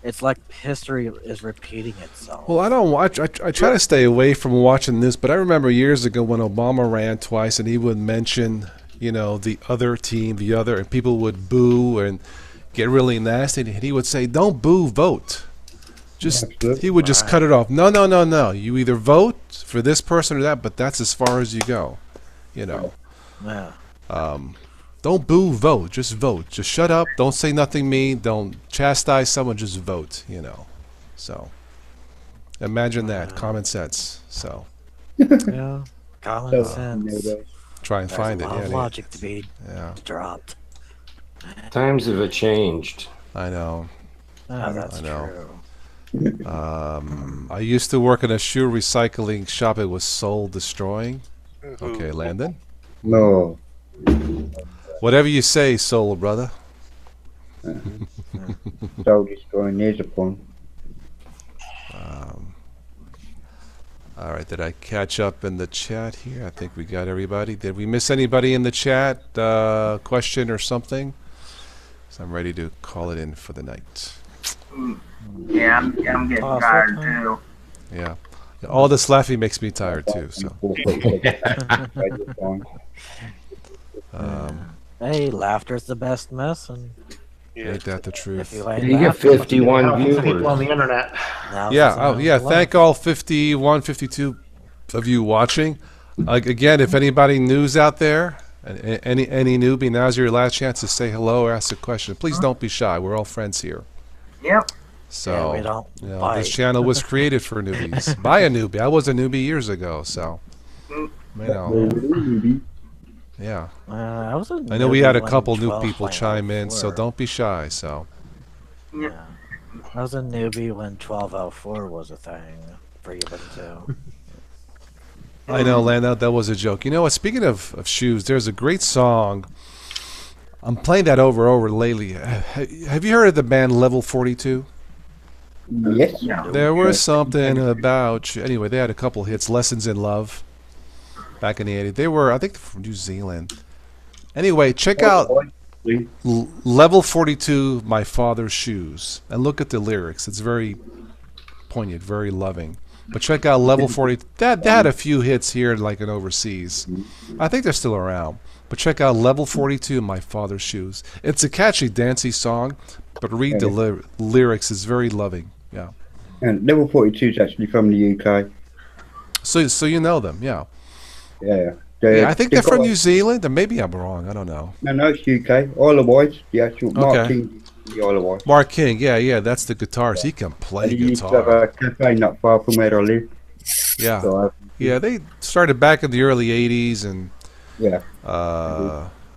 it's like history is repeating itself. Well, I don't watch. I try to stay away from watching this, but I remember years ago when Obama ran twice, and he would mention, you know, the other team, and people would boo and get really nasty, and he would say, "Don't boo, vote." He would just cut it off. No. You either vote for this person or that, but that's as far as you go. You know. Yeah. Don't boo, vote. Just vote. Just shut up. Don't say nothing mean. Don't chastise someone. Just vote. You know. So imagine that. Common sense. So. Yeah. Common sense. Try and find it. A lot of yeah, logic to be dropped. Times have changed. I know. Oh, that's true. true. I used to work in a shoe recycling shop. It was soul destroying. Okay, Landon. No. Whatever you say, soul brother. Soul destroying is a pun. All right, did I catch up in the chat here? I think we got everybody. Did we miss anybody in the chat? Question or something? So I'm ready to call it in for the night. Yeah, I'm getting tired too. Yeah. All this laughing makes me tired too. So. Hey, laughter's the best medicine. Ain't that the truth? If you get 51 viewers. People on the internet. Yeah. Oh, yeah. Thank all 51, 52 of you watching. Again, if anybody news out there, any newbie, now's your last chance to say hello or ask a question. Please don't be shy. We're all friends here. Yep. So, we don't this channel was created for newbies by a newbie. I was a newbie years ago, so you know. Yeah. I know we had a couple new people chime in, so don't be shy. So. Yeah. I was a newbie when 1204 was a thing for even too. I know, Lando, that was a joke. You know what? Speaking of shoes, there's a great song. I'm playing that over lately. Have you heard of the band Level 42? Yes. There was something about you. Anyway, they had a couple hits. Lessons in Love. Back in the 80s. They were, I think, from New Zealand. Anyway, check out Level 42, My Father's Shoes. And look at the lyrics. It's very poignant, very loving. But check out Level 40. That had a few hits here, like in overseas. I think they're still around. But check out Level 42, My Father's Shoes. It's a catchy, dancey song, but read the lyrics. It's very loving. Yeah. And Level 42 is actually from the UK. So you know them, yeah. Yeah. I think they're from New Zealand, or maybe I'm wrong. I don't know. No, it's UK. Isle of Wight, the actual Mark King, the Isle of Wight. Mark King, yeah, that's the guitarist. He can play guitar. He used to have a cafe not far from where I live. Yeah, so yeah, they started back in the early '80s, and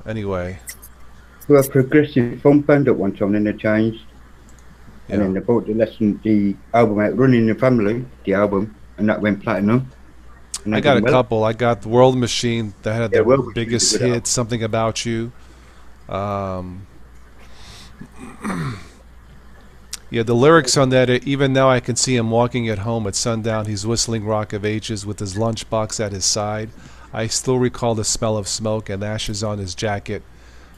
anyway, they were a progressive funk band at one time, then they changed, and then they bought the album out, Running the Family, the album, and that went platinum. I got a couple. I got the World Machine that had the biggest hit, Something About You. Yeah, the lyrics on that, even now I can see him walking at home at sundown. He's whistling Rock of Ages with his lunchbox at his side. I still recall the smell of smoke and ashes on his jacket.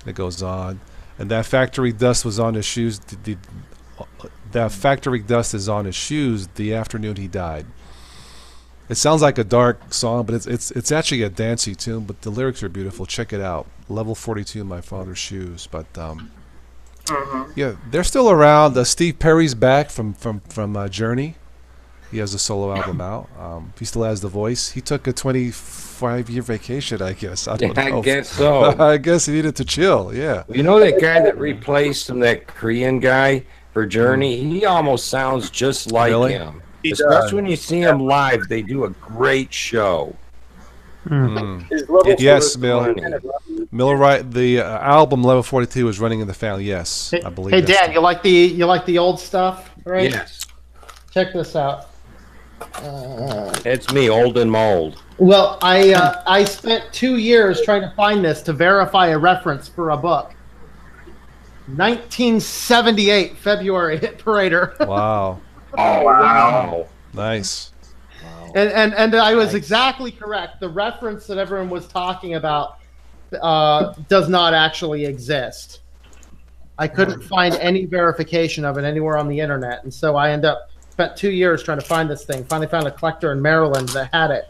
It goes on. And that factory dust was on his shoes. That factory dust is on his shoes the afternoon he died. It sounds like a dark song, but it's actually a dancey tune. But the lyrics are beautiful. Check it out. Level 42, My Father's Shoes. But yeah, they're still around. Steve Perry's back from Journey. He has a solo album out. He still has the voice. He took a 25-year vacation, I guess. I don't know. I guess so. I guess he needed to chill. Yeah. You know that guy that replaced him, that Korean guy for Journey? He almost sounds just like him. Especially when you see him live, they do a great show. Yes, Mill. Miller, the album Level 42 is running in the family. Yes, I believe. Hey Dan, you like the old stuff, right? Yes. Check this out. It's me, old and mold. Well, I spent 2 years trying to find this to verify a reference for a book. 1978 February hit Parader. Wow. Oh wow. Nice. And I was exactly correct. The reference that everyone was talking about does not actually exist. I couldn't find any verification of it anywhere on the internet, and so I spent 2 years trying to find this thing. Finally found a collector in Maryland that had it.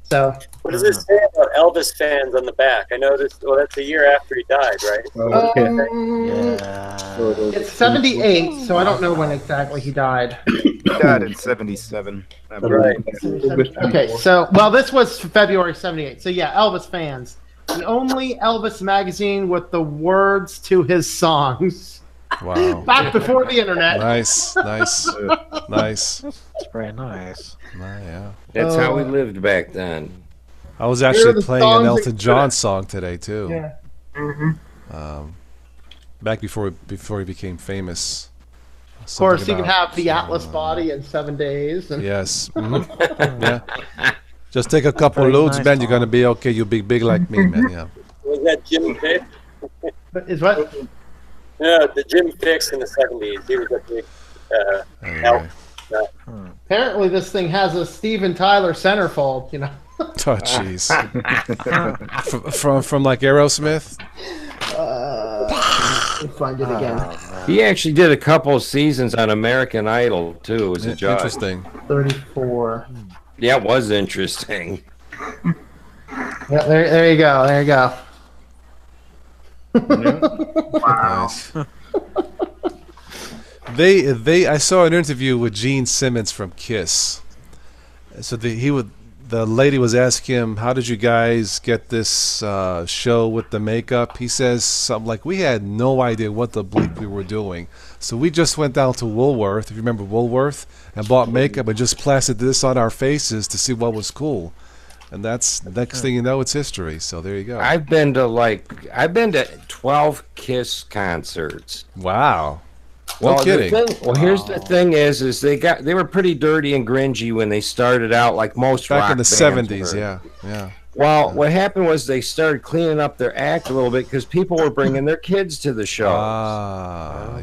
So what does this say about Elvis fans on the back? I noticed. Well, that's a year after he died, right? It's 78, so I don't know when exactly he died. He died in 77. Right. Okay, so this was February 78. So yeah, Elvis fans. The only Elvis magazine with the words to his songs. Wow. Back before the internet. Nice. Nice. It's very nice. Yeah. That's how we lived back then. I was actually playing an Elton John song today too. Yeah. Back before he became famous. Of course, you can have the Atlas body in 7 days. And yes. Yeah. Just take a couple loads, man. You're gonna be okay. You'll be big like me, man. Yeah. Was that Jim Fix? Is what? Yeah, the Jim Fix in the 70s. He was a big help. Apparently, this thing has a Steven Tyler centerfold. You know. Oh, jeez. from like Aerosmith. Find it again. He actually did a couple of seasons on American Idol too. As a judge. Interesting. 34. Yeah, it was interesting. Yeah, there you go. There you go. Wow. Nice. I saw an interview with Gene Simmons from Kiss. So the lady was asking him, how did you guys get this show with the makeup? He says something like, we had no idea what the bleep we were doing. So we just went down to Woolworth, if you remember Woolworth, and bought makeup and just plastered this on our faces to see what was cool. And that's the next thing you know, it's history. So there you go. I've been to 12 Kiss concerts. Wow. No kidding. Here's the thing: is they were pretty dirty and grungy when they started out, like most back rock in the bands 70s. were. Yeah. Well, what happened was they started cleaning up their act a little bit because people were bringing their kids to the shows.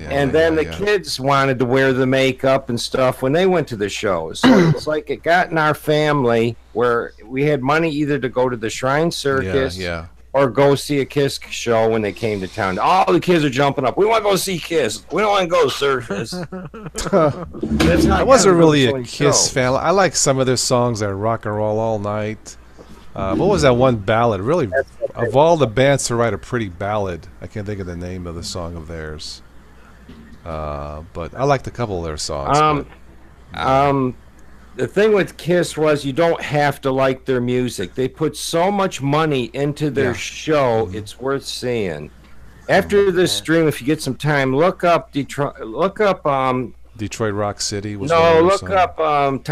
And then the kids wanted to wear the makeup and stuff when they went to the shows. So it's like it got in our family where we had money either to go to the Shrine Circus or go see a Kiss show when they came to town. All the kids are jumping up. We want to go see Kiss. We don't want to go to Circus. I wasn't really a Kiss fan. I like some of their songs that rock and roll all night. What was that one ballad? Really, of all the bands to write a pretty ballad, I can't think of the name of the song of theirs. But I liked a couple of their songs. The thing with Kiss was you don't have to like their music. They put so much money into their show, it's worth seeing. After this stream, if you get some time, look up Detroit. Look up Detroit Rock City. Look up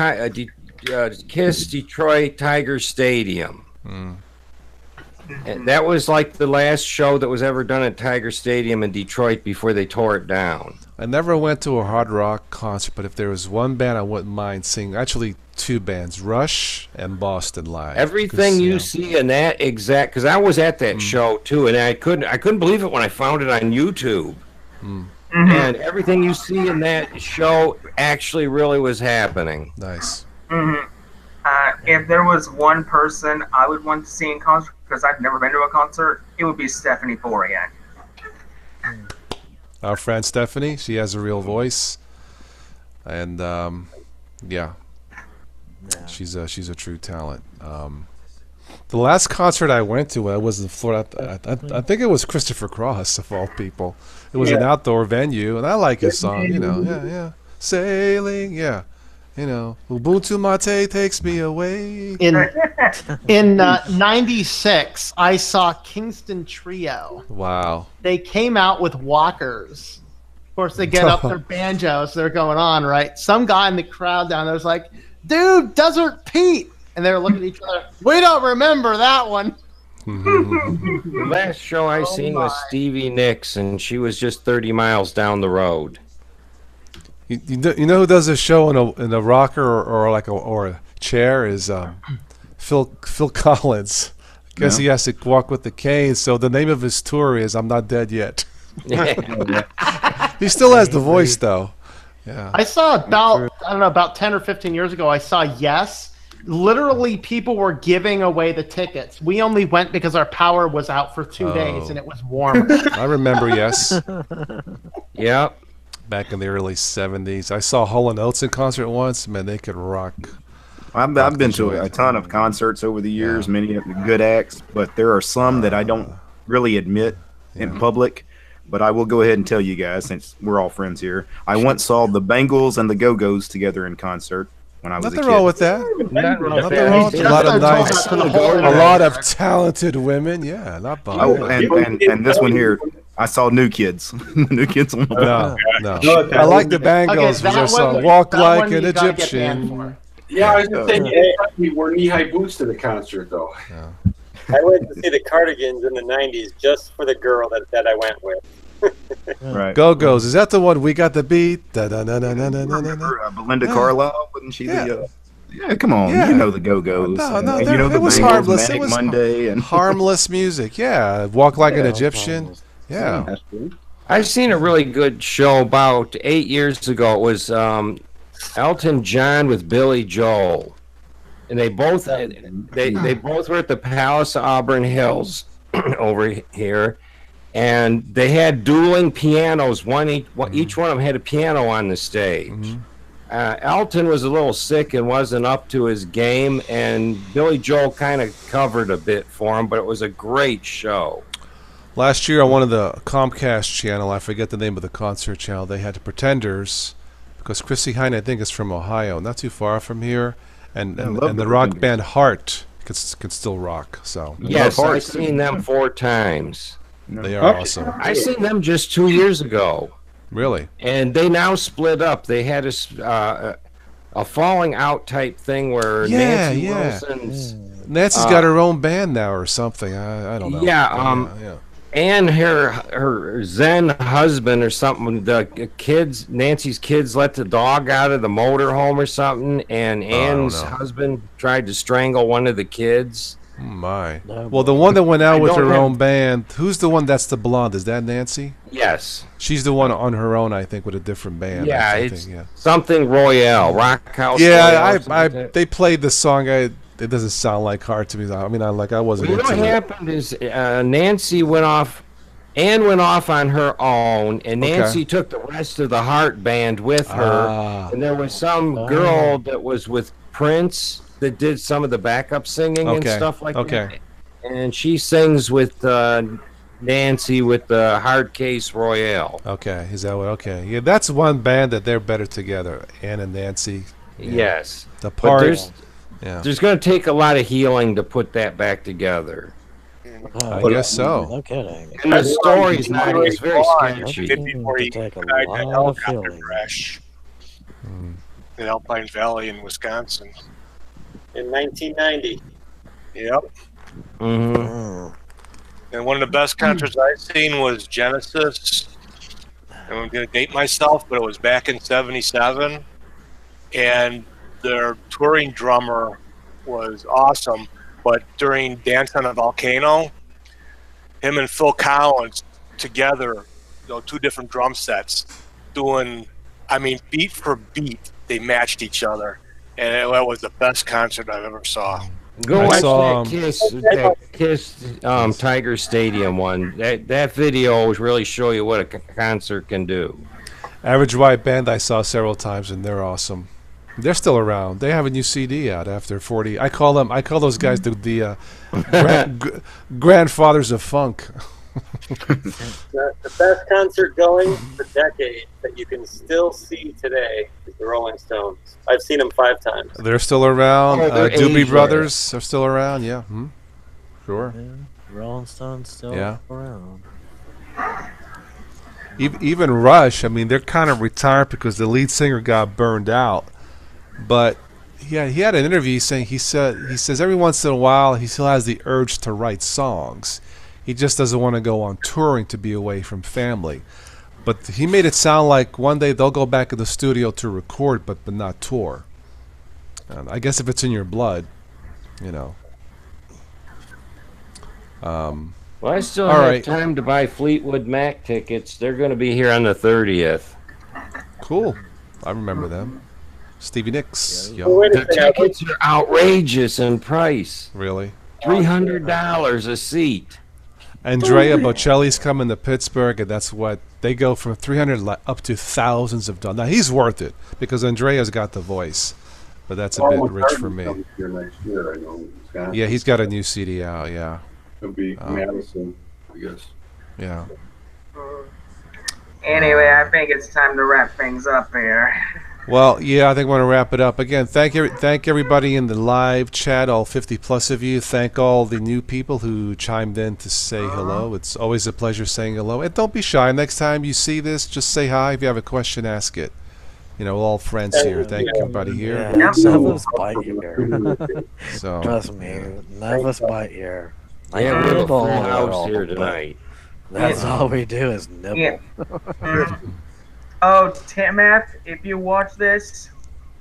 Kiss Detroit Tiger Stadium. And that was like the last show that was ever done at Tiger Stadium in Detroit before they tore it down. I never went to a hard rock concert, but if there was one band I wouldn't mind seeing, actually two bands, Rush and Boston Live. Everything you see in that exact, because I was at that show too, and I couldn't believe it when I found it on YouTube. And everything you see in that show actually really was happening. Nice. If there was one person I would want to see in concert, because I've never been to a concert, it would be Stephanie Forian. Our friend Stephanie, she has a real voice, and she's a true talent. The last concert I went to, I was in Florida. I think it was Christopher Cross of all people. It was an outdoor venue, and I like his song. You know, sailing, You know, Ubuntu Mate takes me away. In '96, I saw Kingston Trio. Wow. They came out with walkers. Of course, they get up their banjos. They're going on, right? Some guy in the crowd down there was like, "Dude, Desert Pete," and they were looking at each other. We don't remember that one. The last show I seen was Stevie Nicks, and she was just 30 miles down the road. You know who does a show in a rocker or like a chair is Phil Collins. I guess he has to walk with the cane. So the name of his tour is "I'm Not Dead Yet." He still has the voice though. Yeah. I saw about 10 or 15 years ago. I saw Yes. Literally, people were giving away the tickets. We only went because our power was out for 2 days and it was warm. I remember Yes. Yep. Back in the early '70s, I saw Hall & Oates in concert once. Man, they could rock. I've been to a ton of concerts over the years, many good acts, but there are some that I don't really admit in public. But I will go ahead and tell you guys, since we're all friends here, I once saw the Bangles and the Go-Go's together in concert when I was a kid. Nothing wrong with that. Nothing wrong with a lot of nice, a lot of talented women. Yeah, not bad. Oh, and this one here, I saw New Kids. New Kids on the No. I like the Bangles, which I saw "Walk Like an Egyptian." Yeah, I was just saying, we wore knee-high boots to the concert, though. Yeah. I went to see the Cardigans in the '90s just for the girl that I went with. Right. Go-Go's. Is that the one "We Got the Beat"? Belinda Carlisle, wasn't she the? Yeah, come on. Yeah. You know the Go-Go's. No, you know it was harmless. It was Monday and harmless music. Yeah, "Walk Like an Egyptian." Yeah. I've seen a really good show about 8 years ago. It was Elton John with Billy Joel, and they both were at the Palace of Auburn Hills over here, and they had dueling pianos. Each one of them had a piano on the stage. Elton was a little sick and wasn't up to his game, and Billy Joel kind of covered a bit for him, but it was a great show. Last year on one of the Comcast channel, I forget the name of the concert channel, they had the Pretenders, because Chrissy Hine, I think, is from Ohio, not too far from here, and the rock band Heart can still rock. So yes, I've seen them 4 times. They are awesome. I seen them just 2 years ago. Really? And they now split up. They had a falling out type thing where Nancy Nancy's got her own band now or something. I don't know. Yeah. And her Zen husband or something, Nancy's kids let the dog out of the motorhome or something, and Ann's husband tried to strangle one of the kids. Oh my. Well, the one that went out with her own band, who's the one that's the blonde? Is that Nancy? Yes. She's the one on her own, I think, with a different band. Yeah, it's something Royale, Rock House. Yeah, they played the song. It doesn't sound like Heart to me. I mean, I wasn't into it. What happened is Nancy went off. Ann went off on her own, and Nancy took the rest of the Heart band with her. And there was some girl that was with Prince that did some of the backup singing and stuff like that. And she sings with Nancy with the Hard Case Royale. Okay, is that what? Okay, yeah, that's one band that they're better together. Ann and Nancy. Yeah. Yes, the part. There's going to take a lot of healing to put that back together. I guess so. No kidding. And the story's not. It's very sketchy. Before he died in a helicopter crash in Alpine Valley in Wisconsin. In 1990. Yep. And one of the best concerts I've seen was Genesis. And I'm going to date myself, but it was back in '77. And their touring drummer was awesome. But during Dance on a Volcano, him and Phil Collins together, 2 different drum sets, doing, beat for beat, they matched each other. And that was the best concert I've ever saw. Go watch that Kiss Tiger Stadium one. That video will really show you what a concert can do. Average White Band I saw several times, and they're awesome. They're still around. They have a new CD out after 40. I call those guys the grandfathers of funk. The best concert going for decades that you can still see today is the Rolling Stones. I've seen them 5 times. They're still around. they're Doobie Asian. Brothers are still around. Yeah. Sure. Yeah, Rolling Stones still around. Even Rush, I mean, they're kind of retired because the lead singer got burned out. But yeah, he had an interview saying he says every once in a while he still has the urge to write songs. He just doesn't want to go on touring to be away from family. But he made it sound like one day they'll go back in the studio to record, but not tour. And I guess if it's in your blood, you know. Well, I still have time to buy Fleetwood Mac tickets. They're going to be here on the 30th. Cool. I remember them. Stevie Nicks. Yeah. The tickets are outrageous in price. Really? $300 a seat. Andrea Bocelli's coming to Pittsburgh, and that's what they go from $300 up to thousands of dollars. Now he's worth it because Andrea's got the voice, but that's a bit rich for me. Next year, I know. Yeah, he's got a new CD out. Yeah. It'll be Madison, I guess. Yeah. Anyway, I think it's time to wrap things up here. Well, yeah, I think we're going to wrap it up. Again, thank everybody in the live chat, all 50+ of you. Thank all the new people who chimed in to say hello. It's always a pleasure saying hello. And don't be shy. Next time you see this, just say hi. If you have a question, ask it. You know, we're all friends here. Thank everybody here. Yeah, none of us bite here. So. Trust me, none of us bite here. Yeah, we have a full house here tonight. That's all we do is nibble. Yeah. Oh, Tim F., if you watch this,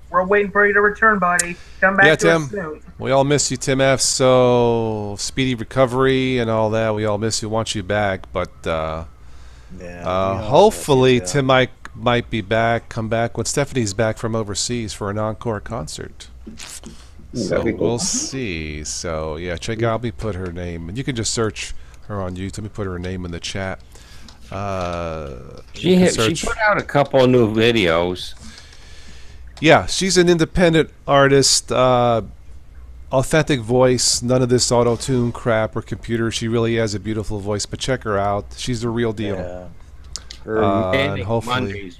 we're waiting for you to return, buddy. Come back to us soon. We all miss you, Tim F. So speedy recovery and all that. We all miss you. Want you back, but hopefully Tim might be back. Come back when Stephanie's back from overseas for an encore concert. So we'll see. So yeah, check out. Let me put her name, and you can just search her on YouTube. Let me put her name in the chat. She put out a couple of new videos. Yeah, she's an independent artist, authentic voice, none of this auto-tune crap or computer. She really has a beautiful voice, but check her out. She's the real deal. Yeah. And hopefully,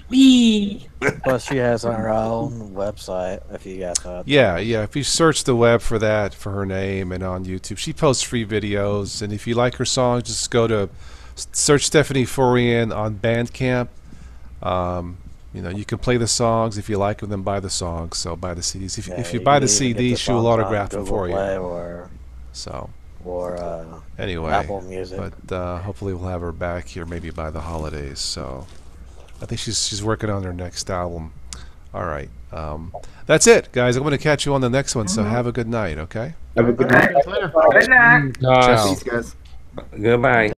plus she has her own website. If you got that. Yeah. If you search the web for that, for her name, and on YouTube, she posts free videos. And if you like her songs, just go to search Stephanie Forian on Bandcamp. You know, you can play the songs if you like them. Then buy the songs. So buy the CDs. If you buy the CD, she will autograph them for you. Anyway, Apple Music. But hopefully we'll have her back here maybe by the holidays. So I think she's working on her next album. All right, that's it, guys. I'm going to catch you on the next one. So have a good night. Okay. Have a good night. Good night. Ciao. Peace, guys. Goodbye.